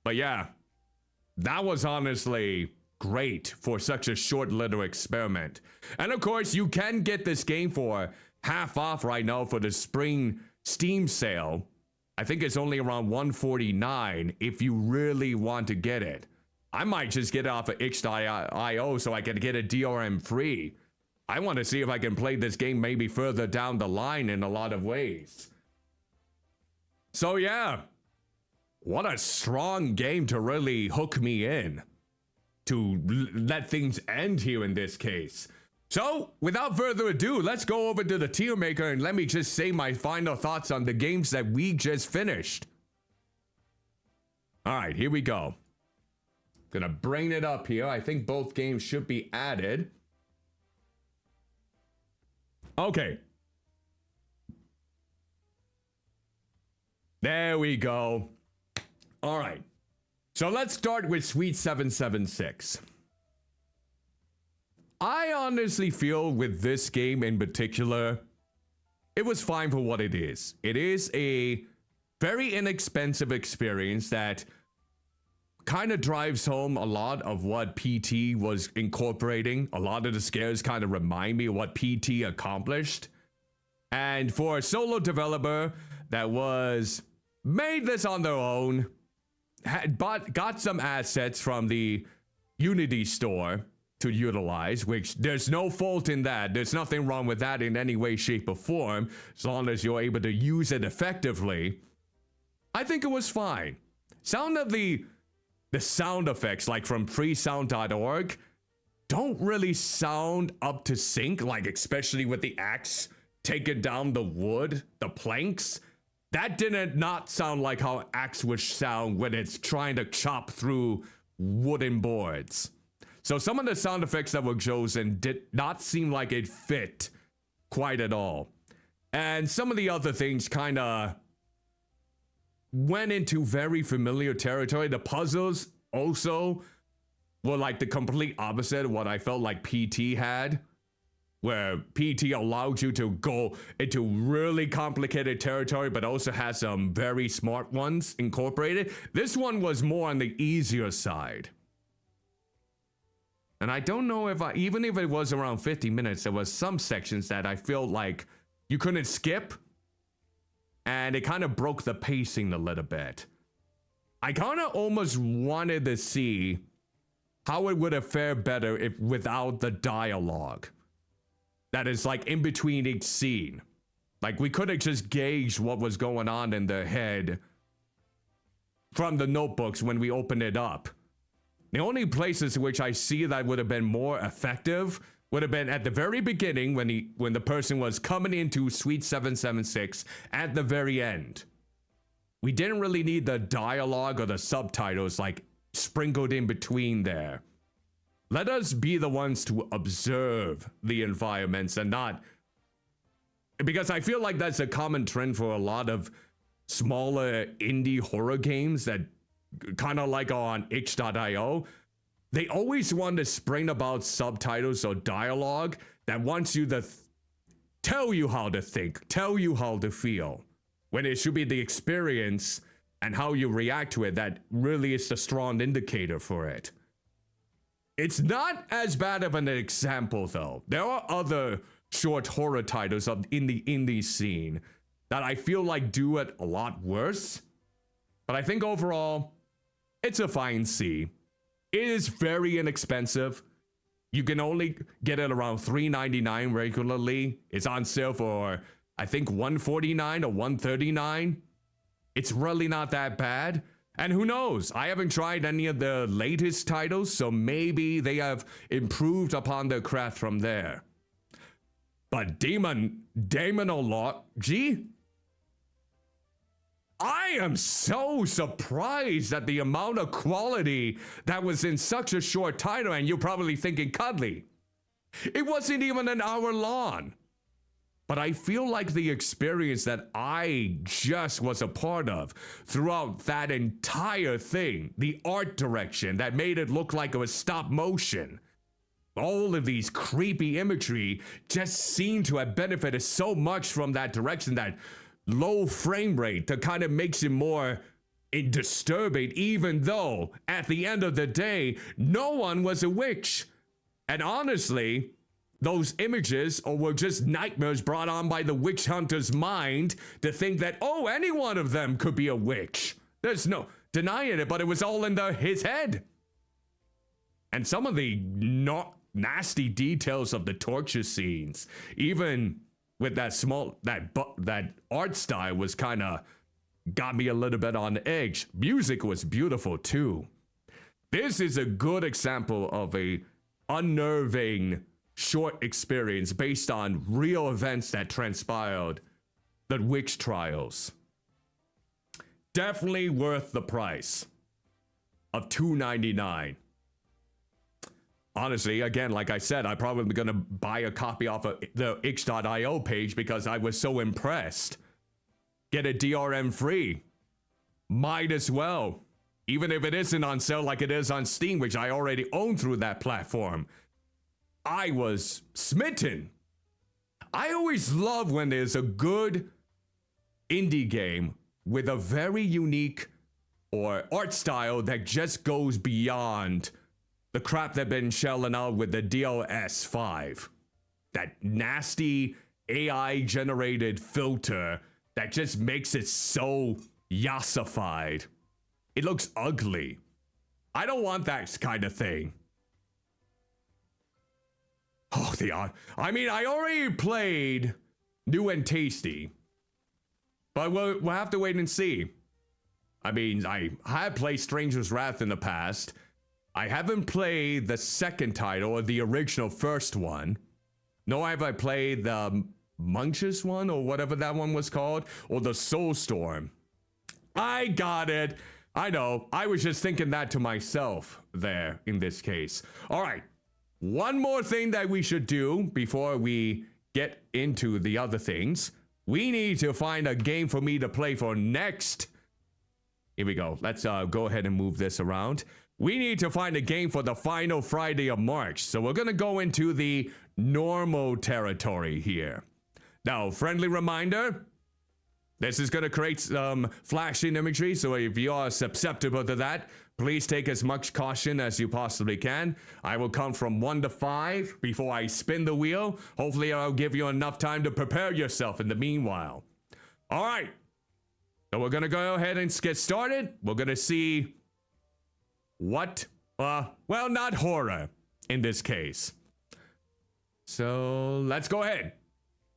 But yeah, that was honestly great for such a short little experiment. And of course, you can get this game for half off right now for the spring Steam sale. I think it's only around $149 if you really want to get it. I might just get it off of X.io so I can get a DRM free. I want to see if I can play this game maybe further down the line in a lot of ways. So yeah, what a strong game to really hook me in, to let things end here in this case. So, without further ado, let's go over to the tier maker and let me just say my final thoughts on the games that we just finished. Alright, here we go. Gonna bring it up here. I think both games should be added. Okay. There we go. Alright. So let's start with Suite 776. I honestly feel with this game in particular, it was fine for what it is. It is a very inexpensive experience that kind of drives home a lot of what PT was incorporating. A lot of the scares kind of remind me of what PT accomplished. And for a solo developer that was made this on their own, got some assets from the Unity store to utilize, which there's no fault in that. There's nothing wrong with that in any way, shape, or form, as long as you're able to use it effectively. I think it was fine. Sound of the sound effects, like from freesound.org, don't really sound up to sync, like especially with the axe taking down the wood, the planks. That did not sound like how axe would sound when it's trying to chop through wooden boards. So some of the sound effects that were chosen did not seem like it fit quite at all. And some of the other things kind of went into very familiar territory. The puzzles also were like the complete opposite of what I felt like PT had, where PT allowed you to go into really complicated territory, but also has some very smart ones incorporated. This one was more on the easier side. And I don't know if even if it was around 50 minutes, there was some sections that I felt like you couldn't skip. And it kind of broke the pacing a little bit. I kind of almost wanted to see how it would have fared better if without the dialogue. That is like in between each scene. Like we could have just gauged what was going on in their head from the notebooks when we opened it up. The only places in which I see that would have been more effective would have been at the very beginning when the person was coming into Suite 776 at the very end. We didn't really need the dialogue or the subtitles like sprinkled in between there. Let us be the ones to observe the environments and not because I feel like that's a common trend for a lot of smaller indie horror games that kind of like on itch.io. They always want to spring about subtitles or dialogue that wants you to tell you how to think, tell you how to feel, when it should be the experience and how you react to it that really is the strong indicator for it. It's not as bad of an example though. There are other short horror titles in the indie scene that I feel like do it a lot worse. But I think overall, it's a fine C. It is very inexpensive. You can only get it around $3.99 regularly. It's on sale for, I think, $149 or $139. It's really not that bad. And who knows? I haven't tried any of the latest titles, so maybe they have improved upon their craft from there. But Daemonologie? I am so surprised at the amount of quality that was in such a short title, and you're probably thinking, Cuddly, it wasn't even an hour long. But I feel like the experience that I just was a part of throughout that entire thing, the art direction that made it look like it was stop motion, all of these creepy imagery just seemed to have benefited so much from that direction, that low frame rate that kind of makes it more disturbing, even though at the end of the day, no one was a witch. And honestly, those images were just nightmares brought on by the witch hunter's mind to think that, oh, any one of them could be a witch. There's no denying it, but it was all in his head. And some of the nasty details of the torture scenes, even with that art style, was kind of got me a little bit on edge. Music was beautiful too. This is a good example of a unnerving short experience based on real events that transpired, the witch trials. Definitely worth the price of $2.99. Honestly, again, like I said, I'm probably gonna buy a copy off of the itch.io page because I was so impressed. Get a DRM free. Might as well. Even if it isn't on sale like it is on Steam, which I already own through that platform. I was smitten. I always love when there's a good indie game with a very unique or art style that just goes beyond the crap they've been shelling out with the DLS5. That nasty AI generated filter that just makes it so yassified. It looks ugly. I don't want that kind of thing. Oh, the art. I mean, I already played New and Tasty, but we'll have to wait and see. I mean, I have played Stranger's Wrath in the past. I haven't played the second title or the original first one. Nor have I played the Munches one or whatever that one was called, or the Soulstorm. I got it. I know. I was just thinking that to myself there in this case. All right. One more thing that we should do before we get into the other things. We need to find a game for me to play for next. Here we go. Let's go ahead and move this around. We need to find a game for the final Friday of March. So we're going to go into the normal territory here. Now, friendly reminder, this is going to create some flashing imagery. So if you are susceptible to that, please take as much caution as you possibly can. I will count from 1 to 5 before I spin the wheel. Hopefully I'll give you enough time to prepare yourself in the meanwhile. All right. So we're going to go ahead and get started. We're going to see what, well, not horror in this case. So let's go ahead.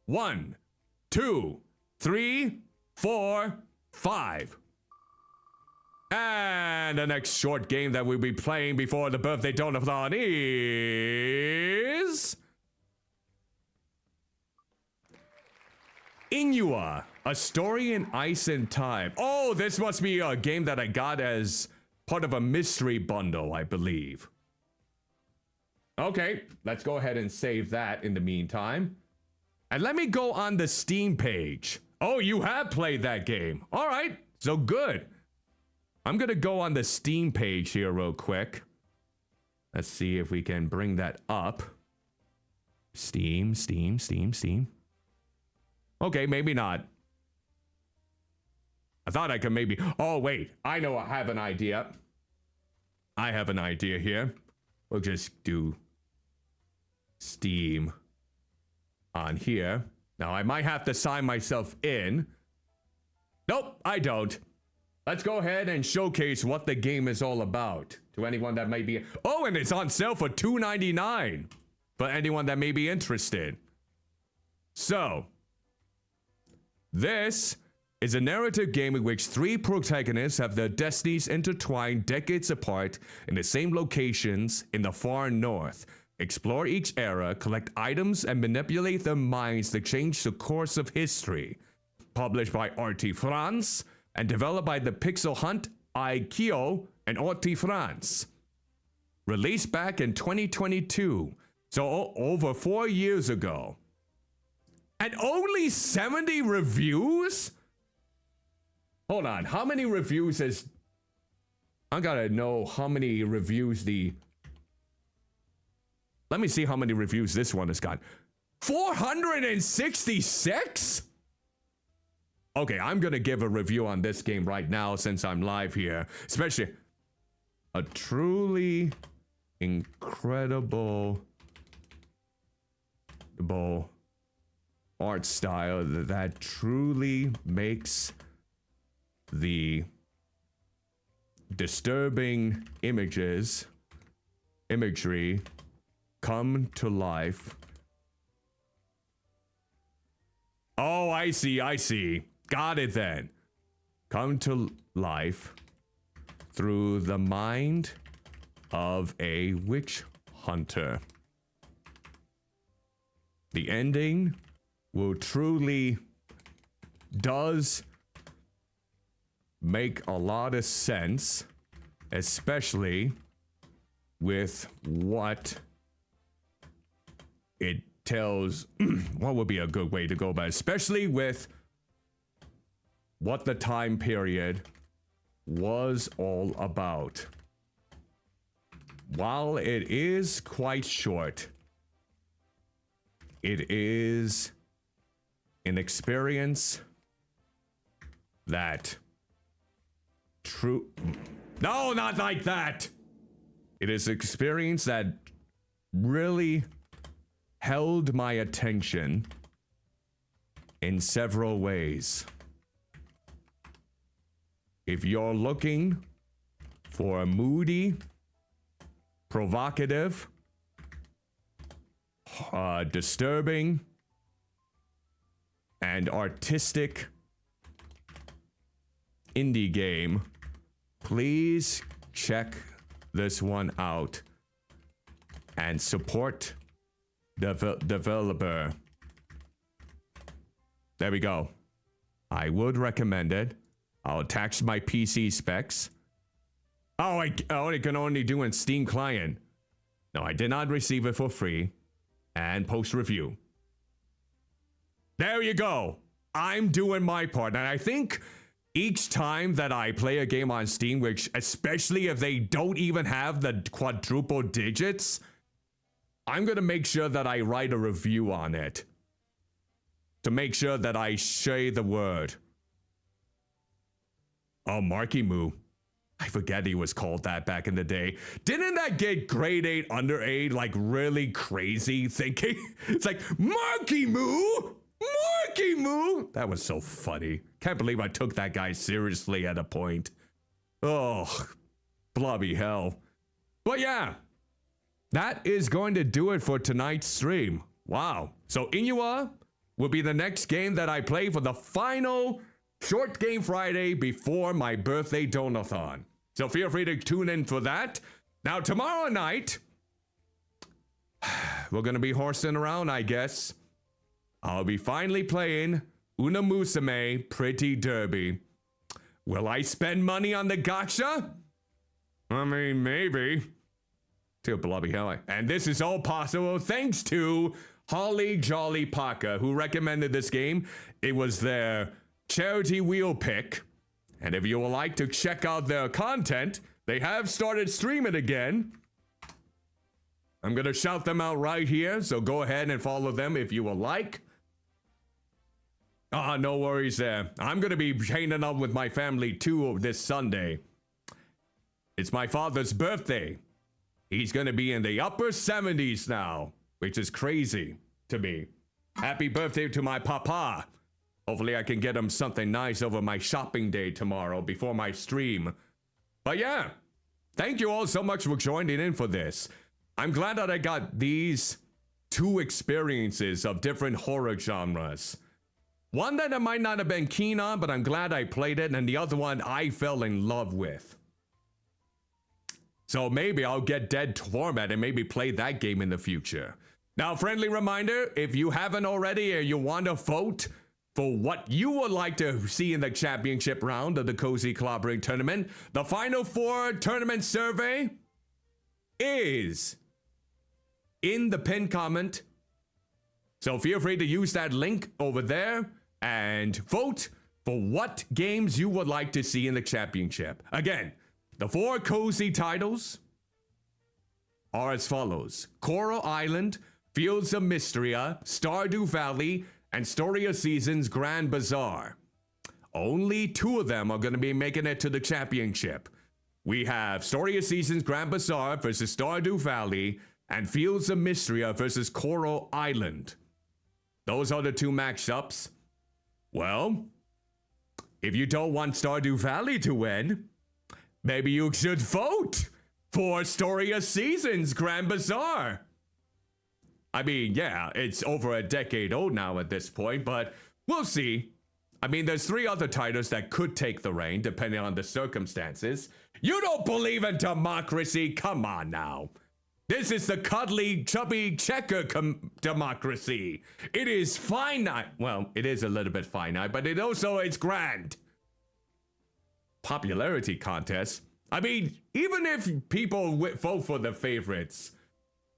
1, 2, 3, 4, 5. And the next short game that we'll be playing before the birthday donathon is Inua, A Story in Ice and Time. Oh, this must be a game that I got as part of a mystery bundle, I believe. Okay, let's go ahead and save that in the meantime. And let me go on the Steam page. Oh, you have played that game. All right, so good. I'm gonna go on the Steam page here real quick. Let's see if we can bring that up. Steam. Okay, maybe not. I thought I could maybe... Oh, wait. I know I have an idea. I have an idea here. We'll just do Steam on here. Now, I might have to sign myself in. Nope, I don't. Let's go ahead and showcase what the game is all about to anyone that may be... Oh, and it's on sale for $2.99 for anyone that may be interested. So, this is a narrative game in which three protagonists have their destinies intertwined decades apart in the same locations in the far north. Explore each era, collect items, and manipulate their minds to change the course of history. Published by RT France and developed by the Pixel Hunt, IKEO, and RT France. Released back in 2022, so over 4 years ago. And only 70 reviews? Hold on, how many reviews is... I gotta know how many reviews the... Let me see how many reviews this one has got. 466? Okay, I'm gonna give a review on this game right now since I'm live here. Especially a truly incredible art style that truly makes the disturbing imagery come to life. Oh, I see. Got it then. Come to life through the mind of a witch hunter. The ending will truly does make a lot of sense, especially with what it tells. What would be a good way to go about it, especially with what the time period was all about. While it is quite short, it is an experience that No, not like that! It is an experience that really held my attention in several ways. If you're looking for a moody, provocative, disturbing, and artistic indie game, please check this one out and support the developer. There we go. I would recommend it. I'll attach my PC specs. Oh, it can only do in Steam client. No, I did not receive it for free. And post review. There you go. I'm doing my part. And I think each time that I play a game on Steam, which especially if they don't even have the quadruple digits, I'm gonna make sure that I write a review on it. To make sure that I say the word. Oh, Marky Moo. I forget he was called that back in the day. Didn't that get grade 8 under 8 like really crazy thinking? It's like, Marky Moo! Marky Moo! That was so funny. Can't believe I took that guy seriously at a point. Oh, bloody hell. But yeah, that is going to do it for tonight's stream. Wow. So Inua will be the next game that I play for the final Short Game Friday before my birthday donathon. So feel free to tune in for that. Now tomorrow night, we're gonna be horsing around, I guess. I'll be finally playing Una Musume Pretty Derby. Will I spend money on the gacha? I mean, maybe. To bloody hell. And this is all possible thanks to Holly Jolly Parker, who recommended this game. It was their charity wheel pick. And if you would like to check out their content, they have started streaming again. I'm going to shout them out right here, so go ahead and follow them if you would like. No worries there. I'm going to be hanging out with my family too this Sunday. It's my father's birthday. He's going to be in the upper 70s now, which is crazy to me. Happy birthday to my papa. Hopefully I can get him something nice over my shopping day tomorrow before my stream. But yeah, thank you all so much for joining in for this. I'm glad that I got these two experiences of different horror genres. One that I might not have been keen on, but I'm glad I played it, and the other one I fell in love with. So maybe I'll get Dead Torment and maybe play that game in the future. Now, friendly reminder, if you haven't already or you want to vote for what you would like to see in the championship round of the Cozy Clobbering Tournament, the Final Four tournament survey is in the pinned comment. So feel free to use that link over there and vote for what games you would like to see in the championship. Again, the 4 cozy titles are as follows: Coral Island, Fields of Mysteria, Stardew Valley, and Story of Seasons Grand Bazaar. Only 2 of them are going to be making it to the championship. We have Story of Seasons Grand Bazaar versus Stardew Valley, and Fields of Mysteria versus Coral Island. Those are the 2 matchups. Well, if you don't want Stardew Valley to win, maybe you should vote for Story of Seasons Grand Bazaar. I mean, yeah, it's over a decade old now at this point, but we'll see. I mean, there's 3 other titles that could take the reign depending on the circumstances. You don't believe in democracy? Come on now. This is the cuddly, chubby checker democracy. It is finite. Well, it is a little bit finite, but it also is grand. Popularity contest. I mean, even if people vote for the favorites,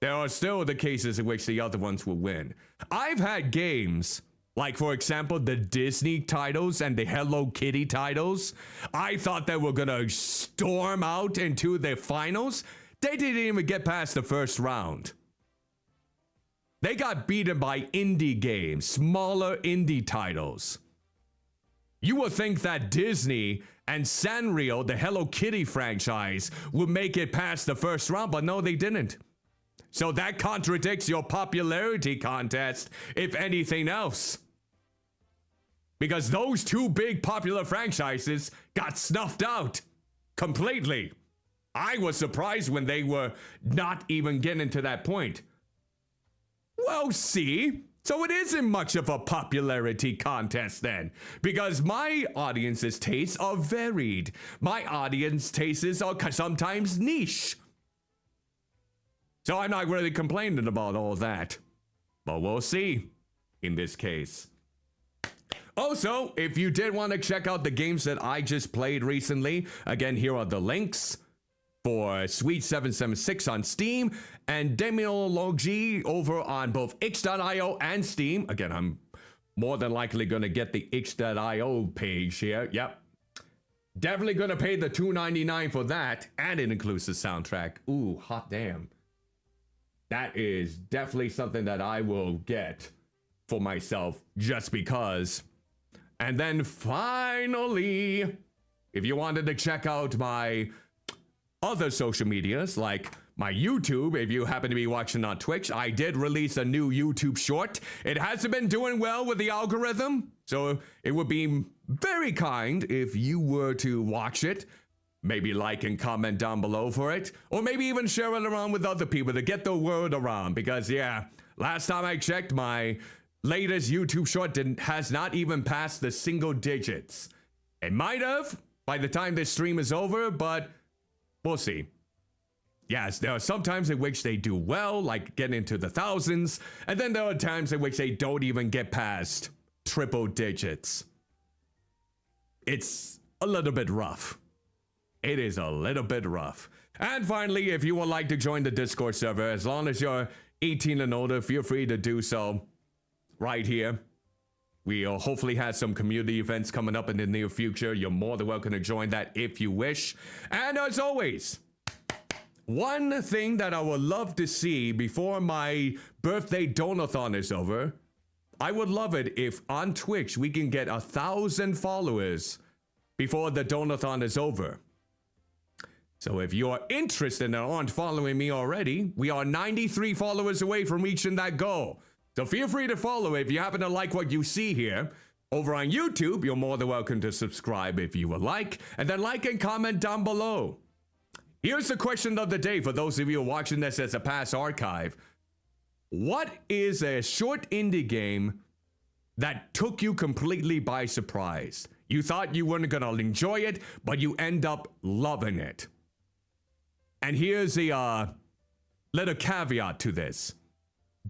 there are still the cases in which the other ones will win. I've had games, like for example, the Disney titles and the Hello Kitty titles. I thought they were gonna storm out into the finals. They didn't even get past the first round. They got beaten by indie games, smaller indie titles. You would think that Disney and Sanrio, the Hello Kitty franchise, would make it past the first round, but no, they didn't. So that contradicts your popularity contest, if anything else. Because those 2 big popular franchises got snuffed out completely. I was surprised when they were not even getting to that point. Well, see, so it isn't much of a popularity contest then, because my audience's tastes are varied. My audience tastes are sometimes niche. So I'm not really complaining about all that. But we'll see in this case. Also, if you did want to check out the games that I just played recently, again, here are the links for Sweet 776 on Steam and Daemonologie over on both itch.io and Steam. Again, I'm more than likely going to get the itch.io page here. Yep. Definitely going to pay the $2.99 for that, and it includes the soundtrack. Ooh, hot damn. That is definitely something that I will get for myself just because. And then finally, if you wanted to check out my other social medias, like my YouTube, if you happen to be watching on Twitch, I did release a new YouTube short. It hasn't been doing well with the algorithm, so it would be very kind if you were to watch it. Maybe like and comment down below for it, or maybe even share it around with other people to get the word around, because yeah, last time I checked, my latest YouTube short has not even passed the single digits. It might have by the time this stream is over, but we'll see. Yes, there are some times in which they do well, like getting into the thousands, and then there are times in which they don't even get past triple digits. It's a little bit rough. It is a little bit rough. And finally, if you would like to join the Discord server, as long as you're 18 and older, feel free to do so right here. We'll hopefully have some community events coming up in the near future. You're more than welcome to join that if you wish. And as always, one thing that I would love to see before my birthday donathon is over, I would love it if on Twitch we can get 1,000 followers before the donathon is over. So if you're interested and aren't following me already, we are 93 followers away from reaching that goal. So feel free to follow if you happen to like what you see here. Over on YouTube, you're more than welcome to subscribe if you would like, and then like and comment down below. Here's the question of the day for those of you watching this as a past archive. What is a short indie game that took you completely by surprise? You thought you weren't gonna enjoy it, but you end up loving it. And here's a little caveat to this.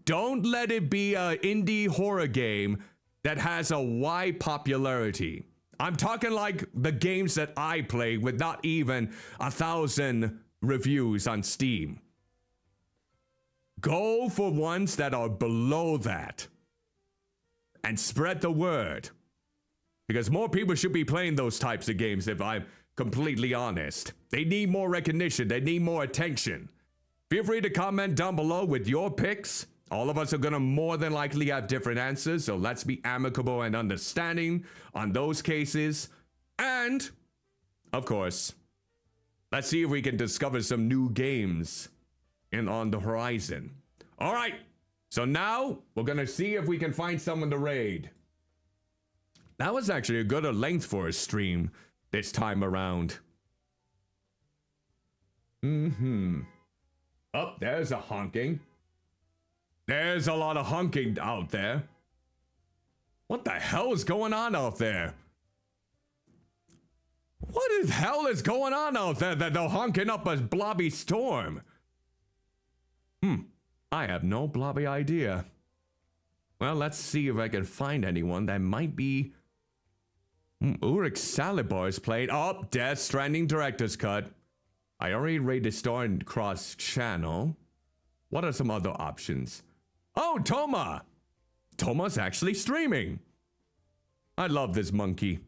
Don't let it be an indie horror game that has a wide popularity. I'm talking like the games that I play with not even 1,000 reviews on Steam. Go for ones that are below that and spread the word. Because more people should be playing those types of games, if I'm completely honest. They need more recognition. They need more attention. Feel free to comment down below with your picks. All of us are gonna more than likely have different answers, so let's be amicable and understanding on those cases. And, of course, let's see if we can discover some new games on the horizon. All right, so now we're gonna see if we can find someone to raid. That was actually a good length for a stream this time around. Oh, there's a honking. There's a lot of honking out there. What the hell is going on out there? What the hell is going on out there that they're honking up a blobby storm? I have no blobby idea. Well, let's see if I can find anyone that might be... Ulrich Salibar is playing. Oh, Death Stranding Director's Cut. I already rated Star and Cross Channel. What are some other options? Oh, Toma! Toma's actually streaming. I love this monkey.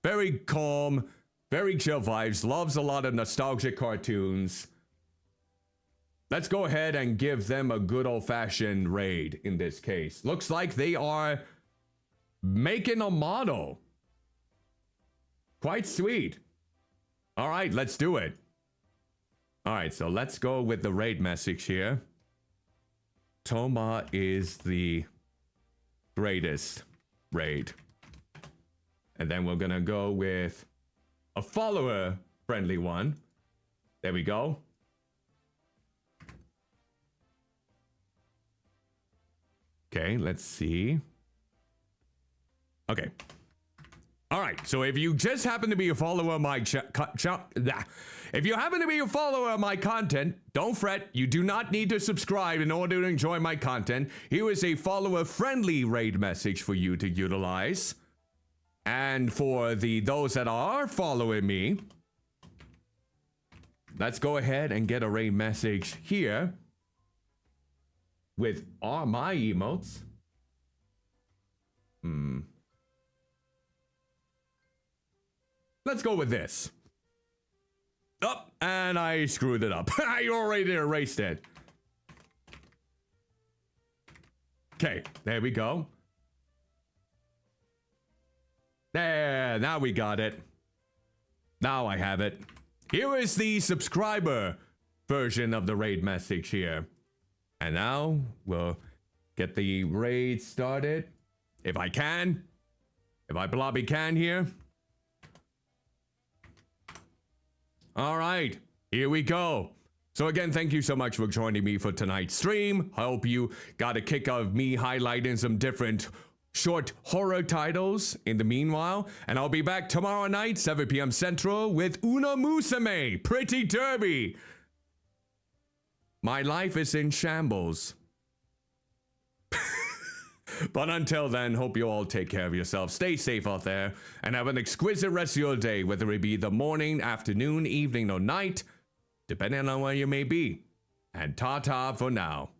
Very calm, very chill vibes, loves a lot of nostalgic cartoons. Let's go ahead and give them a good old-fashioned raid in this case. Looks like they are making a model. Quite sweet. All right, let's do it. All right, so let's go with the raid message here. Toma is the greatest raid. And then we're gonna go with a follower-friendly one. There we go. Okay, let's see. Okay. All right, so if you just happen to be a follower of my if you happen to be a follower of my content, don't fret. You do not need to subscribe in order to enjoy my content. Here is a follower-friendly raid message for you to utilize. And for those that are following me, let's go ahead and get a raid message here with my emotes. Let's go with this. Oh, and I screwed it up. I already erased it. Okay, there we go. There, now we got it. Now I have it. Here is the subscriber version of the raid message here. And now we'll get the raid started. If I can. If I blobby can here. All right, here we go. So again, thank you so much for joining me for tonight's stream. I hope you got a kick of me highlighting some different short horror titles in the meanwhile. And I'll be back tomorrow night, 7 p.m. Central with Una Musume, Pretty Derby. My life is in shambles. But until then, hope you all take care of yourselves. Stay safe out there and have an exquisite rest of your day, whether it be the morning, afternoon, evening, or night, depending on where you may be. And ta-ta for now.